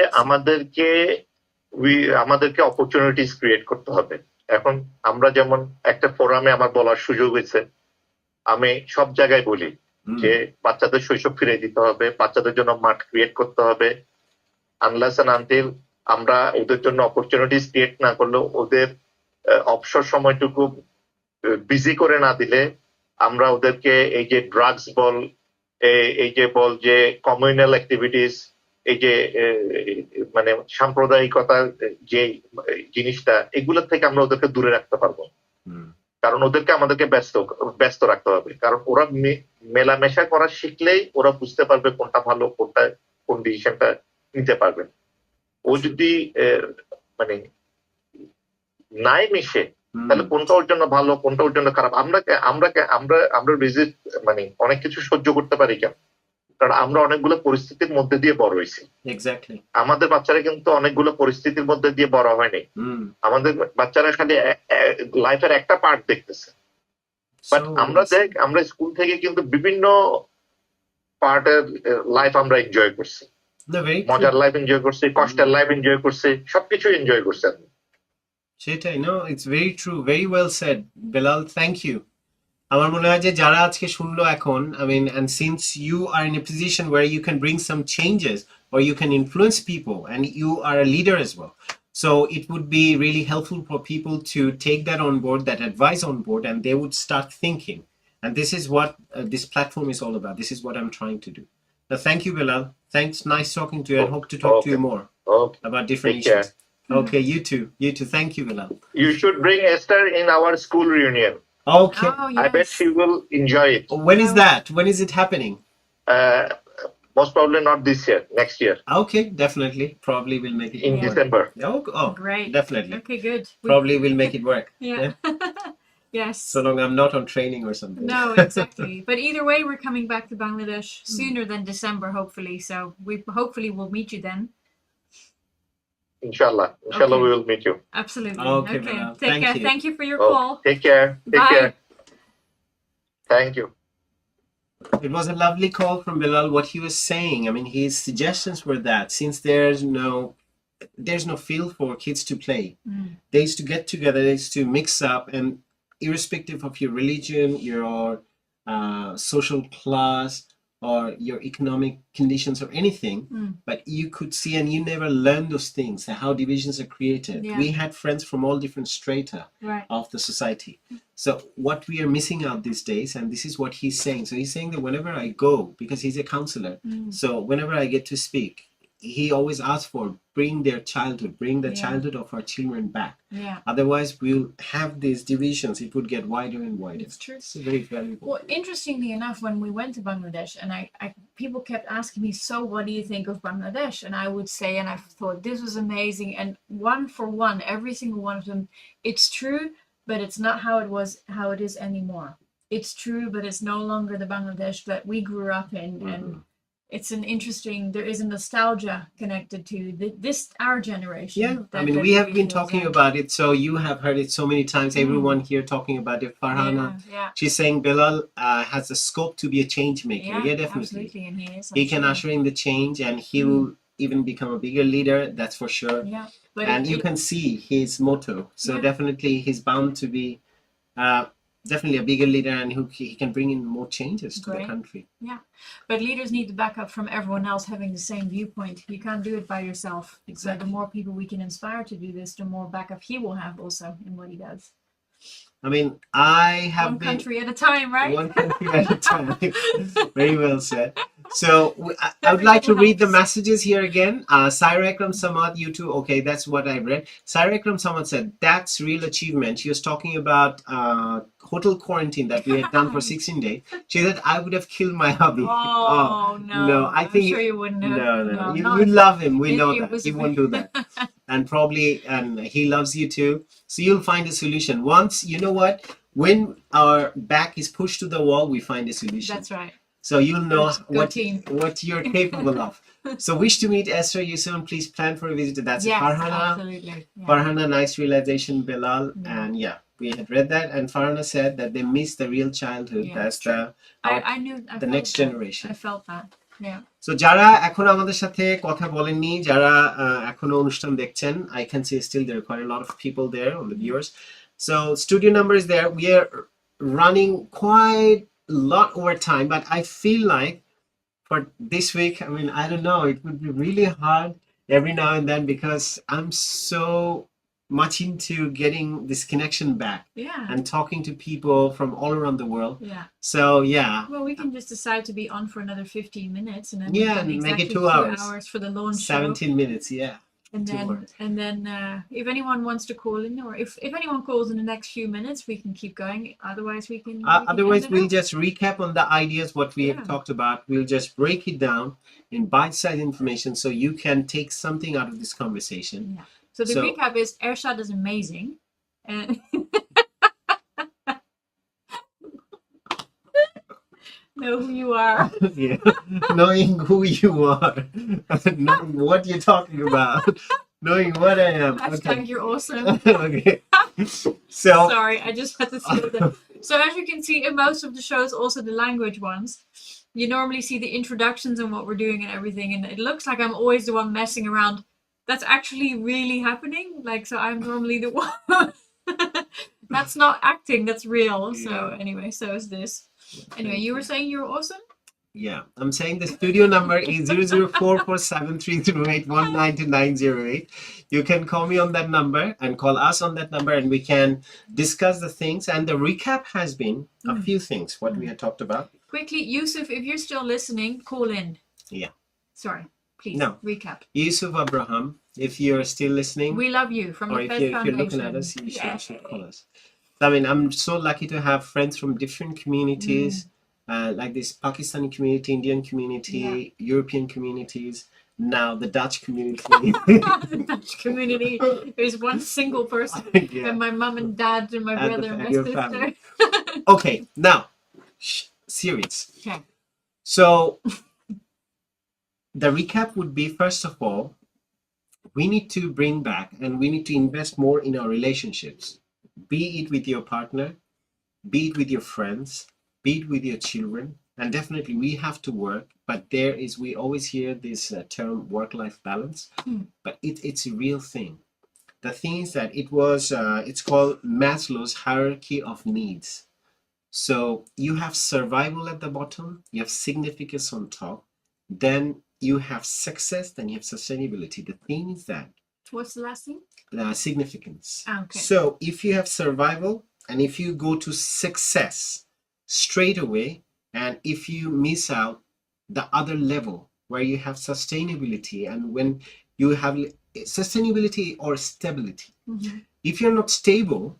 আমাদেরকে অপরচুনিটিস ক্রিয়েট করতে হবে। এখন আমরা যেমন একটা ফোরামে আমার বলার সুযোগ হয়েছে, আমি সব জায়গায় বলি যে বাচ্চাদের শৈশব ফিরে দিতে হবে, বাচ্চাদের জন্য মাঠ ক্রিয়েট করতে হবে। আনলেস এন্ড আনটিল আমরা ওদের জন্য অপরচুনিটিস ক্রিয়েট না করলে, ওদের অবসর সময়টুকু বিজি করে না দিলে, আমরা ওদেরকে এই যে ড্রাগস বল, এই যে বল যে কমিউনাল অ্যাক্টিভিটিস, এই যে মানে সাম্প্রদায়িকতার যে জিনিসটা, এগুলোর থেকে আমরা ওদেরকে দূরে রাখতে পারবো। কারণ ওদেরকে আমাদেরকে ব্যস্ত রাখতে হবে। কারণ ওরা মেলামেশা করা শিখলেই ওরা বুঝতে পারবে কোনটা ভালো, কোন ডিসিশনটা নিতে পারবে। ও যদি মানে নাই মিশে, তাহলে কোনটা ওর জন্য ভালো, কোনটা ওর জন্য খারাপ। আমরা রিজিস্ট মানে অনেক কিছু সহ্য করতে পারি কেন? কারণ আমরা অনেকগুলো পরিস্থিতির মধ্যে দিয়ে বড় হয়েছি। আমাদের বাচ্চারা কিন্তু অনেকগুলো পরিস্থিতির মধ্যে দিয়ে বড় হয়নি। আমাদের বাচ্চারা খালি লাইফের একটা পার্ট দেখতেছে। বাট আমরা স্কুল থেকে কিন্তু বিভিন্ন পার্টের লাইফ আমরা এনজয় করছি। মজার লাইফ এনজয় করছি, কষ্টের লাইফ এনজয় করছি, সবকিছু এনজয় করছি। সেটাই, no, it's very true, very well said Belal, thank you. আমার মনে হয় যে যারা আজকে শুনলো এখন, I mean, and since you are in a position where you can bring some changes or you can influence people and you are a leader as well, so it would be really helpful for people to take that on board, that advice on board, and they would start thinking. And this is what this platform is all about. This is what I'm trying to do. Now, thank you, Bilal. Thanks, nice talking to you. I hope to talk to you more about different issues. Okay, you too. Thank you, Bilal. You should bring Esther in our school reunion. Okay. Oh, yes. I bet she will enjoy it. When is that? When is it happening? Most probably not this year, next year. Okay, definitely. Probably we'll make it in December. Oh, great. Definitely. Okay, good. Probably we'll make it work. Yeah. Yes. So long I'm not on training or something. No, exactly. But either way, we're coming back to Bangladesh sooner than December, hopefully. So we hopefully will meet you then. Inshallah, Okay. We will meet you. Absolutely. Okay, Take care. you. Thank you for your call. Take care. Bye. Thank you. It was a lovely call from Bilal. What he was saying, I mean, his suggestions were that since there's no field for kids to play, they used to get together, they used to mix up, and irrespective of your religion, your social class, or your economic conditions or anything, but you could see, and you never learn those things, how divisions are created. Yeah. We had friends from all different strata of the society. So what we are missing out these days, and this is what he's saying. So he's saying that whenever I go, because he's a counselor, so whenever I get to speak, he always asks for bring their childhood, bring the childhood of our children back. Yeah. Otherwise, we'll have these divisions. It would get wider and wider. It's true. It's very valuable. Well, interestingly enough, when we went to Bangladesh, and I people kept asking me, so what do you think of Bangladesh? And I would say, and I thought this was amazing. And one for one, every single one of them, it's true, but it's not how it is anymore. It's true, but it's no longer the Bangladesh that we grew up in. And it's there is a nostalgia connected to our generation. Yeah, I mean, we have been talking about it, so you have heard it so many times. Everyone here talking about it. Farhana, she's saying Bilal has the scope to be a change maker. Yeah, definitely. Absolutely, and he is. He can usher in the change, and he will even become a bigger leader. That's for sure. Yeah, and you can see his motto. So definitely, he's bound to be. Definitely a bigger leader, and he can bring in more changes to the country. Yeah, but leaders need the backup from everyone else having the same viewpoint. You can't do it by yourself. Exactly. So the more people we can inspire to do this, the more backup he will have also in what he does. I mean, I have one country at a time, right? One country at a time. Very well said. So I would like to read the messages here again. Saira Ekram Samad, you too. Okay, that's what I read. Saira Ekram Samad said, that's real achievement. She was talking about hotel quarantine that we had done for 16 days. She said, I would have killed my hubby. No, I think I'm sure you wouldn't have. No. You love him. We know that. He won't do that. And he loves you too. So you'll find a solution. Once, you know what? When our back is pushed to the wall, we find a solution. That's right. So you'll know what you're capable of. So wish to meet Esther you soon. Please plan for a visit. That's Farhana. Absolutely. Yeah. Farhana, nice realization, Bilal. And we had read that. And Farhana said that they miss the real childhood. That's I knew the next generation. I felt that. Yeah. So যারা এখন আমাদের সাথে কথা বলেননি, যারা এখনো অনুষ্ঠান দেখছেন, I can see still there are quite a lot of people there on the viewers. So studio number is there. We are running quite a lot over time, but I feel like for this week, I mean, I don't know, it would be really hard every now and then because I'm so much into getting this connection back. Yeah. And talking to people from all around the world. Yeah. So yeah. Well, we can just decide to be on for another 15 minutes, and then yeah, and make it exactly 2 hours. 2 hours for the launch 17 show. minutes, yeah. And then if anyone wants to call in, or if anyone calls in the next few minutes, we can keep going. Otherwise, we can. Otherwise, we'll just recap on the ideas what we have talked about. We'll just break it down in bite-sized information so you can take something out of this conversation. Yeah. So the recap is Ershad is amazing, and know who you are. Yeah, knowing who you are, knowing what you're talking about, knowing what I am. Hashtag you're awesome. Okay. So sorry, I just had to say that. So as you can see in most of the shows, also the language ones, you normally see the introductions and what we're doing and everything, and it looks like I'm always the one messing around. That's actually really happening. Like, so I'm normally the one. That's not acting, that's real. Yeah. So anyway, so is this. Anyway, you were saying you're awesome? Yeah, I'm saying the studio number is 00447328192908. You can call me on that number and call us on that number, and we can discuss the things. And the recap has been a few things, what we had talked about. Quickly, Yusuf, if you're still listening, call in. Yeah. Sorry, please, recap. Yusuf Abraham, if you're still listening. We love you from the Fed Foundation. If you're looking at us, you should call us. I mean, I'm so lucky to have friends from different communities, like this Pakistani community, Indian community, European communities, now the Dutch community. The Dutch community is one single person, and my mom and dad and my brother and my sister. Okay, now, serious. Okay. So, the recap would be, first of all, we need to bring back and we need to invest more in our relationships. Be it with your partner, be it with your friends, be it with your children, and definitely we have to work. But we always hear this term work-life balance, but it's a real thing. The thing is that it's called Maslow's hierarchy of needs. So you have survival at the bottom, you have significance on top, then you have success, then you have sustainability. The thing is that. What's the last thing? Significance. Okay. So if you have survival and if you go to success straight away, and if you miss out the other level where you have sustainability, and when you have sustainability or stability, if you're not stable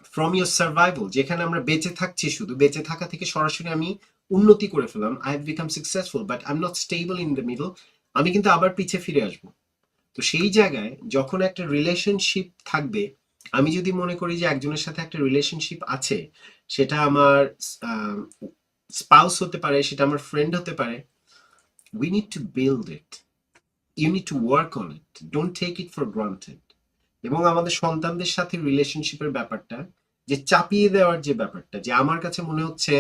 from your survival, যেখানে আমরা বেঁচে থাকছি, শুধু বেঁচে থাকা থেকে সরাসরি আমি উন্নতি করে ফেললাম, I have become successful, but I'm not stable in the middle, আমি কিন্তু আবার পিছে ফিরে আসবো। তো সেই জায়গায় যখন একটা রিলেশনশিপ থাকবে, আমি যদি মনে করি যে একজনের সাথে একটা রিলেশনশিপ আছে, সেটা আমার স্পাউস হতে পারে, সেটা আমার ফ্রেন্ড হতে পারে, we need to build it, you need to work on it, don't take it for granted. এবং আমাদের সন্তানদের সাথে রিলেশনশিপের ব্যাপারটা, যে চাপিয়ে দেওয়ার যে ব্যাপারটা, যে আমার কাছে মনে হচ্ছে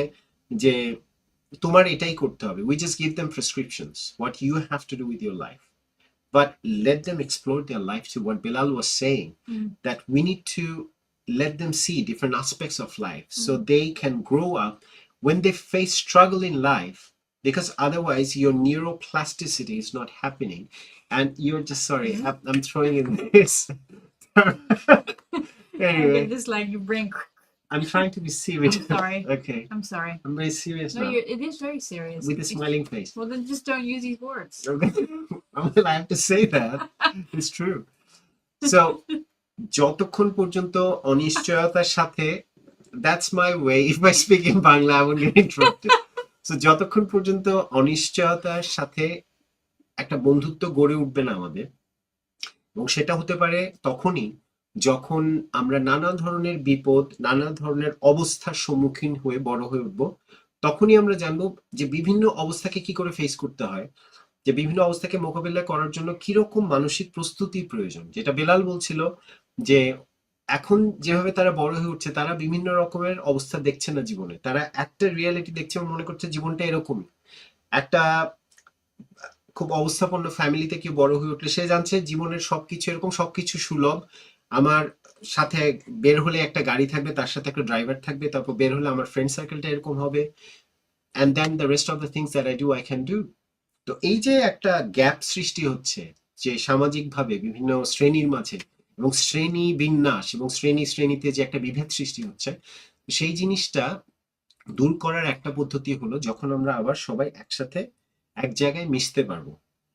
যে তোমার এটাই করতে হবে, we just give them prescriptions, what you have to do with your life. But let them explore their life too. What Bilal was saying, that we need to let them see different aspects of life so they can grow up when they face struggle in life, because otherwise your neuroplasticity is not happening. And you're just, sorry, I'm throwing in this. Anyway, I get this like you bring. I'm trying to be serious. I'm sorry. Okay. I'm sorry. I'm very serious now. It is very serious. With a smiling face. Well, then just don't use these words. Okay. Well, I have to say that. It's true. So, যতক্ষণ পর্যন্ত অনিশ্চয়তার সাথে, that's my way. If I speak in Bangla, I won't get interrupted. So, যতক্ষণ পর্যন্ত অনিশ্চয়তার সাথে একটা বন্ধুত্ব গড়ে উঠবে না আমাদের, এবং সেটা হতে পারে তখনই যখন আমরা নানা ধরনের বিপদ, নানা ধরনের অবস্থার সম্মুখীন হয়ে বড় হয়ে উঠবো, তখনই আমরা জানবো যে বিভিন্ন অবস্থাকে কি করে ফেস করতে হয়, যে বিভিন্ন অবস্থাকে মোকাবিলা করার জন্য কিরকম মানসিক প্রস্তুতি প্রয়োজন। যেটা বেলাল বলছিল যে এখন যেভাবে তারা বড় হয়ে উঠছে, তারা বিভিন্ন রকমের অবস্থা দেখছে না জীবনে, তারা একটা রিয়ালিটি দেখছে, মনে করছে জীবনটা এরকমই। একটা খুব অবস্থাপন্ন ফ্যামিলিতে কেউ বড় হয়ে উঠলে সে জানছে জীবনের সবকিছু এরকম, সবকিছু সুলভ, আমার সাথে বের হলে একটা গাড়ি থাকবে, তার সাথে একটা ড্রাইভার থাকবে, তারপর বের হলে আমার ফ্রেন্ড সার্কেলটা এরকম হবে, and then the rest of the things that I do I can do. তো এই যে একটা গ্যাপ সৃষ্টি হচ্ছে যে সামাজিকভাবে বিভিন্ন শ্রেণীর মাঝে, এবং শ্রেণী বিন্যাস এবং শ্রেণীতে যে একটা বিভেদ সৃষ্টি হচ্ছে, সেই জিনিসটা দূর করার একটা পদ্ধতি হলো যখন আমরা আবার সবাই একসাথে এক জায়গায় মিশতে পারবো।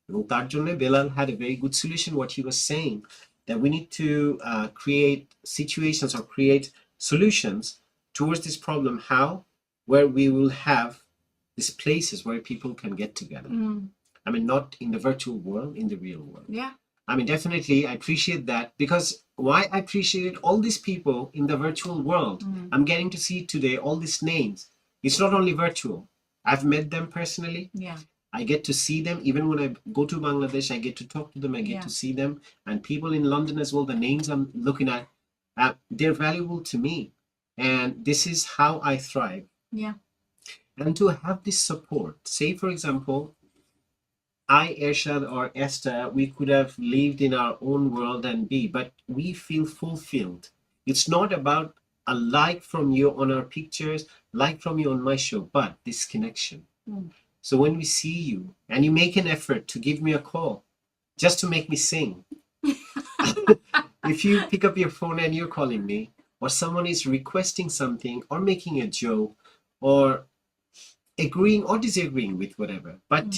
এবং তার জন্য Belal had a very good solution. What he was saying, that we need to create situations or create solutions towards this problem. How? Where we will have these places where people can get together. I mean, not in the virtual world, in the real world. Yeah. I mean, definitely, I appreciate that, because why I appreciate all these people in the virtual world. I'm getting to see today all these names. It's not only virtual. I've met them personally. Yeah. I get to see them. Even when I go to Bangladesh, I get to talk to them. I get to see them. And people in London as well, the names I'm looking at, they're valuable to me. And this is how I thrive. Yeah. And to have this support, say, for example, I, Ershad, or Esther, we could have lived in our own world and be, but we feel fulfilled. It's not about a like from you on our pictures, like from you on my show, but this connection. So when we see you and you make an effort to give me a call just to make me sing, if you pick up your phone and you're calling me, or someone is requesting something or making a joke or agreeing or disagreeing with whatever, but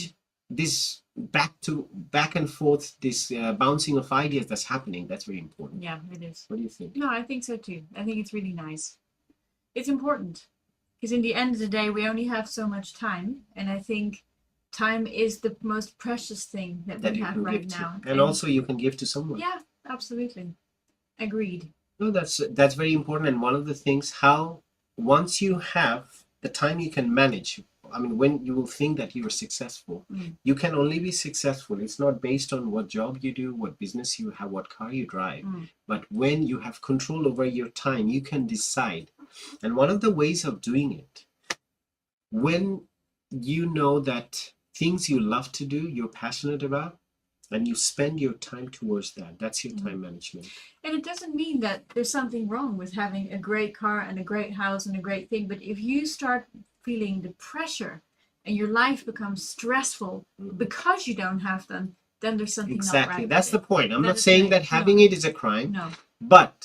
this back and forth, this bouncing of ideas that's happening, that's very important. Yeah, it is. What do you think? No, I think so too. I think it's really nice. It's important, because in the end of the day, we only have so much time, and I think time is the most precious thing that we have right now. And also you can give to someone. Yeah, absolutely. Agreed. No, that's very important. And one of the things, how once you have the time you can manage, I mean, when you will think that you are successful, you can only be successful. It's not based on what job you do, what business you have, what car you drive. But when you have control over your time, you can decide. And one of the ways of doing it, when you know that things you love to do, you're passionate about, and you spend your time towards that, that's your time management. And it doesn't mean that there's something wrong with having a great car and a great house and a great thing, but if you start feeling the pressure and your life becomes stressful because you don't have them, then there's something not right. Exactly, that's the point. I'm That not is saying right. that having it is a crime, No. but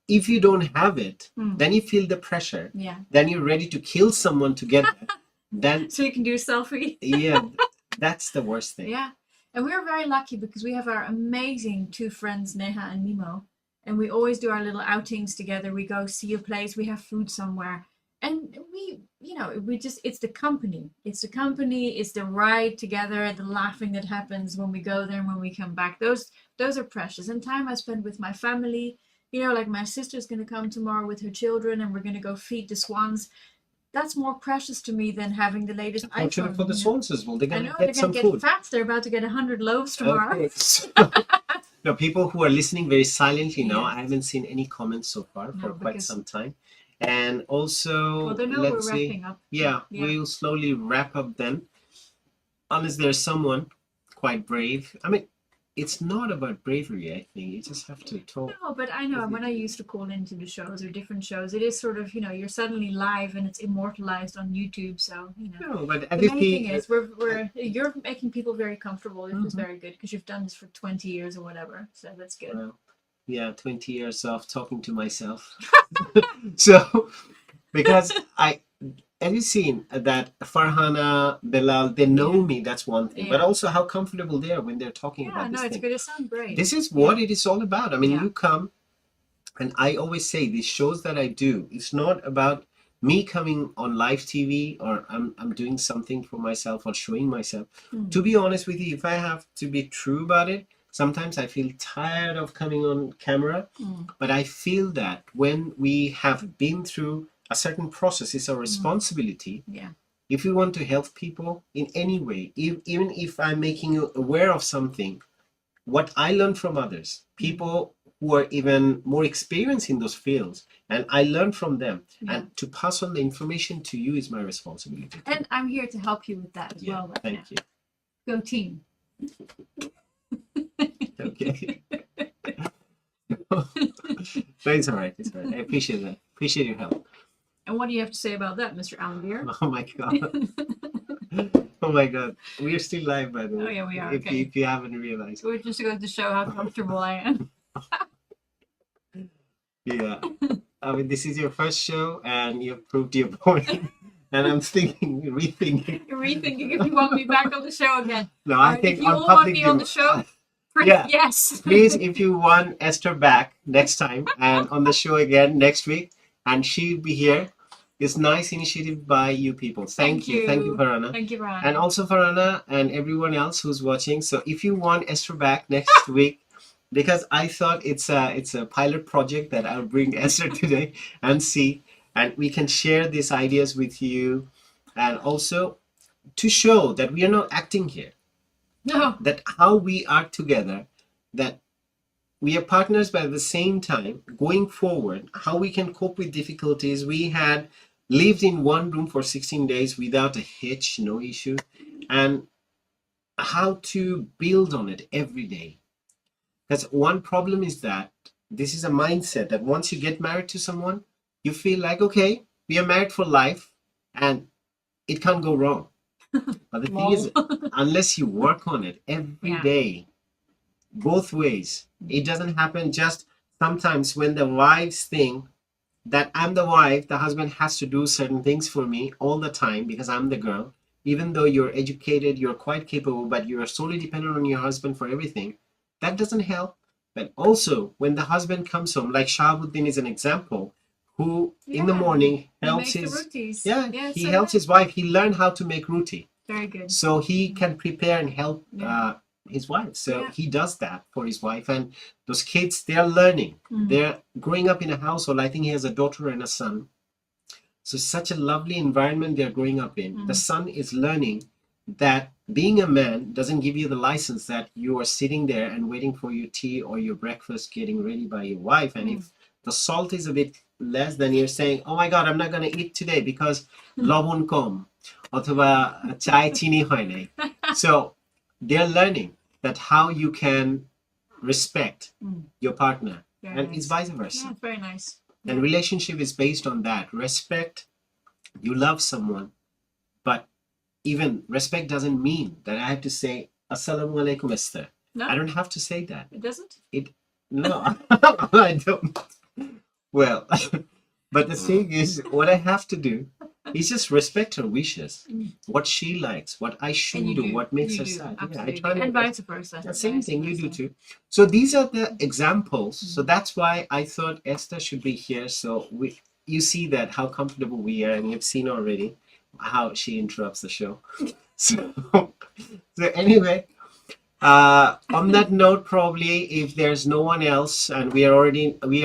if you don't have it, then you feel the pressure. Yeah. Then you're ready to kill someone to get that. Then So you can do a selfie. yeah, that's the worst thing. Yeah. And we're very lucky because we have our amazing two friends, Neha and Nemo, and we always do our little outings together. We go see a place, we have food somewhere, and it's the company. It's the company, it's the ride together, the laughing that happens when we go there and when we come back. Those are precious. And time I spend with my family, like my sister's going to come tomorrow with her children and we're going to go feed the swans. That's more precious to me than having the latest iPhone. Fortunate for the swans as well. They're going to get some get food. Fat. They're about to get 100 loaves tomorrow. Okay. No, people who are listening very silently now, I haven't seen any comments so far for quite some time. And also, let's see. Wrapping up. Yeah, we'll slowly wrap up then. Unless there's someone quite brave. I mean, it's not about bravery, I think. You just have to talk. No, but I know when I used to call into the shows or different shows, it is sort of, you're suddenly live and it's immortalized on YouTube. So, No, but the main thing is you're making people very comfortable. This is very good because you've done this for 20 years or whatever. So that's good. Well, yeah, 20 years of talking to myself. So, because have you seen that Farhana, Bilal, they know me, that's one thing. But also how comfortable they are when they're talking about this it's good. It sounds great. This is what it is all about. I mean, you come, and I always say these shows that I do, it's not about me coming on live TV or I'm doing something for myself or showing myself. To be honest with you, if I have to be true about it, sometimes I feel tired of coming on camera. But I feel that when we have been through a certain process, it's our responsibility. If we want to help people in any way, even if I'm making you aware of something, what I learn from others, people who are even more experienced in those fields, and I learn from them, and to pass on the information to you is my responsibility. And I'm here to help you with that as well. Thank you. Go team. Okay. But it's all right. It's all right. I appreciate that. Appreciate your help. And what do you have to say about that, Mr. Alamgir? Oh my god. Oh my god. We are still live, by the way. Oh yeah, we are. If you haven't realized. We're just going to show how comfortable I am. Yeah. I mean, this is your first show and you've proved your point. And I'm rethinking if you want me back on the show again. No, I think if you all want me on the show, yeah. yes. Please, if you want Esther back next time and on the show again next week, and she'll be here. It's nice initiative by you people. Thank you. Thank you, Farhana. Thank you, Farhana. And also Farhana and everyone else who's watching. So if you want Esther back next week, because I thought it's a pilot project that I'll bring Esther today and see, and we can share these ideas with you, and also to show that we are not acting here. No. That how we are together, that we are partners, but at the same time, going forward, how we can cope with difficulties. We had lived in one room for 16 days without a hitch, no issue, and how to build on it every day. Because one problem is that this is a mindset that once you get married to someone, you feel like, okay, we are married for life and it can't go wrong. But the thing is, unless you work on it every day, both ways, it doesn't happen. Just sometimes when the wives think that I'm the wife, the husband has to do certain things for me all the time because I'm the girl. Even though you're educated, you're quite capable, but you're solely dependent on your husband for everything. That doesn't help. But also, when the husband comes home, like Shahabuddin is an example, who in the morning helps his he helps his wife. He learned how to make roti. Very good. So he can prepare and help his wife. So he does that for his wife. And those kids, they're learning. They're growing up in a household. I think he has a daughter and a son. So such a lovely environment they're growing up in. The son is learning that being a man doesn't give you the license that you are sitting there and waiting for your tea or your breakfast getting ready by your wife. And if the salt is a bit less, then you're saying, oh my God, I'm not going to eat today because lobun kom. Othoba chai chini hoy nai. So they're learning that how you can respect your partner. And it's vice versa. Yeah, very nice. And relationship is based on that. Respect, you love someone, but even respect doesn't mean that I have to say, Assalamu alaikum, Esther. No. I don't have to say that. It doesn't? No, I don't. Well, but the thing is, what I have to do is just respect her wishes, what she likes, what I should do, what makes her sad. Yeah, I try and vice versa. the same thing you do too. So these are the examples. So that's why I thought Esther should be here. So you see that how comfortable we are, and you've seen already how she interrupts the show. So anyway, on that note, probably if there's no one else, and we are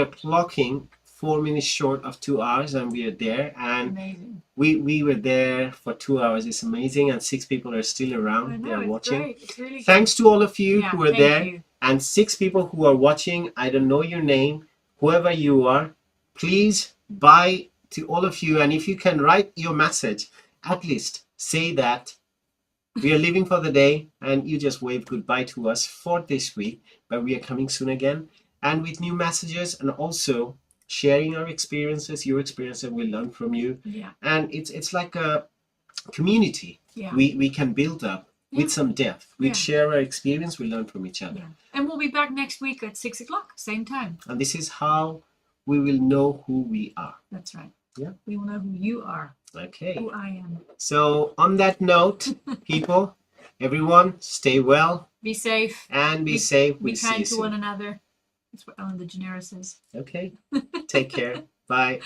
clocking 4 minutes short of 2 hours, and we are there, and we were there for 2 hours. It's amazing, and 6 people are still around. They are watching. Great. It's really Thanks to all of you who are there, you. and 6 people who are watching. I don't know your name, whoever you are. Please bye to all of you, and if you can write your message, at least say that we are leaving for the day, and you just wave goodbye to us for this week, but we are coming soon again, and with new messages, and also sharing our experiences, your experiences, we learn from you. Yeah. And it's like a community. Yeah. We can build up with some depth. We share our experience, we learn from each other. Yeah. And we'll be back next week at 6 o'clock, same time. And this is how we will know who we are. That's right. Yeah. We will know who you are. Okay. Who I am. So on that note, people, everyone, stay well. Be safe. And be safe. Be kind to one another. That's what Ellen DeGeneres says. Okay. Take care. Bye.